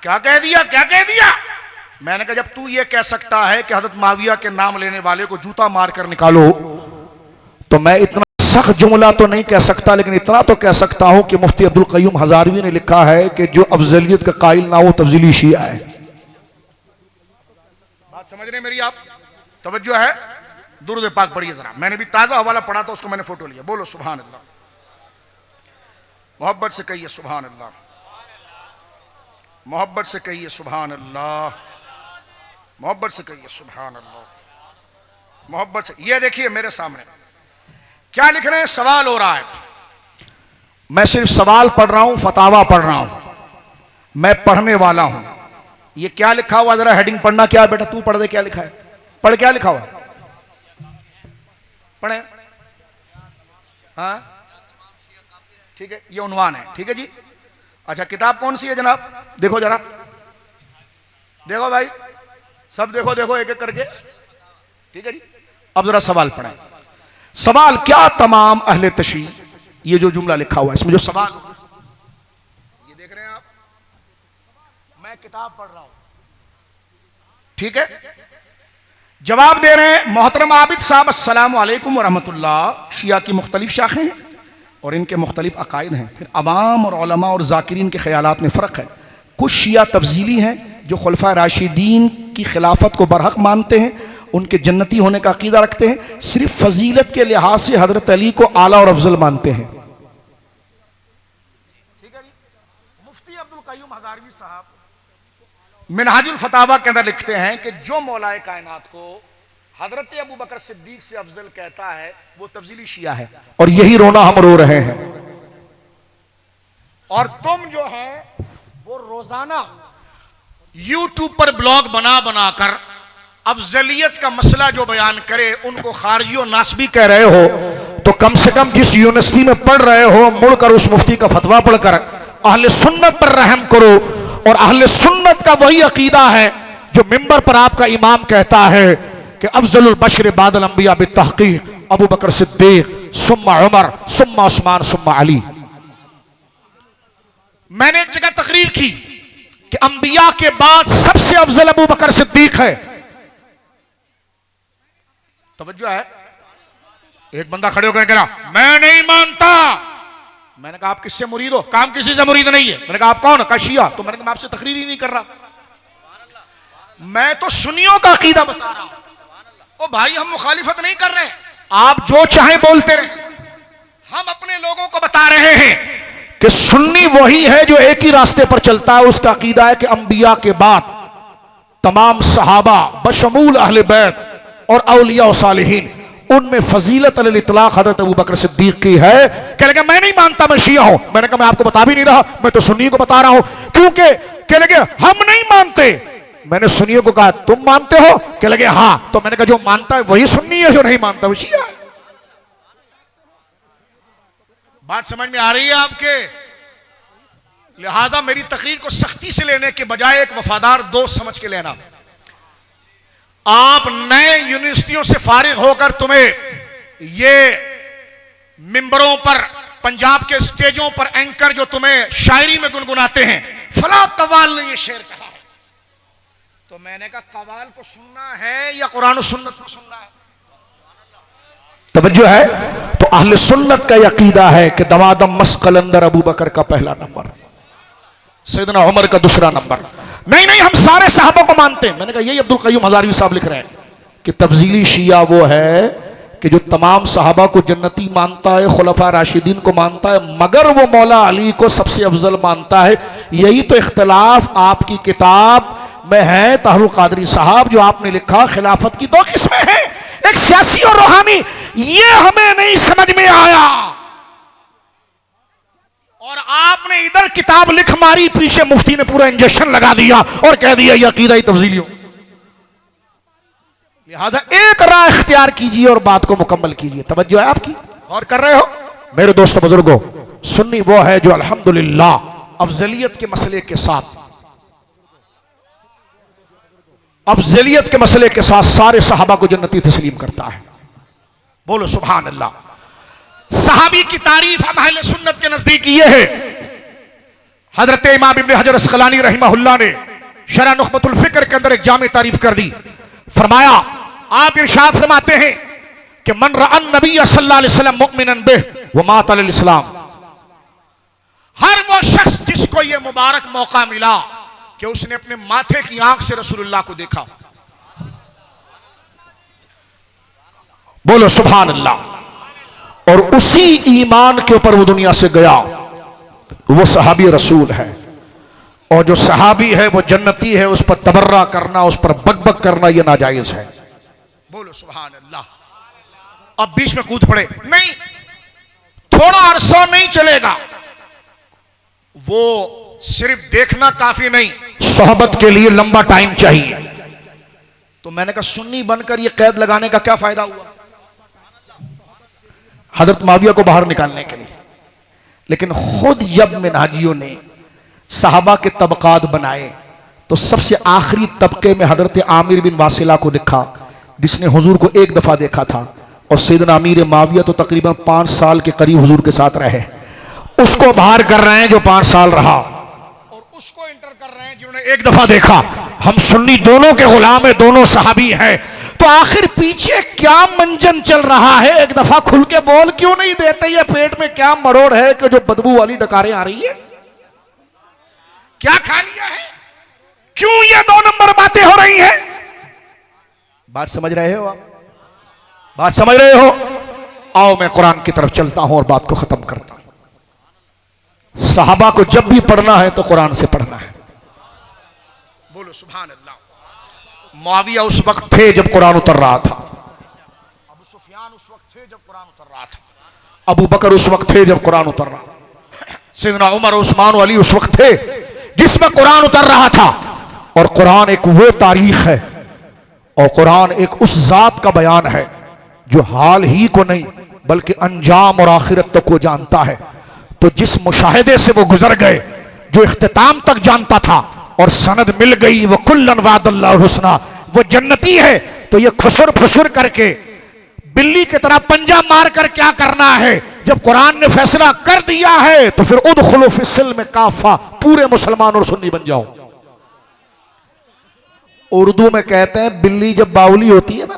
क्या कह दिया, क्या कह दिया? मैंने कहा जब तू ये कह सकता है कि हजरत माविया के नाम लेने वाले को जूता मार कर निकालो, तो मैं इतना सख्त जुमला तो नहीं कह सकता, लेकिन इतना तो कह सकता हूं कि मुफ्ती अब्दुल कय्यूम हजारवी ने लिखा है कि जो अफजलियत का कायल ना हो तफजीली शिया है। बात समझ रहे मेरी आप? तवज्जो है, दुरूद पाक पढ़िए जरा। मैंने भी ताजा हवाला पढ़ा था, उसको मैंने फोटो लिया। बोलो सुभान अल्लाह, मोहब्बत से कहिए सुभान अल्लाह, मोहब्बत से कहिए सुभान अल्लाह, मोहब्बत से कहिए सुभान अल्लाह, मोहब्बत से। ये देखिए मेरे सामने क्या लिख रहे हैं, सवाल हो रहा है। मैं सिर्फ सवाल पढ़ रहा हूं, फतावा पढ़ रहा हूं, मैं पढ़ने वाला हूं। ये क्या लिखा हुआ, जरा हेडिंग पढ़ना। क्या है बेटा, तू पढ़ दे, क्या लिखा है? पढ़, क्या लिखा हुआ? पढ़े। हाँ ठीक है, ये उन्वान है, ठीक है जी। अच्छा, किताब कौन सी है जनाब? देखो जरा, देखो भाई, सब देखो, देखो एक एक करके, ठीक है जी। अब जरा सवाल पढ़े। सवाल क्या, तमाम अहले तशरीह, ये जो जुमला लिखा हुआ है इसमें जो सवाल, ये देख रहे हैं आप, मैं किताब पढ़ रहा हूं, ठीक है। जवाब दे रहे हैं मोहतरम आबिद साहब, अस्सलामु अलैकुम व रहमतुल्लाह। शिया की मुख्तलिफ शाखें हैं और इनके मुख्तलिफ अकायद हैं। फिर अवाम और उलमा और जाकिरीन के ख्यालात में फ़र्क है। कुछ शिया तफजीली हैं जो खुलफा राशिदीन की खिलाफत को बरहक मानते हैं, उनके जन्नती होने का अकीदा रखते हैं, सिर्फ फजीलत के लिहाज से हजरत अली को आला और अफजल मानते हैं। ठीक है जी। मुफ्ती अब्दुल कय्यूम हजारवी साहब मिनहाजुल फतावा के अंदर लिखते हैं कि जो मौलाए कायनात को हजरत अबू बकर सिद्दीक से अफजल कहता है वो तफजीली शिया है, और यही रोना हम रो रहे हैं। और तुम जो है वो रोजाना यूट्यूब पर ब्लॉग बना बना कर अफजलियत का मसला जो बयान करे उनको खारजी और नासबी कह रहे हो, तो कम से कम जिस यूनिवर्सिटी में पढ़ रहे हो मुड़कर उस मुफ्ती का फतवा पढ़कर अहले सुन्नत पर रहम करो। और अहले सुन्नत का वही अकीदा है जो मिंबर पर आपका इमाम कहता है कि अफजलुल बशर बादल अंबिया बितहकीक अबू बकर सिद्दीक सुम्मा उमर सुम्मा उस्मान सुम्मा अली। मैंने एक जगह तकरीर की कि अंबिया के बाद सबसे अफजल अबू बकर सिद्दीक है। तवज्जो है। एक बंदा खड़े होकर कह रहा मैं नहीं मानता। मैंने कहा आप किससे मुरीद हो? काम किसी से मुरीद नहीं है। मैंने कहा आप कौन? कहा शिया। तो मैंने कहा मैं आपसे तकरीर ही नहीं कर रहा, मैं तो सुन्नियों का अकीदा बता रहा हूं। ओ भाई हम मुखालिफत नहीं कर रहे, आप जो चाहे बोलते रहे, हम अपने लोगों को बता रहे हैं कि सुन्नी वही है जो एक ही रास्ते पर चलता है। उसका अकीदा है कि अंबिया के बाद तमाम सहाबा बशमूल अहले बैत और औलिया और सालिहीन, उनमें फजीलत अल इतलाक हज़रत अबू बकर सिद्दीक की है। कह लगे मैं नहीं मानता, मैं शिया हूं। मैंने कहा मैं आपको बता भी नहीं रहा, मैं तो सुन्नी को बता रहा हूं। क्योंकि कह लगे हम नहीं मानते। मैंने सुन्नियों को कहा तुम मानते हो? कह लगे हां। तो मैंने कहा जो मानता है वही सुन्नी है, जो नहीं मानता वो शिया है। बात समझ में आ रही है आपके? लिहाजा मेरी तकरीर को सख्ती से लेने के बजाय एक वफादार दोस्त समझ के लेना। आप नए यूनिवर्सिटियों से फारिग होकर तुम्हें ये मिंबरों पर, पंजाब के स्टेजों पर एंकर जो तुम्हें शायरी में गुनगुनाते हैं फला कवाल ने ये शेर कहा है, तो मैंने कहा कवाल को सुनना है या कुरान और सुन्नत को सुनना है? तवज्जो है। तो अहले सुन्नत का अकीदा है कि दवादम मस्कलंदर अबू बकर का पहला नंबर, सैयदना उमर का दूसरा नंबर। नहीं नहीं हम सारे साहबों को मानते हैं। मैंने कहा यही अब्दुल कय्यूम हज़ारवी साहब लिख रहे हैं कि तफजीली शिया वो है कि जो तमाम साहबा को जन्नती मानता है, खुलफा राशिदीन को मानता है, मगर वो मौला अली को सबसे अफजल मानता है। यही तो इख्तलाफ आपकी किताब में है तारुल कादरी साहब, जो आपने लिखा खिलाफत की दो किस्में हैं, एक सियासी और रूहानी। ये हमें नहीं समझ में आया और आपने इधर किताब लिख मारी, पीछे मुफ्ती ने पूरा इंजेक्शन लगा दिया और कह दिया ये अकीदा ही तफजीलियों। लिहाजा एक राह इख्तियार कीजिए और बात को मुकम्मल कीजिए। तवज्जो है आपकी? और कर रहे हो मेरे दोस्तों बुजुर्गों? सुन्नी वो है जो अल्हम्दुलिल्लाह अफजलियत के मसले के साथ, अफजलियत के मसले के साथ सारे सहाबा को जन्नती तस्लीम करता है। बोलो सुभान अल्लाह। सहाबी की तारीफ हम अहले सुन्नत के नजदीक ये है, हजरत इमाम इब्न हजर अस्कलानी रहमहुल्लाह ने शरह नुखबतुल फिक्र के अंदर एक जामे तारीफ कर दी। फरमाया, आप इरशाद फरमाते हैं कि मन रअन नबी सल्लल्लाहु अलैहि वसल्लम मुमिनन बिह व मात अलल इस्लाम, हर वो शख्स जिसको ये मुबारक मौका मिला कि उसने अपने माथे की आंख से रसूलुल्लाह को देखा। बोलो सुभान अल्लाह। और उसी ईमान के ऊपर वो दुनिया से गया, वो सहाबी रसूल है। और जो सहाबी है वो जन्नती है, उस पर तबर्रा करना, उस पर बकबक करना ये नाजायज है। बोलो सुभान अल्लाह। अब बीच में कूद पड़े, नहीं थोड़ा अरसा नहीं चलेगा, वो सिर्फ देखना काफी नहीं, सोहबत के लिए लंबा टाइम चाहिए। तो मैंने कहा सुन्नी बनकर ये कैद लगाने का क्या फायदा हुआ हजरत माविया को बाहर निकालने के लिए। लेकिन खुद जब मिनहाजियों ने सहाबा के तबकात बनाए तो सबसे आखिरी तबके में हजरत आमिर बिन वासिला को लिखा, जिसने हुजूर को एक दफा देखा था। और सैयदना अमीर माविया तो तकरीबन 5 साल के करीब हुजूर के साथ रहे, उसको बाहर कर रहे हैं जो 5 साल रहा, और उसको इंटर कर रहे हैं जिन्होंने एक दफा देखा। हम सुन्नी दोनों के गुलाम है, दोनों सहाबी हैं। तो आखिर पीछे क्या मंजन चल रहा है? एक दफा खुल के बोल क्यों नहीं देते? ये पेट में क्या मरोड़ है कि जो बदबू वाली डकारें आ रही है? क्या खा लिया है? क्यों ये 2 नंबर बातें हो रही हैं? बात समझ रहे हो आप? बात समझ रहे हो? आओ मैं कुरान की तरफ चलता हूं और बात को खत्म करता हूं। सहाबा को जब भी पढ़ना है तो कुरान से पढ़ना है। बोलो सुभान अल्लाह। मुआविया उस वक्त थे जब कुरान उतर रहा था, अबू सुफियान उस वक्त थे जब कुरान उतर रहा था, अबू बकर उस वक्त थे जब कुरान उतर रहा था, सैयदना उमर उस्मान और अली उस वक्त थे जिसमें कुरान उतर रहा था। और कुरान एक वो तारीख है, और कुरान एक उस जात का बयान है जो हाल ही को नहीं बल्कि अंजाम और आखिरत तक को जानता है। तो जिस मुशाहिदे से वो गुजर गए, जो इख्तिताम तक जानता था, और सनद मिल गई, वो कुल्लन वादल्लाहु हुस्ना, वो जन्नती है। तो ये खुसुर फुसुर करके बिल्ली की तरह पंजा मार कर क्या करना है? जब कुरान ने फैसला कर दिया है तो फिर उदखुलू फिस्सिल्म काफा, पूरे मुसलमान और सुन्नी बन जाओ। उर्दू में कहते हैं बिल्ली जब बावली होती है ना,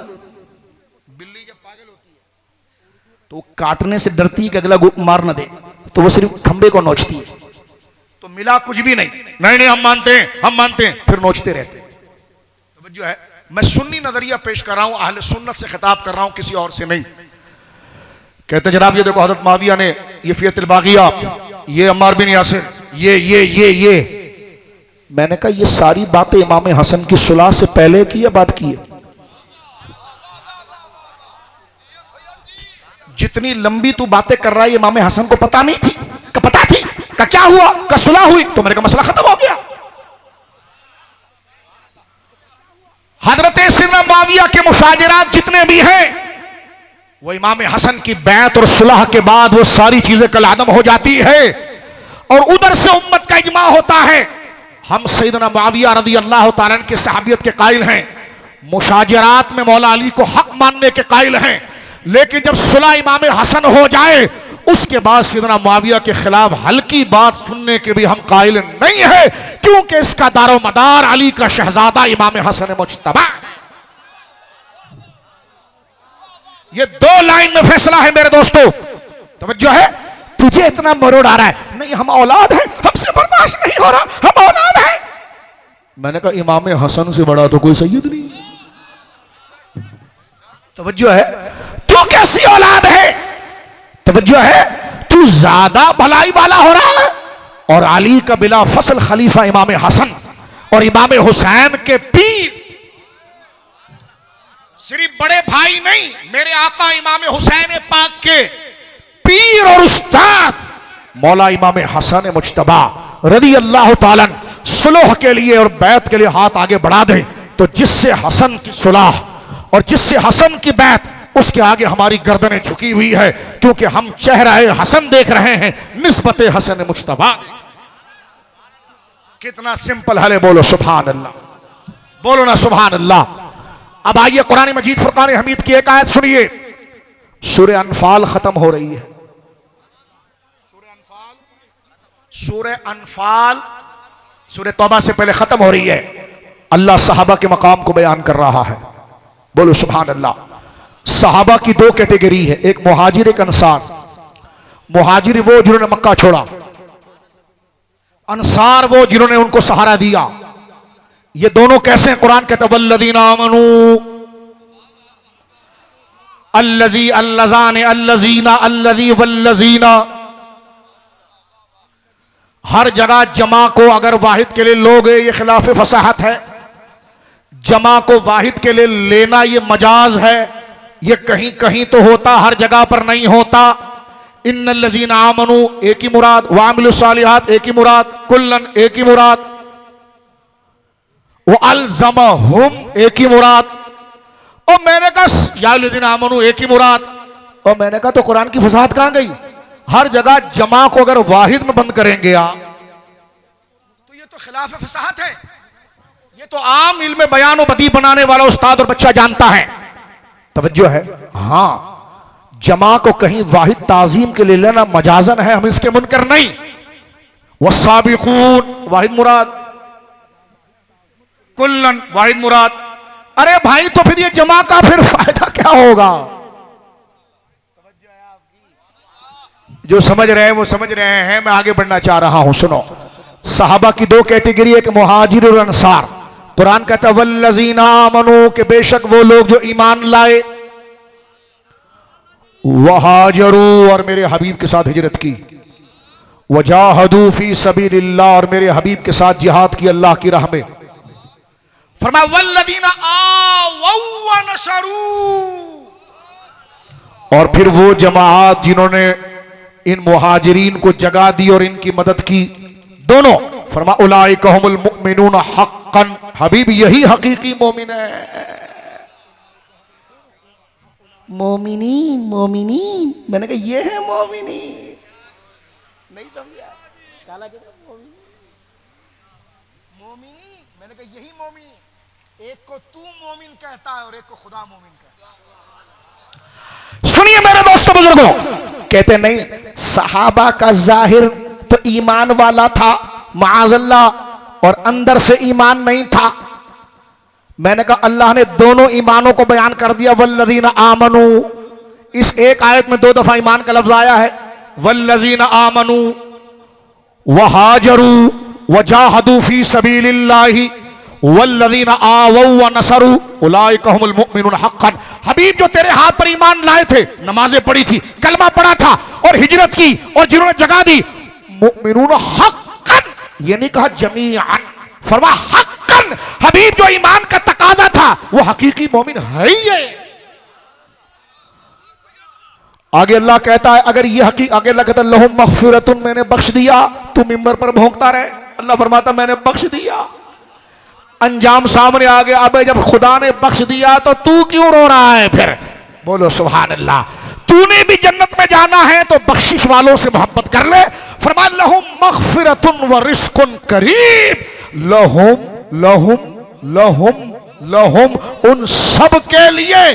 बिल्ली जब पागल होती है तो काटने से डरती है कि अगला मार ना दे, तो वो सिर्फ खंबे को नोचती है। तो मिला कुछ भी नहीं, नहीं हम मानते हैं, हम मानते हैं, फिर नोचते रहते हैं। तो जो है, मैं सुन्नी नजरिया पेश कर रहा हूं, अहले सुन्नत से खिताब कर रहा हूं, किसी और से नहीं। कहते जनाब ये देखो हजरत माविया ने ये फियतुल बागिया, ये अम्मार बिन यासिर, ये मैंने कहा ये सारी बातें इमाम हसन की सुलह से पहले की या बाद की है? जितनी लंबी तू बातें कर रहा है इमाम हसन को पता नहीं थी? का पता थी? का क्या हुआ? का सुलह हुई? तो मेरे का मसला खत्म हो गया। हजरत सिद्दीक़ मुआविया के मुशाजरात जितने भी हैं वो इमाम हसन की बैत और सुलह के बाद वो सारी चीजें कल आदम हो जाती है और उधर से उम्मत का इजमा होता है। हम सैयदना मुआविया रज़ी अल्लाह तआला अन्हु की सहाबियत के कायल हैं, मुशाजरात में मौला अली को हक मानने के कायल हैं, लेकिन जब सुलह इमाम हसन हो जाए उसके बाद सैयदना मुआविया के खिलाफ हल्की बात सुनने के भी हम कायल नहीं है, क्योंकि इसका दारो मदार अली का शहजादा इमाम हसन मुज्तबा। ये दो लाइन में फैसला है मेरे दोस्तों, तवज्जो है। तुझे इतना मरोड़ आ रहा है, नहीं हम औलाद हैं, हमसे बर्दाश्त नहीं हो रहा, हम औलाद हैं। मैंने कहा इमाम हसन से बड़ा तो कोई सैयद नहीं। तवज्जो है, तू कैसी औलाद है? तवज्जो है, तू ज्यादा भलाई वाला हो रहा है। और अली का बिला फसल खलीफा इमाम हसन और इमाम हुसैन के पीर, सिर्फ बड़े भाई नहीं, मेरे आका इमाम हुसैन पाक के पीर और उस्ताद मौला इमाम हसन मुज्तबा रज़ी अल्लाह ताला सुलह के लिए और बैत के लिए हाथ आगे बढ़ा दे, तो जिससे हसन की सुलह और जिससे हसन की बैत, उसके आगे हमारी गर्दनें झुकी हुई है, क्योंकि हम चेहरा हसन देख रहे हैं निस्बत हसन मुज्तबा। कितना सिंपल है, बोलो सुभान अल्लाह, बोलो ना सुभान अल्लाह। अब आइए कुरान मजीद फुरकान हमीद की एक आयत सुनिए। सूरह अनफाल खत्म हो रही है। सूरह अनफाल सूरह तौबा से पहले खत्म हो रही है। अल्लाह सहाबा के मकाम को बयान कर रहा है, बोलो सुभान अल्लाह। सहाबा की दो कैटेगरी है, एक मुहाजिर एक अंसार। मुहाजिर वो जिन्होंने मक्का छोड़ा, अंसार वो जिन्होंने उनको सहारा दिया। ये दोनों कैसे हैं? कुरान कहता है वल्लज़ीना आमनू अल्लज़ी अल्लज़ाने अल्लज़ीना अल्लज़ी वल्लज़ीना। हर जगह जमा को अगर वाहिद के लिए लोगे ये खिलाफ फसाहत है, जमा को वाहिद के लिए लेना ये मजाज है, ये कहीं कहीं तो होता, हर जगह पर नहीं होता। इन्नल्लज़ीना आमनू एक ही मुराद, वामिलुस सालिहात एक ही मुराद, कुल्लन एक ही मुराद, वो अलज़महुम एक ही मुराद। और मैंने कहा या लज़ीना आमनू एक ही मुराद, और मैंने कहा तो कुरान की फसाहत कहां गई? हर जगह जमा को अगर वाहिद में बंद करेंगे आप तो ये तो खिलाफ फसाहत है। ये तो आम इल्म बयान और बदी बनाने वाला उस्ताद और बच्चा जानता है। तवज्जो है, हां जमा को कहीं वाहिद ताजीम के लिए लेना मजाजन है, हम इसके मुनकर नहीं। वस्साबिकून वाहिद मुराद, कुल्लन वाहिद मुराद। अरे भाई तो फिर ये जमा का फिर फायदा क्या होगा? जो समझ रहे हैं वो समझ रहे हैं, मैं आगे बढ़ना चाह रहा हूं। सुनो, सहाबा की दो कैटेगरी, एक मुहाजिर और अंसार। कुरान कहता है वल्लज़ीना आमनू, के बेशक वो लोग जो ईमान लाए, वहाजरू और मेरे हबीब के साथ हिजरत की, वजाहदू फी सबीलिल्लाह और मेरे हबीब के साथ जिहाद की अल्लाह की राह में। फरमाया वल्लज़ीना आवौ व नसरू, और फिर वो जमात जिन्होंने इन मुहाजिरीन को जगा दी और इनकी मदद की, दोनों। फरमा उलाइका हुमुल मुमिनून हक्कन, हबीब यही हकीकी मोमिन है। मोमिनीन मोमिनीन, मैंने कहा ये है मोमिनीन, नहीं समझा? काला मोमिनीन मैंने कहा यही मोमिन। एक को तू मोमिन कहता है और एक को खुदा मोमिन कहता है। सुनिए मेरे दोस्तों बुजुर्गों, कहते नहीं सहाबा का जाहिर तो ईमान वाला था माअज़ल्लाह, और अंदर से ईमान नहीं था। मैंने कहा अल्लाह ने दोनों ईमानों को बयान कर दिया। वल्लज़ीना आमनू, इस एक आयत में 2 दफा ईमान का लफ्ज आया है। वल्लज़ीना आमनू वहाजरू वजाहदू फी सबीलिल्लाहि वल्लज़ीना आवौ व नसरू उलाइका हुमुल मुमिनून हक़्क़न। हबीब जो तेरे हाथ पर ईमान लाए थे, नमाजें पढ़ी थी, कलमा पढ़ा था और हिजरत की और जिन्होंने जगह दी, मुमिनून हक़्क़न, ये नहीं कहा जमीअन, फरमा हक़्क़न। हबीब जो ईमान का तकाजा था वो हकीकी मोमिन है ही है। आगे अल्लाह कहता है अगर ये आगे अल्लाह कहता है लहुम मग़फ़िरतुन, मैंने बख्श दिया। तू मिंबर पर भौंकता रहे, अल्लाह फरमाता मैंने बख्श दिया। अंजाम सामने आ गया। अबे जब खुदा ने बख्श दिया तो तू क्यों रो रहा है फिर? बोलो सुभान अल्लाह। तूने भी जन्नत में जाना है तो बख्शिश वालों से मोहब्बत कर ले। फरमान लहुम मग़फ़िरतुन व रिज़्क़ुन करीम, लहुम लहुम लहुम लहुम, उन सब के लिए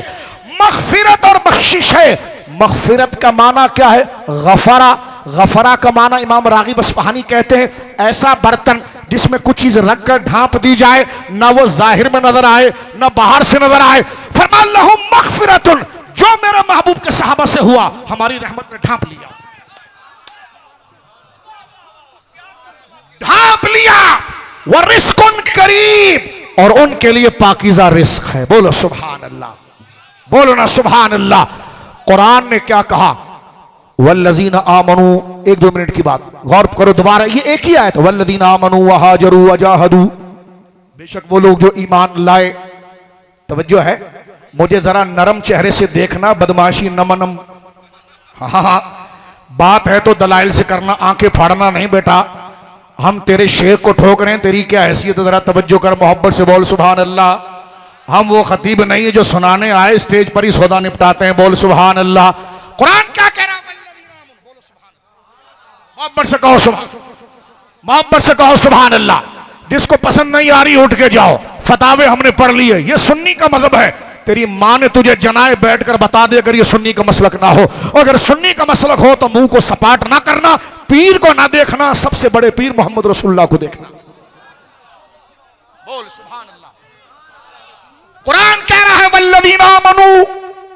मग़फ़िरत और बख्शिश है। मग़फ़िरत का माना क्या है? गफरा। गफरा का माना इमाम राग़िब अस्फ़हानी कहते हैं ऐसा बर्तन जिसमें कुछ चीज रखकर ढांप दी जाए, ना वो जाहिर में नजर आए ना बाहर से नजर आए। फरमान लहुम मग़फ़िरतुन, जो मेरे महबूब के सहाबा से हुआ हमारी रहमत में ढांप लिया, ढांप लिया। व रिज़्क़ुन करीम, और उनके लिए पाकीज़ा रिज़्क़ है। बोलो सुभान अल्लाह, बोलो ना सुभान अल्लाह। कुरान ने क्या कहा? वल्लज़ीना आमनू, 1-2 मिनट की बात गौर करो दोबारा, ये एक ही आयत। वल्लज़ीना आमनू वहाजरू वजाहदू, बेशक वो लोग जो ईमान लाए। तवज्जो है, मुझे जरा नरम चेहरे से देखना, बदमाशी नमनम। हाँ, बात है तो दलाइल से करना, आंखें फाड़ना नहीं बेटा। हम तेरे शेख को ठोक रहे हैं, तेरी क्या हैसियत है? जरा तवज्जो कर, मोहब्बत से बोल सुभान अल्लाह। हम वो खतीब नहीं है जो सुनाने आए, स्टेज पर ही सौदा निपटाते हैं। बोल सुभान अल्लाह। कुरान क्या कह रहा है? बोलो सुभान अल्लाह। मोहब्बत से कहो सुभान, मोहब्बत से कहो सुभान अल्लाह। जिसको पसंद नहीं आ रही उठ के जाओ, फतावे हमने पढ़ लिए, ये सुन्नी का मजहब है। तेरी माँ ने तुझे जनाए बैठकर बता दे अगर ये सुन्नी का मसलक ना हो। अगर सुन्नी का मसलक हो तो मुंह को सपाट ना करना, पीर को ना देखना, सबसे बड़े पीर मोहम्मद रसूलुल्लाह को देखना। बोल सुभान अल्लाह। कुरान कह रहा है वल्लज़ीना आमनू,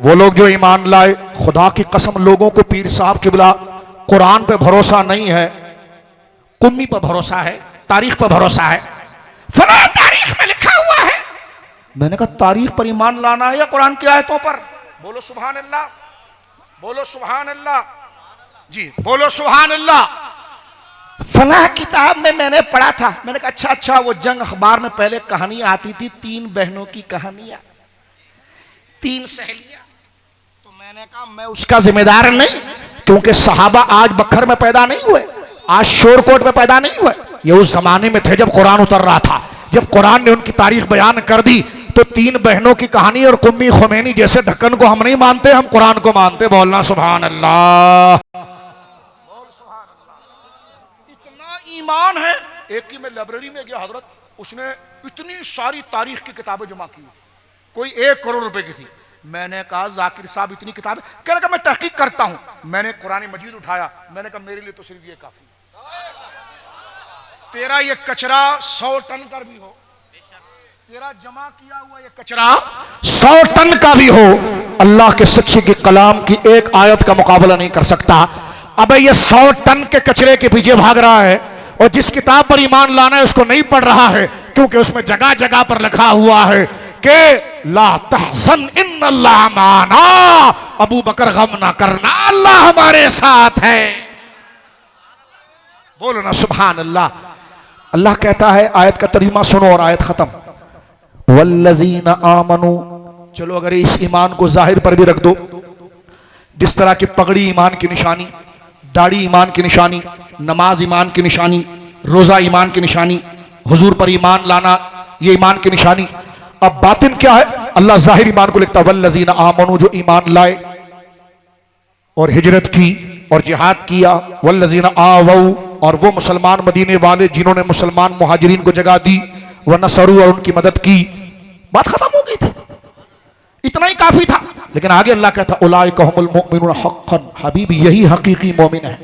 वो लोग जो ईमान लाए। खुदा की कसम, लोगों को पीर साहब किबला कुरान पे भरोसा नहीं है, कुम्मी पर भरोसा है, तारीख पर भरोसा है। फला तारीख में लिखा हुआ है। मैंने कहा तारीख पर ईमान लाना है या कुरान की आयतों पर? बोलो सुभान अल्लाह, बोलो सुभान अल्लाह जी, बोलो सुभान अल्लाह। फला किताब में मैंने पढ़ा था। मैंने कहा अच्छा, वो जंग अखबार में पहले कहानी आती थी, 3 बहनों की कहानियां, 3 सहेलियां। तो मैंने कहा मैं उसका जिम्मेदार नहीं, क्योंकि सहाबा आज बखर में पैदा नहीं हुए, आज शोरकोट में पैदा नहीं हुए। ये उस जमाने में थे जब कुरान उतर रहा था। जब कुरान ने उनकी तारीख बयान कर दी तो 3 बहनों की कहानी और कुम्मी खुमैनी जैसे ढक्कन को हम नहीं मानते, हम कुरान को मानते। बोलना सुभान अल्लाह। इतना ईमान है। एक की मैं लाइब्रेरी में गया हजरत, उसने इतनी सारी तारीख की किताबें जमा की, कोई 1 करोड़ रुपए की थी। मैंने कहा जाकिर साहब इतनी किताबें? कह लगा मैं तहकीक करता हूं। मैंने कुरान मजीद उठाया, मैंने कहा मेरे लिए तो सिर्फ ये काफी। तेरा ये कचरा 100 टन का भी हो, तेरा जमा किया हुआ ये कचरा 100 टन का भी हो, अल्लाह के सच्चे के कलाम की एक आयत का मुकाबला नहीं कर सकता। अबे ये 100 टन के कचरे के पीछे भाग रहा है और जिस किताब पर ईमान लाना है उसको नहीं पढ़ रहा है, क्योंकि उसमें जगह जगह पर लिखा हुआ है कि ला तहज़न इन्नल्लाह माना, अबू बकर गम ना करना, अल्लाह हमारे साथ है। बोलो ना सुभान अल्लाह। अल्लाह कहता है, आयत का तर्जुमा सुनो और आयत खत्म। वल्लज़ीना आमनू, चलो अगर इस ईमान को जाहिर पर भी रख दो, जिस तरह की पगड़ी ईमान की निशानी, दाढ़ी ईमान की निशानी, नमाज ईमान की निशानी, रोजा ईमान की निशानी, हुजूर पर ईमान लाना ये ईमान की निशानी। अब बातिन क्या है? अल्लाह जाहिर ईमान को लिखता है वल्लज़ीना आमनू, जो ईमान लाए और हिजरत की और जिहाद किया। वल्लज़ीना आवौ, और वो मुसलमान मदीने वाले जिन्होंने मुसलमान मुहाजिरीन को जगह दी। व नसरू, और उनकी मदद की, बात खत्म हो गई थी, इतना ही काफी था। लेकिन आगे अल्लाह कहता उलाइका हुमुल मुमिनून हक़्क़न, हबीब यही हकीकी मोमिन है।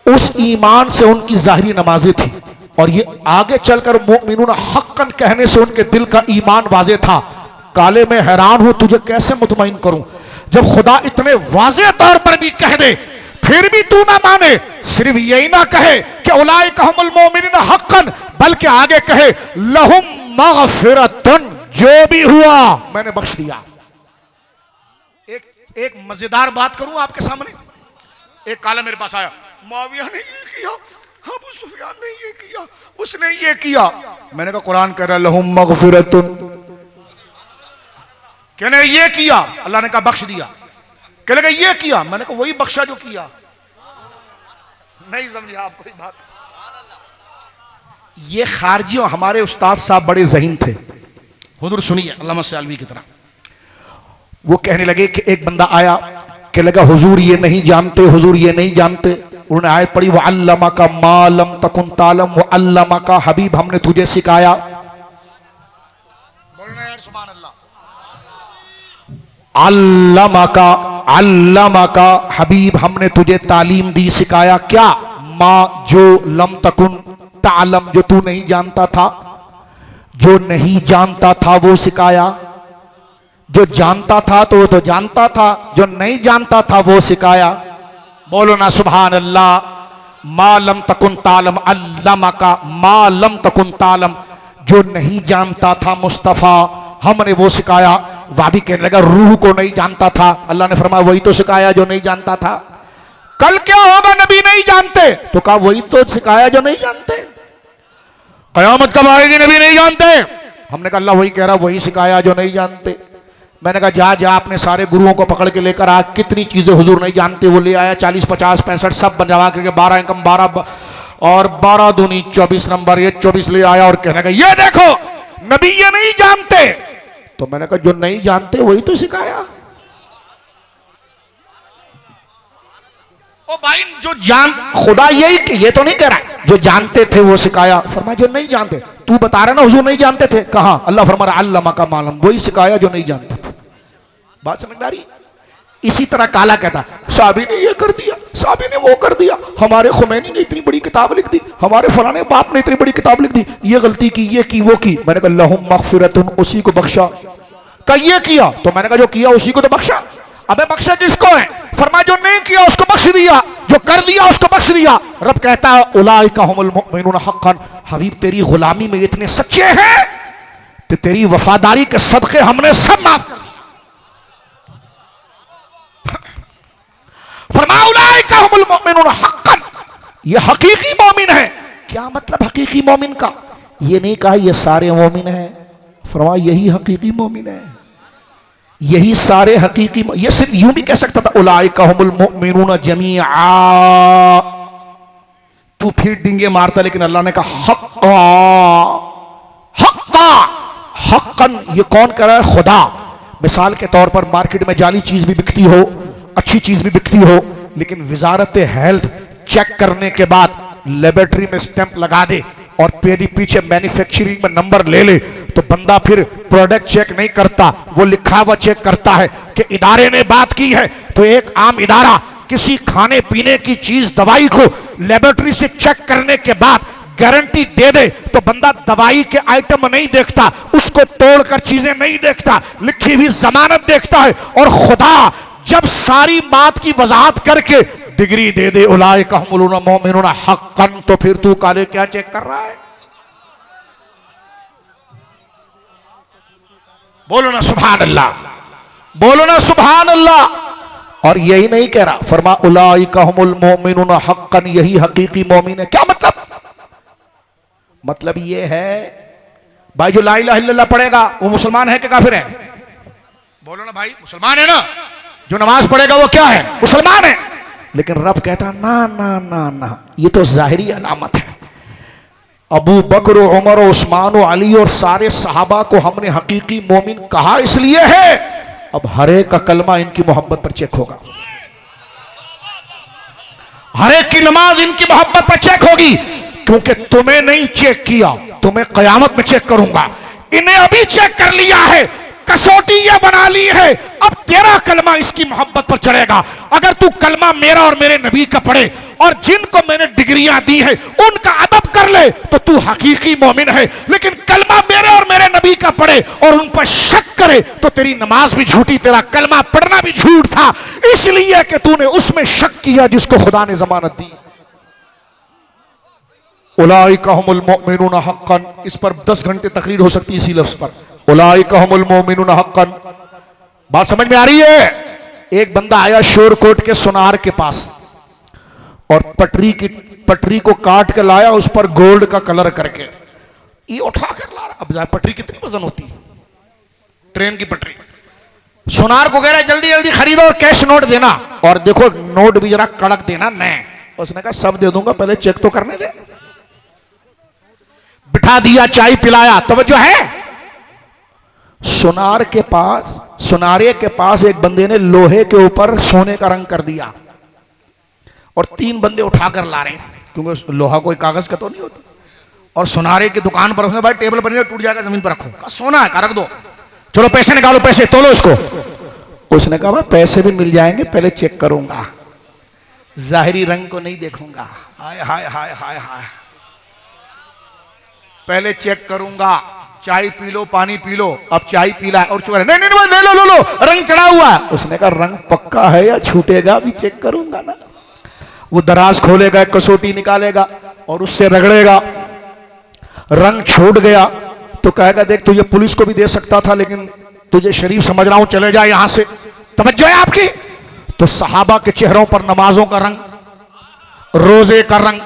उस ईमान से उनकी जाहिरी नमाजें थी, और ये आगे चलकर मुमिनून हक़्क़न कहने से उनके दिल का ईमान वाज़े था। काले में हैरान हूं, तुझे कैसे मुतमईन करूं जब खुदा इतने वाज़े तौर पर भी कह दे फिर भी तू ना माने। सिर्फ यही ना कहे कि उलाइका हुमुल मुमिनून हक़्क़न, बल्कि आगे कहे लहुम मग़फ़िरतुन, जो भी हुआ मैंने बख्श दिया। एक मजेदार बात करूं आपके सामने। एक काला मेरे पास आया, मुआविया ने ये किया, अबू सुफियान ने ये किया, उसने ये किया। मैंने कहा कुरान कह रहा है लहुम मग़फ़िरतुन, कहने ये किया, अल्लाह ने कहा बख्श दिया। कहने लगा ये किया, मैंने कहा वही बख्शा जो किया। नहीं समझा आप कोई बात। ये खारजियों, हमारे उस्ताद साहब बड़े ज़हीन थे, हुजूर सुनिए अल्लामा सालवी की तरह। वो कहने लगे कि एक बंदा आया, कहने लगा हुजूर ये नहीं जानते, हुजूर ये नहीं जानते। उन्होंने आयत पढ़ी व अल्लमा का मालम तकुन तालम व अल्लमा का, हबीब हमने तुझे सिखाया। बोलना यार सुभान अल्लाह। अल्लमा का हबीब हमने तुझे तालीम दी, सिखाया। क्या? माँ जो लम तकुन तालम, जो तू नहीं जानता था, जो नहीं जानता था वो सिखाया। जो जानता था तो वो तो जानता था, जो नहीं जानता था वो सिखाया। बोलो ना सुभान अल्लाह। मालम तकुन तालम, अल्लमा का मालम तकुन तालम, जो नहीं जानता था मुस्तफ़ा हमने वो सिखाया। वादी कहने लगा रूह को नहीं जानता था, अल्लाह ने फरमाया वही तो सिखाया जो नहीं जानता था। कल क्या होगा नबी नहीं जानते, तो कहा वही तो सिखाया जो नहीं जानते। कयामत कब आएगी नबी नहीं जानते, हमने कहा अल्लाह वही कह रहा वही सिखाया जो नहीं जानते। मैंने कहा जा जा अपने सारे गुरुओं को पकड़ के लेकर आ, कितनी चीजें हुजूर नहीं जानते वो ले आया। 40 50 65 सब बनवा करके 12 एकम 12 और 12 दूनी 24 नंबर, ये 24 ले आया और कहने का ये देखो नबी ये नहीं जानते। तो मैंने कहा जो नहीं जानते वही तो सिखाया। ओ भाई जो जान, खुदा यही, ये तो नहीं कह रहा जो जानते थे वो सिखाया। फरमाया जो नहीं जानते, तू बता रहा ना हुजूर नहीं जानते थे, कहा अल्लाह फरमाया अल्लमा का मालम, वही सिखाया जो नहीं जानते थे। बात समझ आ रही? इसी तरह काला कहता साहबी ने ये कर दिया, साहबी ने वो कर दिया, हमारे खुमैनी ने इतनी बड़ी किताब लिख दी, हमारे फलाने बाप ने इतनी बड़ी किताब लिख दी, ये गलती की, ये की, वो की। मैंने कहा लहुम मग़फ़िरतुन, उसी को बख्शा। का ये किया, तो मैंने कहा जो किया उसी को तो बख्शा। अबे बख्शा किसको है? फरमाया जो नहीं किया उसको बख्श दिया, जो कर दिया उसको बख्श दिया। रब कहता है उलाइका हुमुल मुमिनून हक़्क़न, हबीब तेरी गुलामी में इतने सच्चे हैं कि तेरी वफादारी के सदक़े हमने सब माफ कर। फरमाया उलाइका हुमुल मुमिनून हक़्क़न, ये हकीकी मोमिन है। क्या मतलब हकीकी मोमिन का? ये नहीं कहा ये सारे मोमिन हैं, फरमाया यही हकीकी मोमिन है, यही सारे हकीकी। ये सिर्फ यूं भी कह सकता था उलाइका हुमुल मुमिनून जमीआ, तू फिर डिंगे मारता, लेकिन अल्लाह ने कहा हक़्क़ा, हक़्क़ा, हक़्क़न। ये कौन कर रहा है? खुदा। मिसाल के तौर पर मार्केट में जाली चीज भी बिकती हो, अच्छी चीज भी बिकती हो, लेकिन वजारत हेल्थ चेक करने के बाद लेबोरेटरी में स्टैंप लगा दे और पीछे मैन्युफैक्चरिंग में नंबर ले ले, तो बंदा फिर प्रोडक्ट चेक नहीं करता, वो लिखा हुआ चेक करता है कि इदारे ने बात की है। तो एक आम इदारा किसी खाने पीने की चीज, दवाई को लेबोरेटरी से चेक करने के बाद गारंटी दे दे, तो बंदा दवाई के आइटम नहीं देखता, उसको तोड़कर चीजें नहीं देखता, लिखी हुई जमानत देखता है। और खुदा जब सारी बात की वजाहत करके डिग्री दे दे उलाइका हुमुल मुमिनून हक़्क़न, तो फिर तू काले क्या चेक कर रहा है? बोलो ना सुभान अल्लाह, बोलो ना सुभान अल्लाह। और यही नहीं कह रहा, फरमा उलाइका हुमुल मुमिनून हक़्क़न, यही हकीकी मोमिन है। क्या मतलब? मतलब ये है भाई जो ला इलाहा इल्लल्लाह पढ़ेगा वो मुसलमान है कि काफिर है? बोलो ना भाई, मुसलमान है ना। जो नमाज पढ़ेगा वो क्या है? मुसलमान है। लेकिन रब कहता ना ना ना ना, ये तो जाहिरी अलामत है। अबू बकर, उमर, उस्मान, अली और सारे सहाबा को हमने हकीकी मोमिन कहा इसलिए है, अब हर एक का कलमा इनकी मोहब्बत पर चेक होगा, हर एक की नमाज इनकी मोहब्बत पर चेक होगी। क्योंकि तुम्हें नहीं चेक किया, तुम्हें कयामत में चेक करूंगा। इन्हें अभी चेक कर लिया है, कसौटी ये बना ली है, अब तेरा कलमा इसकी मोहब्बत पर चढ़ेगा। अगर तू कलमा मेरा और मेरे नबी का पढ़े और जिनको मैंने डिग्रियां दी है उनका अदब कर ले तो तू हकीकी मोमिन है। लेकिन कलमा मेरे और मेरे नबी का पढ़े और उन पर शक करे तो तेरी नमाज भी झूठी, तेरा कलमा पढ़ना भी झूठ था, इसलिए कि तूने उसमें शक किया जिसको खुदा ने जमानत दी। उलाइका हुमुल मुमिनून हक्कन, इस पर 10 घंटे तकरीर हो सकती है इसी लफ्ज पर। उलाइका हुमुल मुमिनून हक्कन, बात समझ में आ रही है? एक बंदा आया शोरकोट के सुनार के पास और पटरी को काट के लाया, उस पर गोल्ड का कलर करके ये उठा कर ला रहा। अब पटरी कितनी वजन होती है, ट्रेन की पटरी। सुनार को कह रहा है जल्दी जल्दी खरीदो और कैश नोट देना, और देखो नोट भी जरा कड़क देना नए। उसने कहा सब दे दूंगा, पहले चेक तो करने दे। बिठा दिया, चाय पिलाया, तवज्जो है। सुनारे के पास एक बंदे ने लोहे के ऊपर सोने का रंग कर दिया और 3 बंदे उठाकर ला रहे हैं, क्योंकि लोहा कोई कागज का तो नहीं होता। और सुनारे की दुकान पर उसने भाई टेबल पर नहीं, टूट जाएगा, जमीन पर रखो। कहा सोना है, रख दो, चलो पैसे निकालो, पैसे तोलो इसको। उसने कहा भाई पैसे भी मिल जाएंगे, पहले चेक करूंगा, जाहिरी रंग को नहीं देखूंगा। हाय हाय हाय हाय हाय, पहले चेक करूंगा। चाय पी लो, पानी पी लो। अब चाय पीला है और चुप रहे, नहीं नहीं ले लो लो लो, रंग चढ़ा हुआ है। उसने कहा रंग पक्का है या छूटेगा भी चेक करूंगा ना। वो दराज खोलेगा, कसौटी निकालेगा और उससे रगड़ेगा, रंग छूट गया तो कहेगा देख तुझे पुलिस को भी दे सकता था, लेकिन तुझे शरीफ समझ रहा हूं, चले जा यहां से। तवज्जो है आपकी? तो सहाबा के चेहरों पर नमाजों का रंग, रोजे का रंग,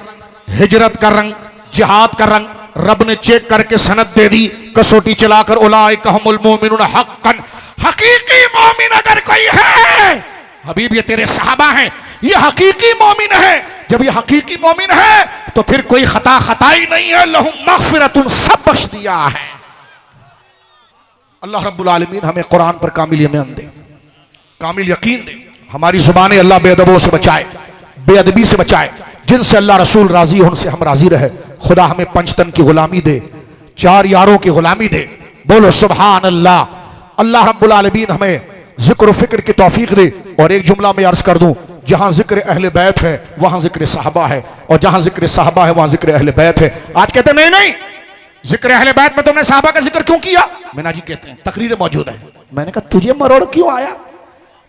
हिजरत का रंग, जिहाद का रंग, रब ने चेक करके सनद दे दी, कसौटी चलाकर। उलाइका हुमुल मुमिनून हक्कन, हकीकी मोमिन अगर कोई है, हबीब ये तेरे सहाबा हैं, ये हकीकी मोमिन है। जब ये हकीकी मोमिन है तो फिर कोई खता ही नहीं है। लहुम मगफिरतुन, सब बख्श दिया है। अल्लाह रब्बुल आलमीन हमें कुरान पर कामिल ईमान दे, कामिल यकीन दे। हमारी जुबानें अल्लाह बेअदबों से बचाए, बेअदबी से बचाए। जिनसे अल्लाह रसूल राजी हो उनसे हम राजी रहे। खुदा हमें पंचतन की गुलामी दे, 4 यारों की गुलामी दे। बोलो सुभान अल्लाह। अल्लाह रब्बुल आलमीन हमें जिक्र फिक्र की तौफीक दे। और एक जुमला में अर्ज कर दूं, जहां जिक्र अहले बैत है वहां जिक्र साहबा है, और जहां जिक्र साहबा है वहां जिक्र अहले बैत है। आज कहते नहीं नहीं, जिक्र अहले बैत में तुमने साहबा का जिक्र क्यों किया? मीना जी कहते हैं तकरीर मौजूद है। मैंने कहा तुझे मरोड़ क्यों आया?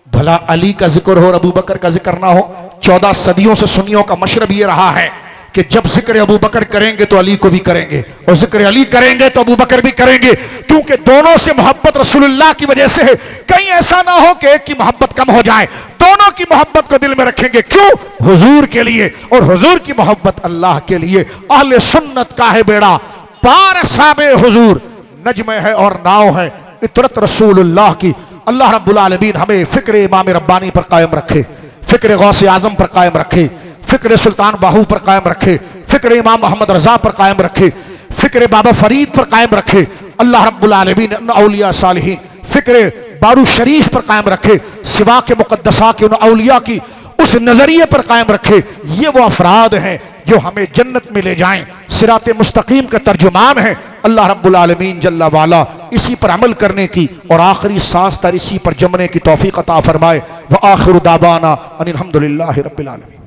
भला अली का जिक्र हो और अबू बकर का जिक्र ना हो? 14 सदियों से सुन्नियों का मशरब ये रहा है कि जब जिक्र अबू बकर करेंगे तो अली को भी करेंगे, और जिक्र अली करेंगे तो अबू बकर भी करेंगे, क्योंकि दोनों से मोहब्बत रसूलुल्लाह की वजह से है। कहीं ऐसा ना हो कि एक की मोहब्बत कम हो जाए, दोनों की मोहब्बत को दिल में रखेंगे। क्यों? हुजूर के लिए, और हुजूर की मोहब्बत अल्लाह के लिए। अहले सुन्नत का है बेड़ा पार, साबे हुजूर नजम है और नाव है इतरत रसूलुल्लाह की। अल्लाह रब्बुल आलमीन हमें फिक्र इमाम रब्बानी पर कायम रखे, फिक्र गौसे आजम पर कायम रखे, फिक्र सुल्तान बाहू पर कायम रखे, फिक्र इमाम मोहम्मद रजा पर कायम रखे, फिक्र बाबा फरीद पर कायम रखे। अल्लाह रब्बुल आलमीन उन औलिया सालिहीन फिक्र बारू शरीफ पर कायम रखे, सिवा के मुकद्दसा के उन औलिया की उस नजरिए पर कायम रखे। ये वो अफराद हैं जो हमें जन्नत में ले जाएं, सिराते मुस्तकीम का तर्जुमान है। अल्लाह रब्बुल आलमीन जल्ला वाला इसी पर अमल करने की और आखिरी सांस तक इसी पर जमने की तौफीक अता फरमाए। व आखिरु दावाना अनिल हम्दुलिल्लाहि रब्बिल आलमीन।